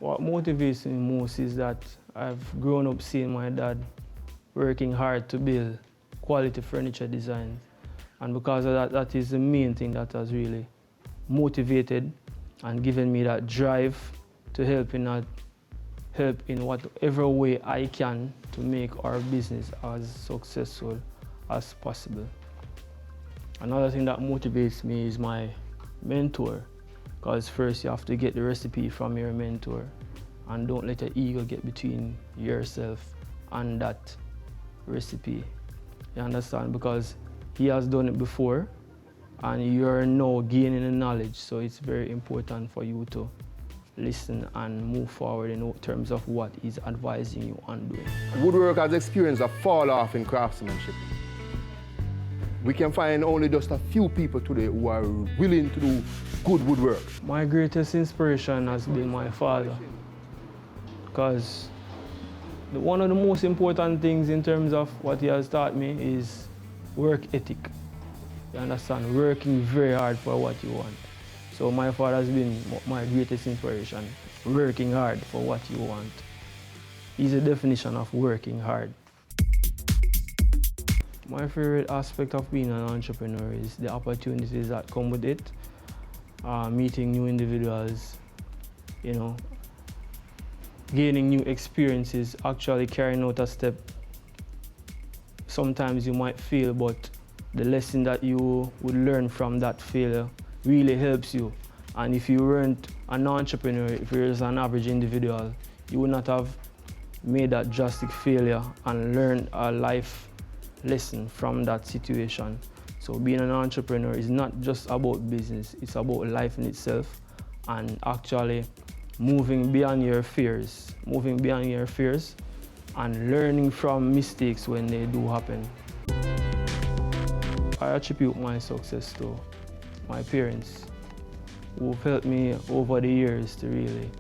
What motivates me most is that I've grown up seeing my dad working hard to build quality furniture designs. And because of that, that is the main thing that has really motivated and given me that drive to help in whatever way I can to make our business as successful as possible. Another thing that motivates me is my mentor, because first you have to get the recipe from your mentor and don't let your ego get between yourself and that recipe. You understand? Because he has done it before and you're now gaining the knowledge, so it's very important for you to listen and move forward in terms of what he's advising you on doing. Woodwork has experienced a fall off in craftsmanship. We can find only just a few people today who are willing to do good woodwork. My greatest inspiration has been my father, because one of the most important things in terms of what he has taught me is work ethic. You understand? Working very hard for what you want. So my father has been my greatest inspiration, working hard for what you want. He's a definition of working hard. My favorite aspect of being an entrepreneur is the opportunities that come with it, meeting new individuals, you know, gaining new experiences, actually carrying out a step. Sometimes you might fail, but the lesson that you would learn from that failure really helps you. And if you weren't an entrepreneur, if you're just an average individual, you would not have made that drastic failure and learned a life lesson from that situation. So being an entrepreneur is not just about business, it's about life in itself and actually moving beyond your fears, and learning from mistakes when they do happen. I attribute my success to my parents, who've helped me over the years to really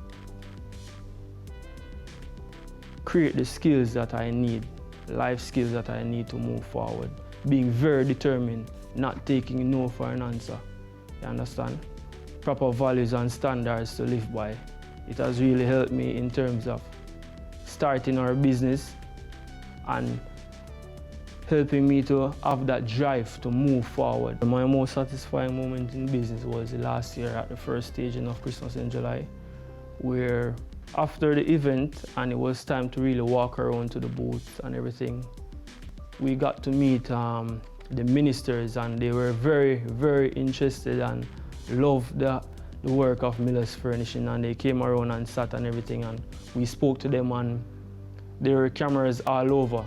create the skills that I need, life skills that I need to move forward. Being very determined, not taking no for an answer. You understand? Proper values and standards to live by. It has really helped me in terms of starting our business and helping me to have that drive to move forward. My most satisfying moment in business was last year at the first staging of Christmas in July, where after the event and it was time to really walk around to the booth and everything, we got to meet the ministers, and they were very, very interested and loved the work of Miller's Furnishing, and they came around and sat and everything, and we spoke to them, and there were cameras all over.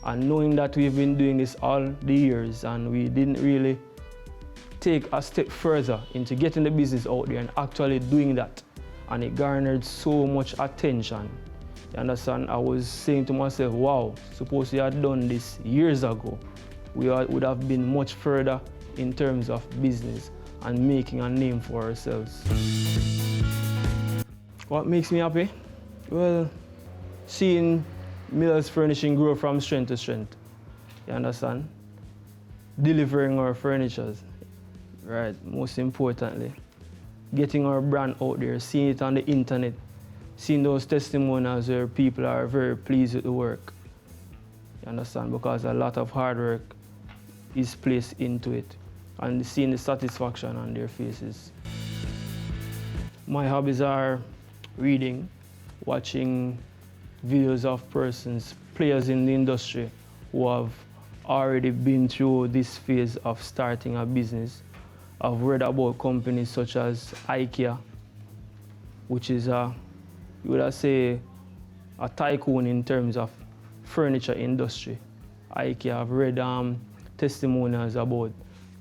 And knowing that we've been doing this all the years and we didn't really take a step further into getting the business out there and actually doing that, and it garnered so much attention. You understand? I was saying to myself, wow, suppose we had done this years ago, we would have been much further in terms of business and making a name for ourselves. What makes me happy? Well, seeing Miller's Furnishing grow from strength to strength. You understand? Delivering our furnitures, right? Most importantly, getting our brand out there, seeing it on the internet, seeing those testimonials where people are very pleased with the work. You understand? Because a lot of hard work is placed into it, and seeing the satisfaction on their faces. My hobbies are reading, watching videos of players in the industry who have already been through this phase of starting a business. I've read about companies such as IKEA, which is you would say a tycoon in terms of furniture industry. IKEA, I've read testimonials about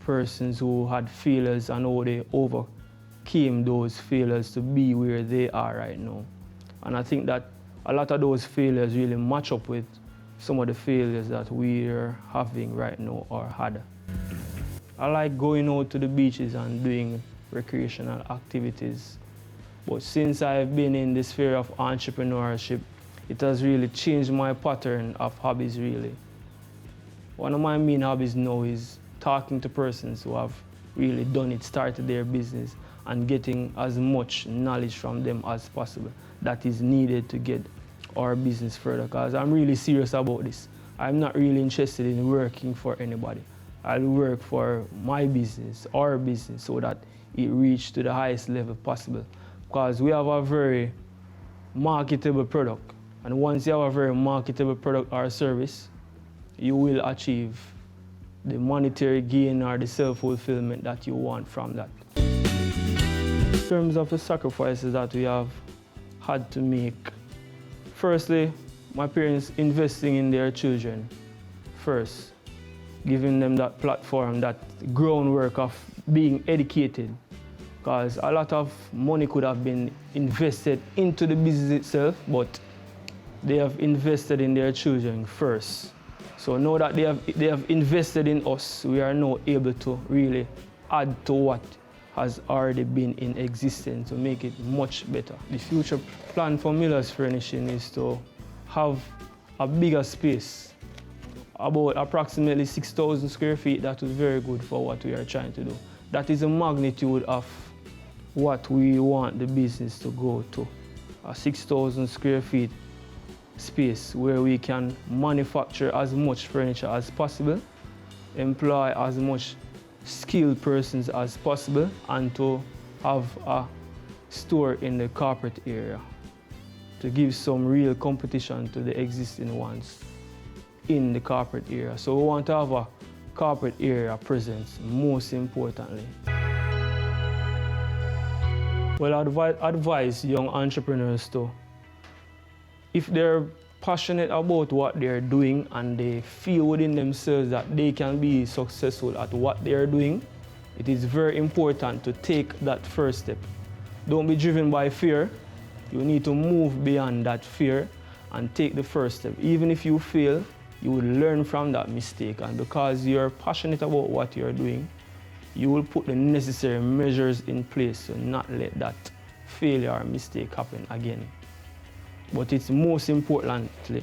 persons who had failures and how they overcame those failures to be where they are right now. And I think that a lot of those failures really match up with some of the failures that we're having right now or had. I like going out to the beaches and doing recreational activities. But since I've been in the sphere of entrepreneurship, it has really changed my pattern of hobbies, really. One of my main hobbies now is talking to persons who have really done it, started their business, and getting as much knowledge from them as possible that is needed to get our business further, because I'm really serious about this. I'm not really interested in working for anybody. I'll work for my business, our business, so that it reaches to the highest level possible. Because we have a very marketable product, and once you have a very marketable product or service, you will achieve the monetary gain or the self-fulfillment that you want from that. In terms of the sacrifices that we have had to make, firstly, my parents investing in their children first, giving them that platform, that groundwork of being educated, because a lot of money could have been invested into the business itself, but they have invested in their children first. So now that they have invested in us, we are now able to really add to what has already been in existence to make it much better. The future plan for Miller's Furnishing is to have a bigger space, about approximately 6,000 square feet. That is very good for what we are trying to do. That is the magnitude of what we want the business to go to. A 6,000 square feet space where we can manufacture as much furniture as possible, employ as much skilled persons as possible, and to have a store in the corporate area to give some real competition to the existing ones in the corporate area. So we want to have a corporate area presence, most importantly. Well, I advise young entrepreneurs to, if they're passionate about what they're doing and they feel within themselves that they can be successful at what they're doing, it is very important to take that first step. Don't be driven by fear. You need to move beyond that fear and take the first step. Even if you fail, you will learn from that mistake, and because you're passionate about what you're doing, you will put the necessary measures in place to not let that failure or mistake happen again. But it's most important, to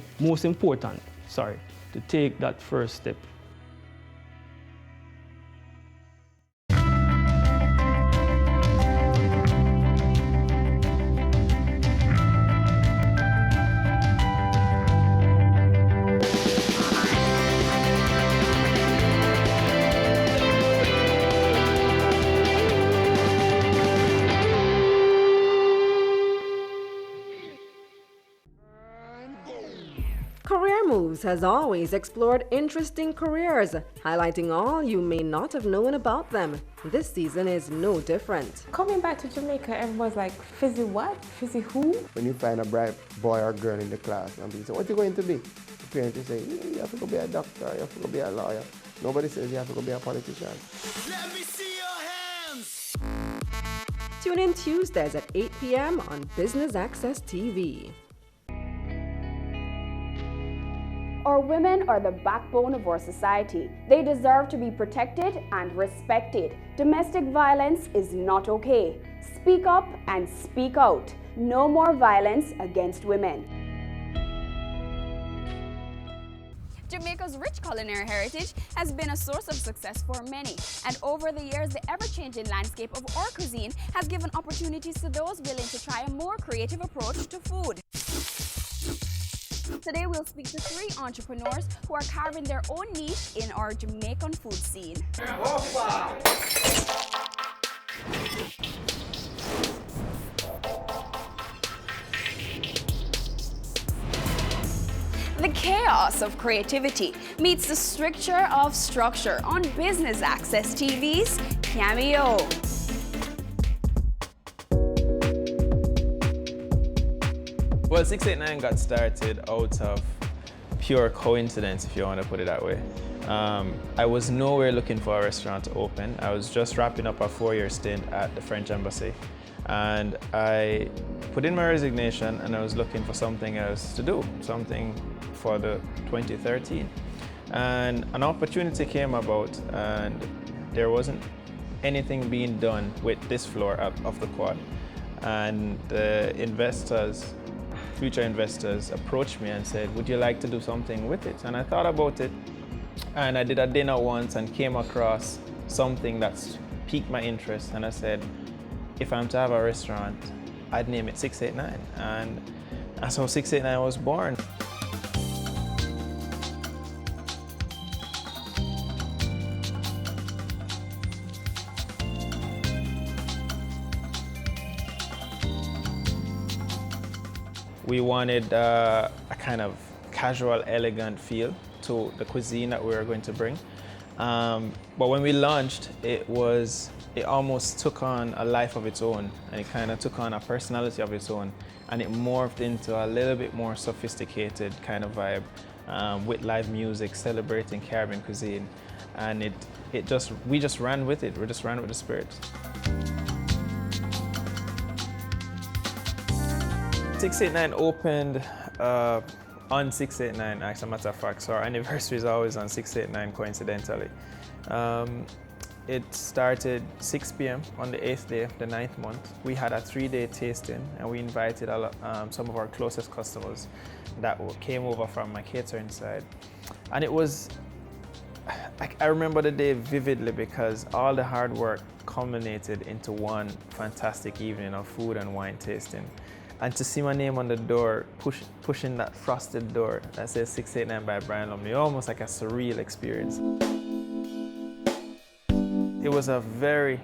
take that first step. Career Moves has always explored interesting careers, highlighting all you may not have known about them. This season is no different. Coming back to Jamaica, everyone's like, Fizzy what? Fizzy who? When you find a bright boy or girl in the class and people say, what are you going to be? The parents will say, you have to go be a doctor, you have to go be a lawyer. Nobody says you have to go be a politician. Let me see your hands! Tune in Tuesdays at 8 p.m. on Business Access TV. Our women are the backbone of our society. They deserve to be protected and respected. Domestic violence is not okay. Speak up and speak out. No more violence against women. Jamaica's rich culinary heritage has been a source of success for many, and over the years, the ever-changing landscape of our cuisine has given opportunities to those willing to try a more creative approach to food. Today, we'll speak to 3 entrepreneurs who are carving their own niche in our Jamaican food scene. The chaos of creativity meets the stricture of structure on Business Access TV's Cameo. Well, 689 got started out of pure coincidence, if you want to put it that way. I was nowhere looking for a restaurant to open. I was just wrapping up a 4-year stint at the French Embassy. And I put in my resignation and I was looking for something else to do, something for the 2013. And an opportunity came about and there wasn't anything being done with this floor of the quad. And the investors, future investors, approached me and said, would you like to do something with it? And I thought about it and I did a dinner once and came across something that's piqued my interest. And I said, if I'm to have a restaurant, I'd name it 689. And that's how 689 was born. We wanted a kind of casual, elegant feel to the cuisine that we were going to bring. But when we launched, it almost took on a life of its own, and it kind of took on a personality of its own, and it morphed into a little bit more sophisticated kind of vibe with live music, celebrating Caribbean cuisine, and we just ran with it. We just ran with the spirit. 689 opened on 689, as a matter of fact, so our anniversary is always on 689 coincidentally. It started 6 p.m. on the 8th day of the 9th month. We had a 3-day tasting and we invited some of our closest customers that came over from my catering side. And it was, I remember the day vividly because all the hard work culminated into one fantastic evening of food and wine tasting. And to see my name on the door, pushing that frosted door that says 689 by Brian Lumley, almost like a surreal experience. It was a very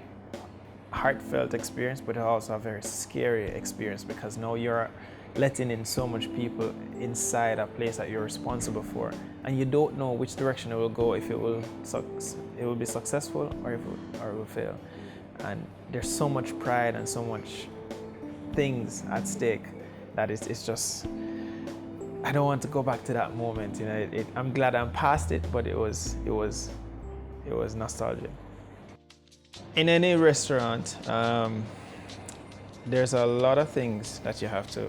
heartfelt experience, but also a very scary experience because now you're letting in so much people inside a place that you're responsible for, and you don't know which direction it will go, if it will be successful or it will fail. And there's so much pride and so much things at stake that it's just, I don't want to go back to that moment. You know, I'm glad I'm past it, but it was nostalgic. In any restaurant, there's a lot of things that you have to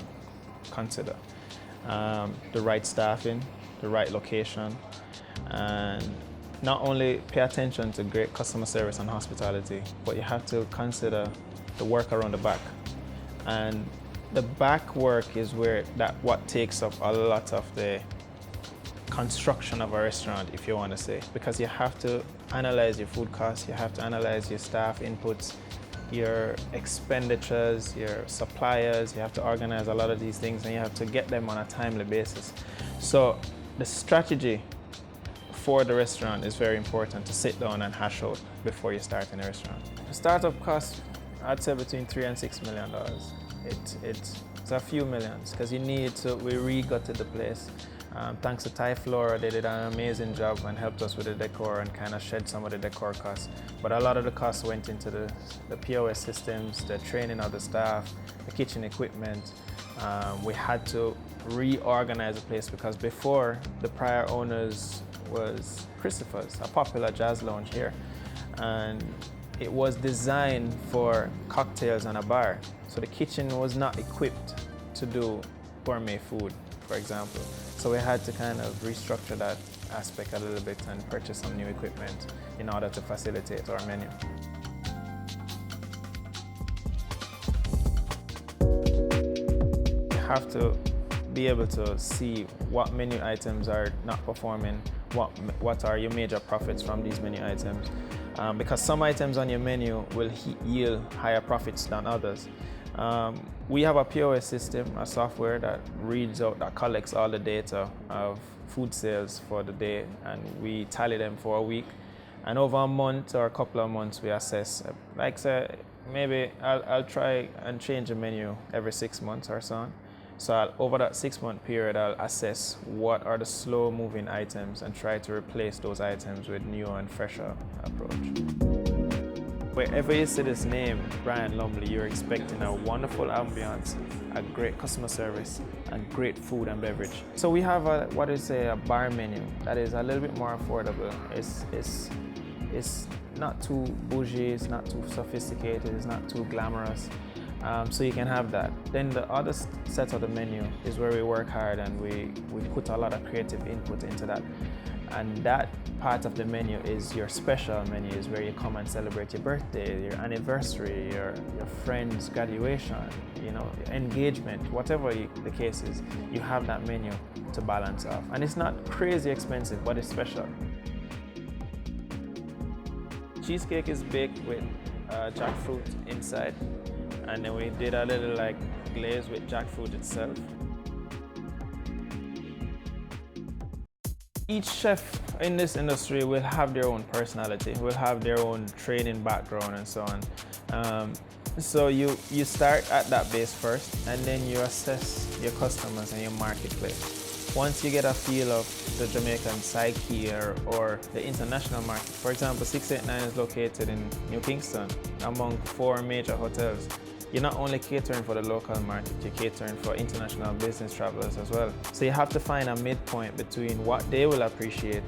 consider. The right staffing, the right location, and not only pay attention to great customer service and hospitality, but you have to consider the work around the back. And the back work is what takes up a lot of the construction of a restaurant, if you want to say, because you have to analyze your food costs, you have to analyze your staff inputs, your expenditures, your suppliers, you have to organize a lot of these things and you have to get them on a timely basis. So the strategy for the restaurant is very important to sit down and hash out before you start in a restaurant. The startup cost, I'd say between $3 and $6 million. It's a few millions because we re-gutted the place. Thanks to Thai Flora, they did an amazing job and helped us with the decor and kind of shed some of the decor costs. But a lot of the costs went into the POS systems, the training of the staff, the kitchen equipment. We had to reorganize the place because before, the prior owners was Christopher's, a popular jazz lounge here. And it was designed for cocktails and a bar. So the kitchen was not equipped to do gourmet food, for example. So we had to kind of restructure that aspect a little bit and purchase some new equipment in order to facilitate our menu. You have to be able to see what menu items are not performing, what are your major profits from these menu items. Because some items on your menu will yield higher profits than others. We have a POS system, a software that reads out, that collects all the data of food sales for the day, and we tally them for a week. And over a month or a couple of months, we assess. Like say, maybe I'll try and change the menu every 6 months or so. So over that 6-month period, I'll assess what are the slow-moving items and try to replace those items with new and fresher approach. Wherever you see this name, Brian Lumley, you're expecting a wonderful ambiance, a great customer service, and great food and beverage. So we have a bar menu that is a little bit more affordable. It's not too bougie, it's not too sophisticated, it's not too glamorous. So you can have that. Then the other set of the menu is where we work hard and we put a lot of creative input into that. And that part of the menu is your special menu, is where you come and celebrate your birthday, your anniversary, your friend's graduation, engagement, whatever the case is, you have that menu to balance off. And it's not crazy expensive, but it's special. Cheesecake is baked with jackfruit inside, and then we did a little glaze with jackfruit itself. Each chef in this industry will have their own personality, will have their own training background and so on. So you start at that base first, and then you assess your customers and your marketplace. Once you get a feel of the Jamaican psyche or the international market, for example, 689 is located in New Kingston among 4 major hotels. You're not only catering for the local market, you're catering for international business travelers as well. So you have to find a midpoint between what they will appreciate,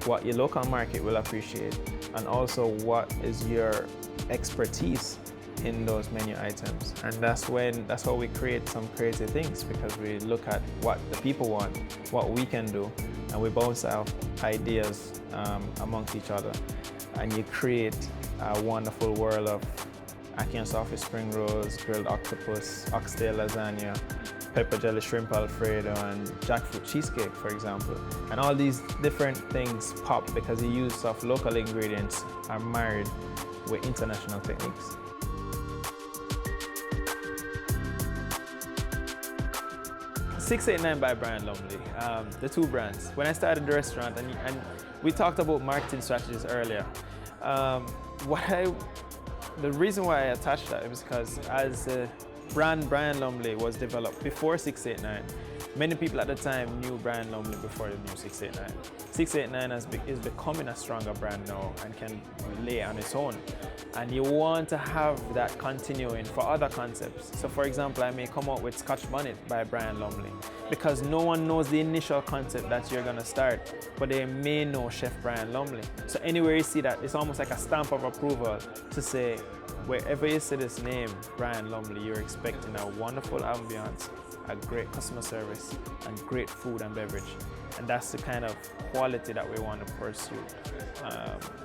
what your local market will appreciate, and also what is your expertise in those menu items. And that's how we create some crazy things, because we look at what the people want, what we can do, and we bounce out ideas amongst each other. And you create a wonderful world of ackee and saltfish spring rolls, grilled octopus, oxtail lasagna, pepper jelly shrimp alfredo, and jackfruit cheesecake, for example. And all these different things pop because the use of local ingredients are married with international techniques. .689 by Brian Lumley, the 2 brands. When I started the restaurant, and we talked about marketing strategies earlier, the reason why I attached that is because as the brand Brian Lumley was developed before 689, many people at the time knew Brian Lumley before they knew 689. 689 is becoming a stronger brand now and can lay on its own. And you want to have that continuing for other concepts. So for example, I may come out with Scotch Bonnet by Brian Lumley, because no one knows the initial concept that you're gonna start, but they may know Chef Brian Lumley. So anywhere you see that, it's almost like a stamp of approval to say, wherever you see this name, Brian Lumley, you're expecting a wonderful ambiance, a great customer service, and great food and beverage. And that's the kind of quality that we want to pursue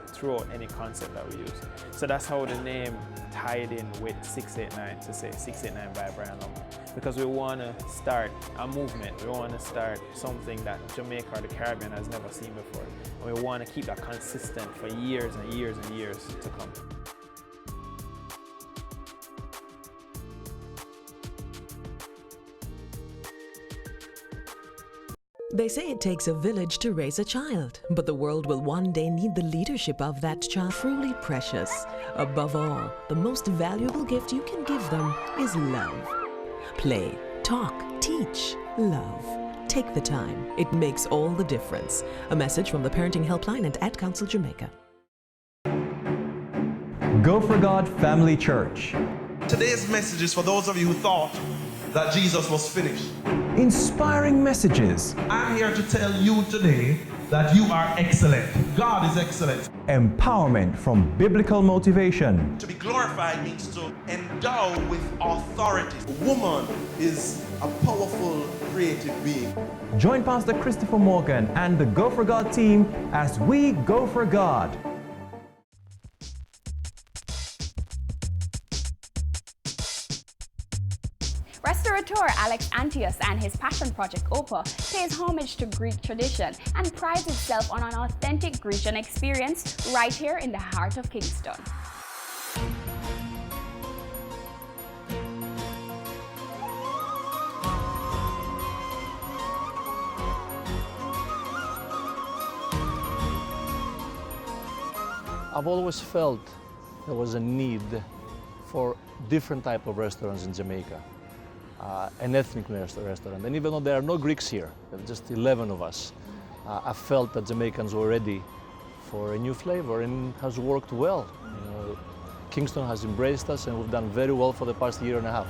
throughout any concept that we use. So that's how the name tied in with 689, to say 689 by Brian Lumley. Because we want to start a movement, we want to start something that Jamaica or the Caribbean has never seen before. And we want to keep that consistent for years and years and years to come. They say it takes a village to raise a child, but the world will one day need the leadership of that child. Truly precious. Above all, the most valuable gift you can give them is love. Play, talk, teach, love. Take the time. It makes all the difference. A message from the Parenting Helpline and Ad Council Jamaica. Go for God Family Church. Today's message is for those of you who thought that Jesus was finished. Inspiring messages. I'm here to tell you today that you are excellent. God is excellent. Empowerment from biblical motivation. To be glorified means to endow with authority. A woman is a powerful, creative being. Join Pastor Christopher Morgan and the Go for God team as we go for God. Restaurateur Alex Antius and his passion project Opa pays homage to Greek tradition and prides itself on an authentic Grecian experience right here in the heart of Kingston. I've always felt there was a need for different type of restaurants in Jamaica, an ethnic restaurant. And even though there are no Greeks here, there are just 11 of us, I felt that Jamaicans were ready for a new flavor, and it has worked well. You know, Kingston has embraced us, and we've done very well for the past year and a half.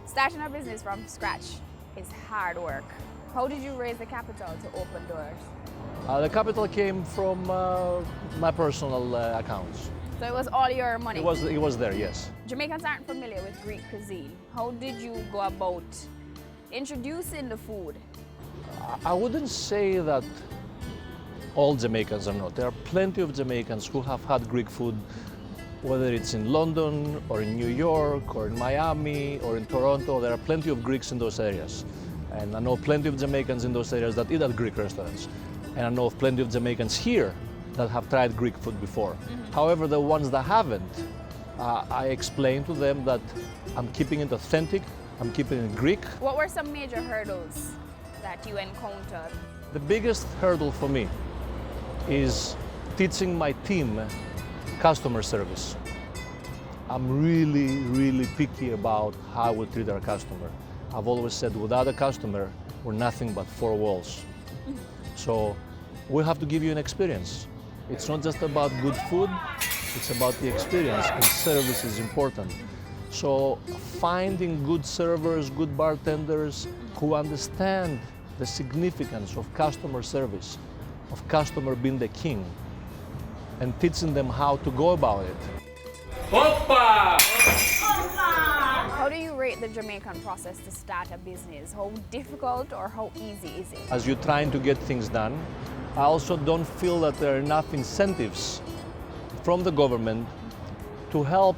Starting a business from scratch is hard work. How did you raise the capital to open doors? The capital came from my personal accounts. So it was all your money? It was there, yes. Jamaicans aren't familiar with Greek cuisine. How did you go about introducing the food? I wouldn't say that all Jamaicans are not. There are plenty of Jamaicans who have had Greek food, whether it's in London or in New York or in Miami or in Toronto. There are plenty of Greeks in those areas. And I know plenty of Jamaicans in those areas that eat at Greek restaurants. And I know of plenty of Jamaicans here that have tried Greek food before. However, the ones that haven't, I explain to them that I'm keeping it authentic, I'm keeping it Greek. What were some major hurdles that you encountered? The biggest hurdle for me is teaching my team customer service. I'm really, really picky about how we treat our customer. I've always said without a customer, we're nothing but four walls. So we have to give you an experience. It's not just about good food, it's about the experience, and service is important. So finding good servers, good bartenders who understand the significance of customer service, of customer being the king, and teaching them how to go about it. Opa! How do you rate the Jamaican process to start a business? How difficult or how easy is it? As you're trying to get things done, I also don't feel that there are enough incentives from the government to help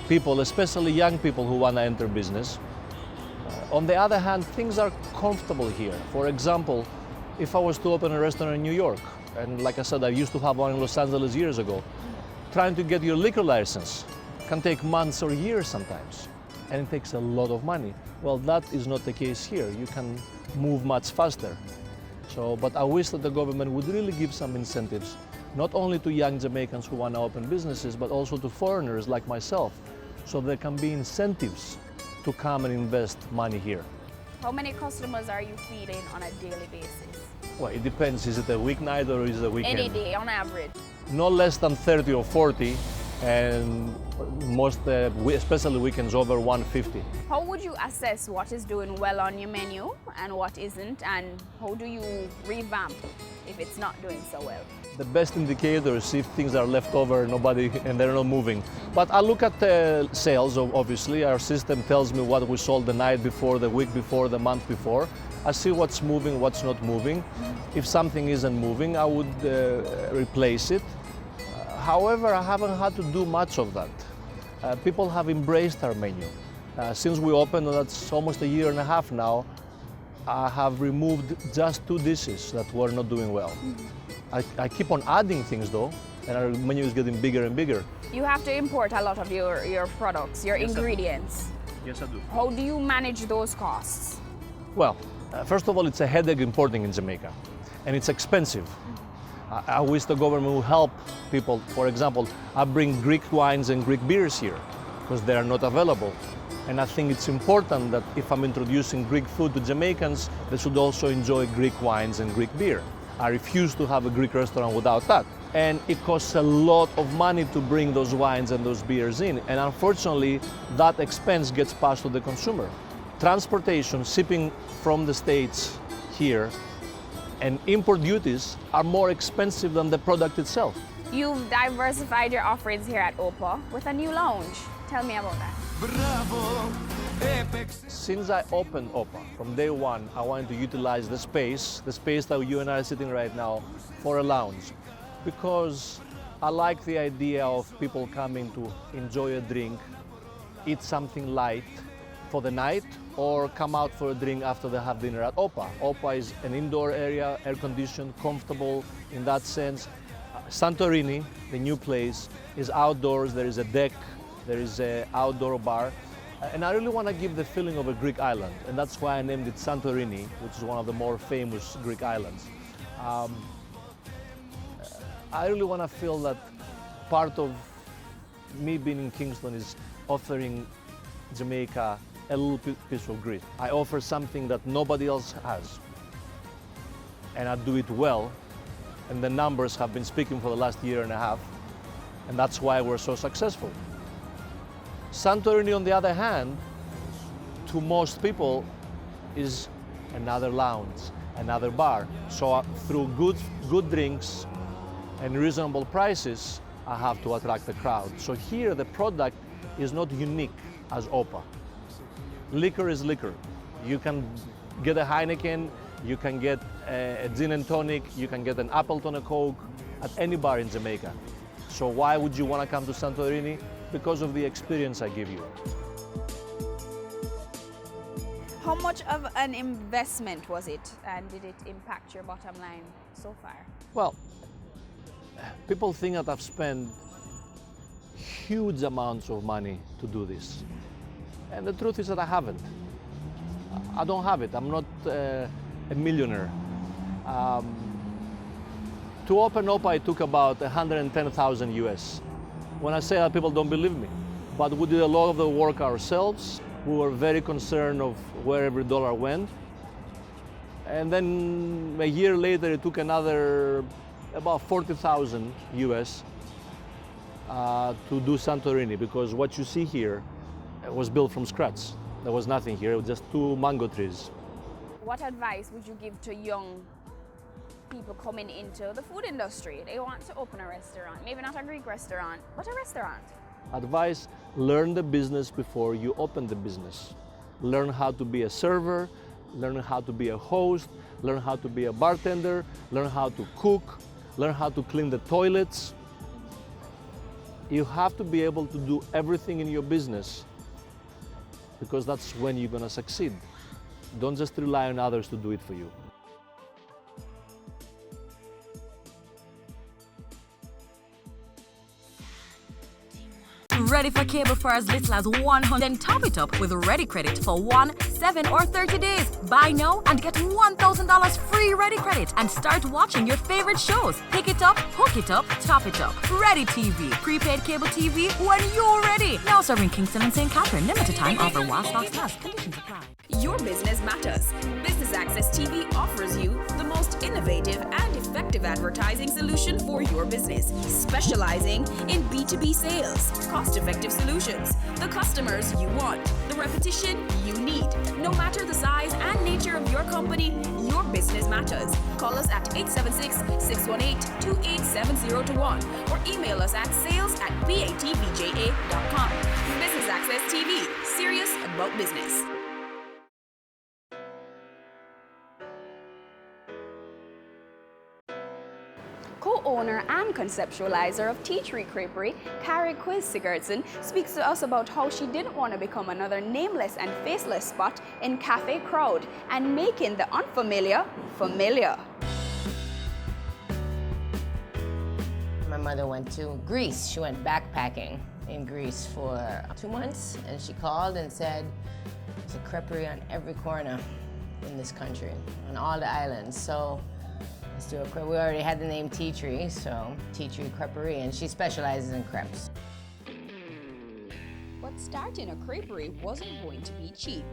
people, especially young people who want to enter business. On the other hand, things are comfortable here. For example, if I was to open a restaurant in New York, and like I said, I used to have one in Los Angeles years ago, trying to get your liquor license can take months or years sometimes, and it takes a lot of money. Well, that is not the case here. You can move much faster. But I wish that the government would really give some incentives, not only to young Jamaicans who want to open businesses, but also to foreigners like myself, so there can be incentives to come and invest money here. How many customers are you feeding on a daily basis? Well, it depends. Is it a weeknight or is it a weekend? Any day, on average. No less than 30 or 40, and most, especially weekends, over 150. How would you assess what is doing well on your menu and what isn't, and how do you revamp if it's not doing so well? The best indicator is if things are left over, and they're not moving. But I look at sales, obviously. Our system tells me what we sold the night before, the week before, the month before. I see what's moving, what's not moving. If something isn't moving, I would replace it. However, I haven't had to do much of that. People have embraced our menu. Since we opened, that's almost a year and a half now, I have removed just 2 dishes that were not doing well. I keep on adding things though, and our menu is getting bigger and bigger. You have to import a lot of your products, your ingredients. Yes, I do. How do you manage those costs? Well, first of all, it's a headache importing in Jamaica, and it's expensive. I wish the government would help people. For example, I bring Greek wines and Greek beers here because they are not available. And I think it's important that if I'm introducing Greek food to Jamaicans, they should also enjoy Greek wines and Greek beer. I refuse to have a Greek restaurant without that. And it costs a lot of money to bring those wines and those beers in. And unfortunately, that expense gets passed to the consumer. Transportation, shipping from the States here, and import duties are more expensive than the product itself. You've diversified your offerings here at Opa with a new lounge. Tell me about that. Since I opened Opa, from day one, I wanted to utilize the space that you and I are sitting right now, for a lounge. Because I like the idea of people coming to enjoy a drink, eat something light for the night or come out for a drink after they have dinner at Opa. Opa is an indoor area, air-conditioned, comfortable in that sense. Santorini, the new place, is outdoors. There is a deck, there is an outdoor bar. And I really want to give the feeling of a Greek island, and that's why I named it Santorini, which is one of the more famous Greek islands. I really want to feel that part of me being in Kingston is offering Jamaica a little piece of Greece. I offer something that nobody else has, and I do it well, and the numbers have been speaking for the last year and a half, and that's why we're so successful. Santorini, on the other hand, to most people, is another lounge, another bar. So through good drinks and reasonable prices, I have to attract the crowd. So here the product is not unique as Opa. Liquor is liquor. You can get a Heineken, you can get a gin and tonic, you can get an Appleton, a Coke at any bar in Jamaica. So why would you want to come to Santorini? Because of the experience I give you. How much of an investment was it, and did it impact your bottom line so far? Well, people think that I've spent huge amounts of money to do this. And the truth is that I haven't. I don't have it. I'm not a millionaire. To open Opa, it took about 110,000 US. When I say that, people don't believe me. But we did a lot of the work ourselves. We were very concerned of where every dollar went. And then a year later, it took another about 40,000 US to do Santorini, because what you see here was built from scratch. There was nothing here, it was just 2 mango trees. What advice would you give to young people coming into the food industry? They want to open a restaurant, maybe not a Greek restaurant, but a restaurant. Advice, learn the business before you open the business. Learn how to be a server, learn how to be a host, learn how to be a bartender, learn how to cook, learn how to clean the toilets. You have to be able to do everything in your business, because that's when you're going to succeed. Don't just rely on others to do it for you. Ready for cable for as little as $100, then top it up with Ready Credit for 1, 7, or 30 days. Buy now and get $1,000 free Ready Credit and start watching your favorite shows. Pick it up, hook it up, top it up. Ready TV, prepaid cable TV when you're ready. Now serving Kingston and St. Catherine. Limited time offer while stocks last. Conditions apply. Your business matters. Business Access TV offers you the most innovative and effective advertising solution for your business, specializing in B2B sales, cost-effective solutions, the customers you want, the repetition you need. No matter the size and nature of your company, your business matters. Call us at 876-618-2870 or email us at sales@batvja.com. Business Access TV, serious about business. Co-owner and conceptualizer of Tea Tree Creperie, Carrie Quiz Sigurdsson, speaks to us about how she didn't want to become another nameless and faceless spot in cafe crowd and making the unfamiliar familiar. My mother went to Greece. She went backpacking in Greece for 2 months, and she called and said, there's a creperie on every corner in this country, on all the islands. So let's do a crepe. We already had the name Tea Tree, so Tea Tree Creperie, and she specializes in crepes. But starting a creperie wasn't going to be cheap.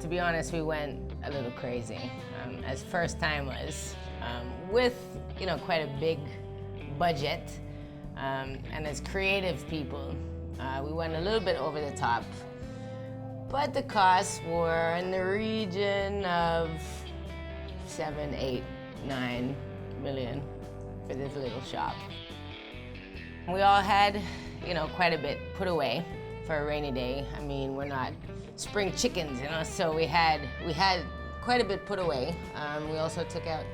To be honest, we went a little crazy as first-timers with, quite a big budget, and as creative people, we went a little bit over the top. But the costs were in the region of 7, 8, 9 million for this little shop. We all had, quite a bit put away for a rainy day. I mean, we're not spring chickens, so we had quite a bit put away. We also took out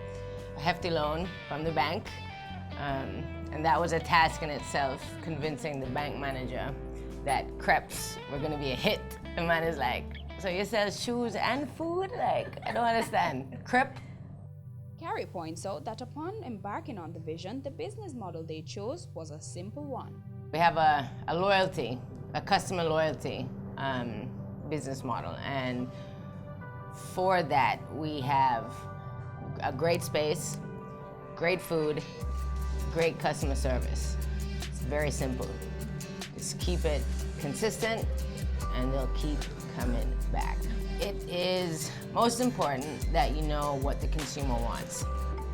a hefty loan from the bank, and that was a task in itself, convincing the bank manager that crepes were gonna be a hit. And man is like, so you sell shoes and food? Like, I don't understand. Crepe? Carrie points out that upon embarking on the vision, the business model they chose was a simple one. We have a loyalty, a customer loyalty business model. And for that, we have a great space, great food, great customer service. It's very simple. Just keep it consistent and they'll keep coming back. It is most important that you know what the consumer wants.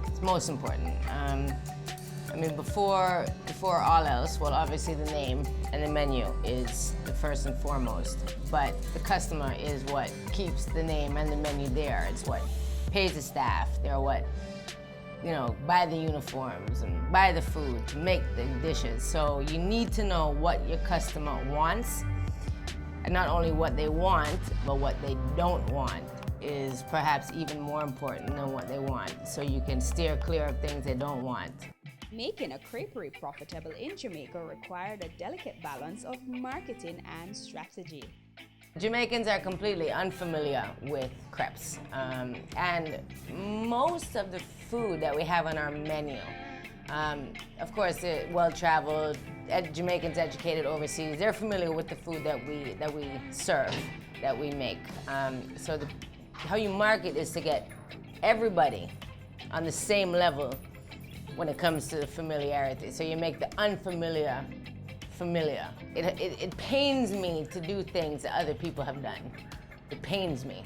It's most important. I mean, before all else, well, obviously the name and the menu is the first and foremost, but the customer is what keeps the name and the menu there. It's what pays the staff. They're what, you know, buy the uniforms and buy the food to make the dishes. So you need to know what your customer wants, and not only what they want, but what they don't want is perhaps even more important than what they want. So you can steer clear of things they don't want. Making a creperie profitable in Jamaica required a delicate balance of marketing and strategy. Jamaicans are completely unfamiliar with crepes. And most of the food that we have on our menu, of course, well-traveled Jamaicans educated overseas, they're familiar with the food that we serve, that we make. So how you market is to get everybody on the same level when it comes to familiarity. So you make the unfamiliar familiar. It pains me to do things that other people have done. It pains me.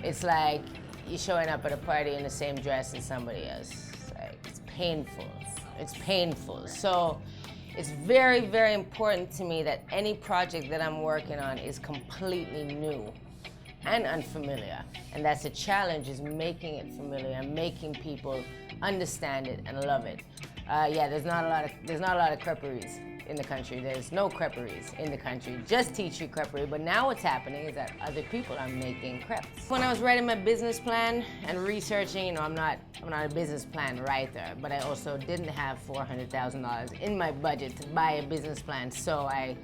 It's like you showing up at a party in the same dress as somebody else. It's painful. It's painful. So it's very, very important to me that any project that I'm working on is completely new and unfamiliar. And that's a challenge, is making it familiar and making people understand it and love it. Yeah, there's not a lot of creperies in the country. There's no creperies in the country. Just Tea Tree Creperie. But now what's happening is that other people are making crepes. When I was writing my business plan and researching, you know, I'm not a business plan writer, but I also didn't have $400,000 in my budget to buy a business plan. So I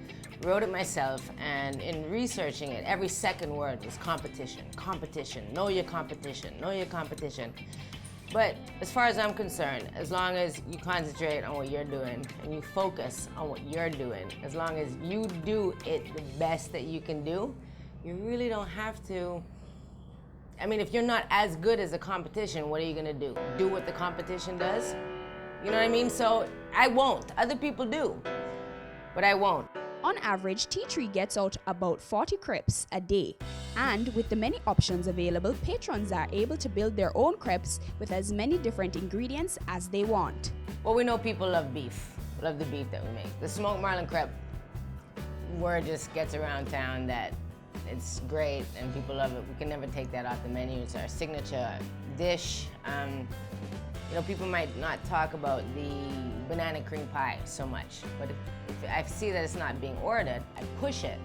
wrote it myself, and in researching it, every second word was competition, competition, know your competition, know your competition. But as far as I'm concerned, as long as you concentrate on what you're doing and you focus on what you're doing, as long as you do it the best that you can do, you really don't have to. I mean, if you're not as good as the competition, what are you gonna do? Do what the competition does? You know what I mean? So I won't. Other people do, but I won't. On average, Tea Tree gets out about 40 crepes a day. And with the many options available, patrons are able to build their own crepes with as many different ingredients as they want. Well, we know people love beef, love the beef that we make. The smoked marlin crepe, word just gets around town that it's great and people love it. We can never take that off the menu. It's our signature dish. You know, people might not talk about the banana cream pie so much, but if I see that it's not being ordered, I push it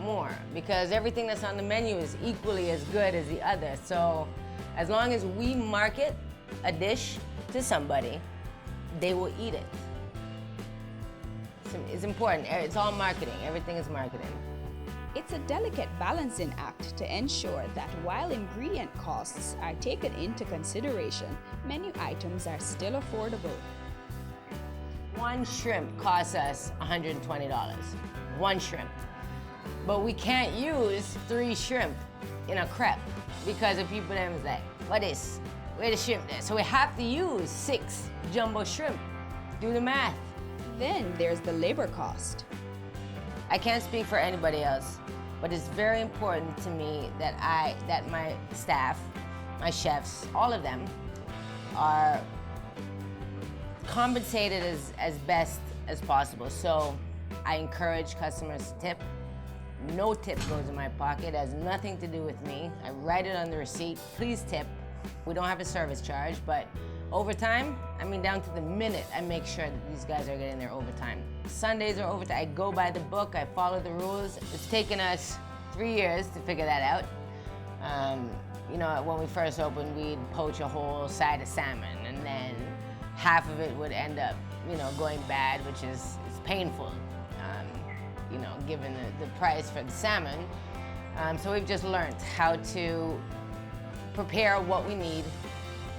more, because everything that's on the menu is equally as good as the other. So as long as we market a dish to somebody, they will eat it. It's important. It's all marketing. Everything is marketing. It's a delicate balancing act to ensure that while ingredient costs are taken into consideration, menu items are still affordable. One shrimp costs us $120. One shrimp. But we can't use 3 shrimp in a crepe because the people them is like, what is? Where the shrimp there? So we have to use 6 jumbo shrimp. Do the math. Then there's the labor cost. I can't speak for anybody else, but it's very important to me that my staff, my chefs, all of them are compensated as best as possible. So I encourage customers to tip. No tip goes in my pocket. It has nothing to do with me. I write it on the receipt. Please tip. We don't have a service charge, but overtime, I mean, down to the minute, I make sure that these guys are getting their overtime. Sundays are overtime. I go by the book. I follow the rules. It's taken us 3 years to figure that out. You know, when we first opened, we'd poach a whole side of salmon, and then half of it would end up, you know, going bad, which is painful. given the price for the salmon. So we've just learned how to prepare what we need,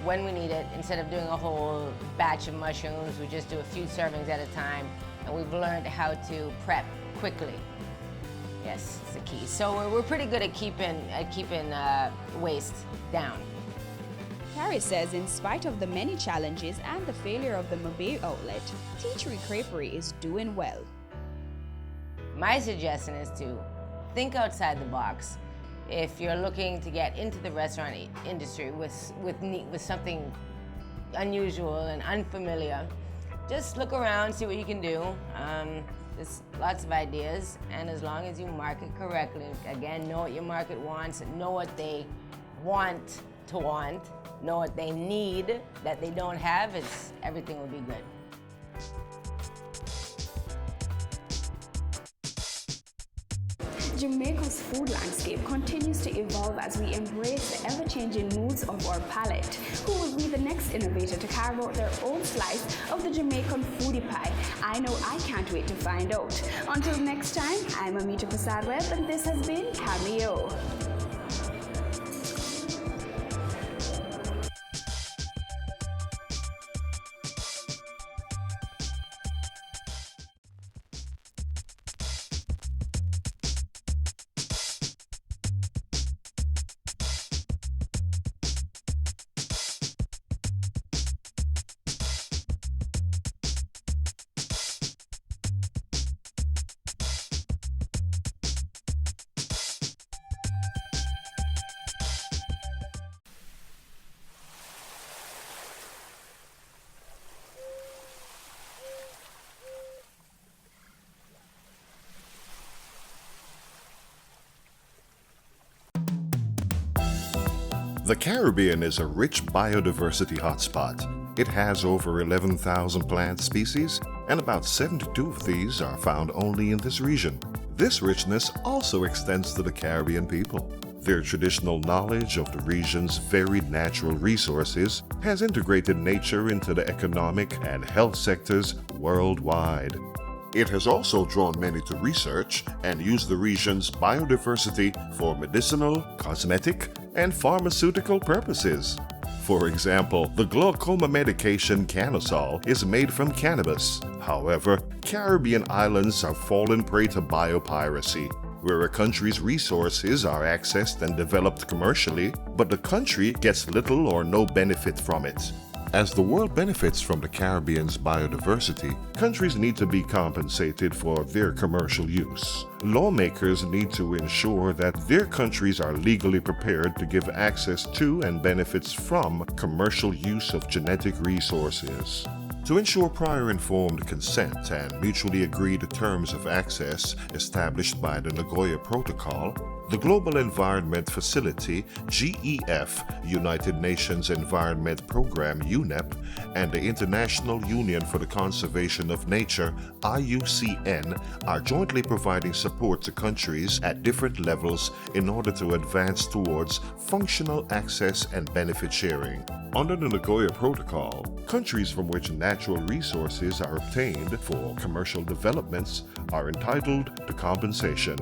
when we need it. Instead of doing a whole batch of mushrooms, we just do a few servings at a time, and we've learned how to prep quickly. Yes, it's the key. So we're pretty good at keeping waste down. Carrie says in spite of the many challenges and the failure of the Mabay outlet, Tea Tree Creperie is doing well. My suggestion is to think outside the box. If you're looking to get into the restaurant industry with something unusual and unfamiliar, just look around, see what you can do. There's lots of ideas, and as long as you market correctly, again, know what your market wants, know what they want, know what they need that they don't have, everything will be good. Jamaica's food landscape continues to evolve as we embrace the ever-changing moods of our palate. Who will be the next innovator to carve out their own slice of the Jamaican foodie pie? I know I can't wait to find out. Until next time, I'm Amita Prasad Webb, and this has been Cameo. The Caribbean is a rich biodiversity hotspot. It has over 11,000 plant species, and about 72 of these are found only in this region. This richness also extends to the Caribbean people. Their traditional knowledge of the region's varied natural resources has integrated nature into the economic and health sectors worldwide. It has also drawn many to research and use the region's biodiversity for medicinal, cosmetic, and pharmaceutical purposes. For example, the glaucoma medication Canasol is made from cannabis. However, Caribbean islands have fallen prey to biopiracy, where a country's resources are accessed and developed commercially, but the country gets little or no benefit from it. As the world benefits from the Caribbean's biodiversity, countries need to be compensated for their commercial use. Lawmakers need to ensure that their countries are legally prepared to give access to and benefits from commercial use of genetic resources. To ensure prior informed consent and mutually agreed terms of access established by the Nagoya Protocol, the Global Environment Facility, GEF, United Nations Environment Program, UNEP, and the International Union for the Conservation of Nature, IUCN, are jointly providing support to countries at different levels in order to advance towards functional access and benefit sharing. Under the Nagoya Protocol, countries from which natural resources are obtained for commercial developments are entitled to compensation.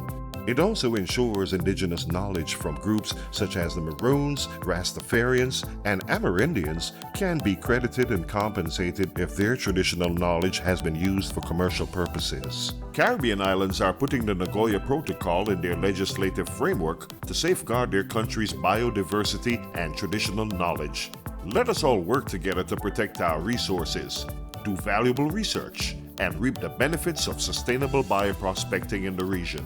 It also ensures indigenous knowledge from groups such as the Maroons, Rastafarians, and Amerindians can be credited and compensated if their traditional knowledge has been used for commercial purposes. Caribbean islands are putting the Nagoya Protocol in their legislative framework to safeguard their country's biodiversity and traditional knowledge. Let us all work together to protect our resources, do valuable research, and reap the benefits of sustainable bioprospecting in the region.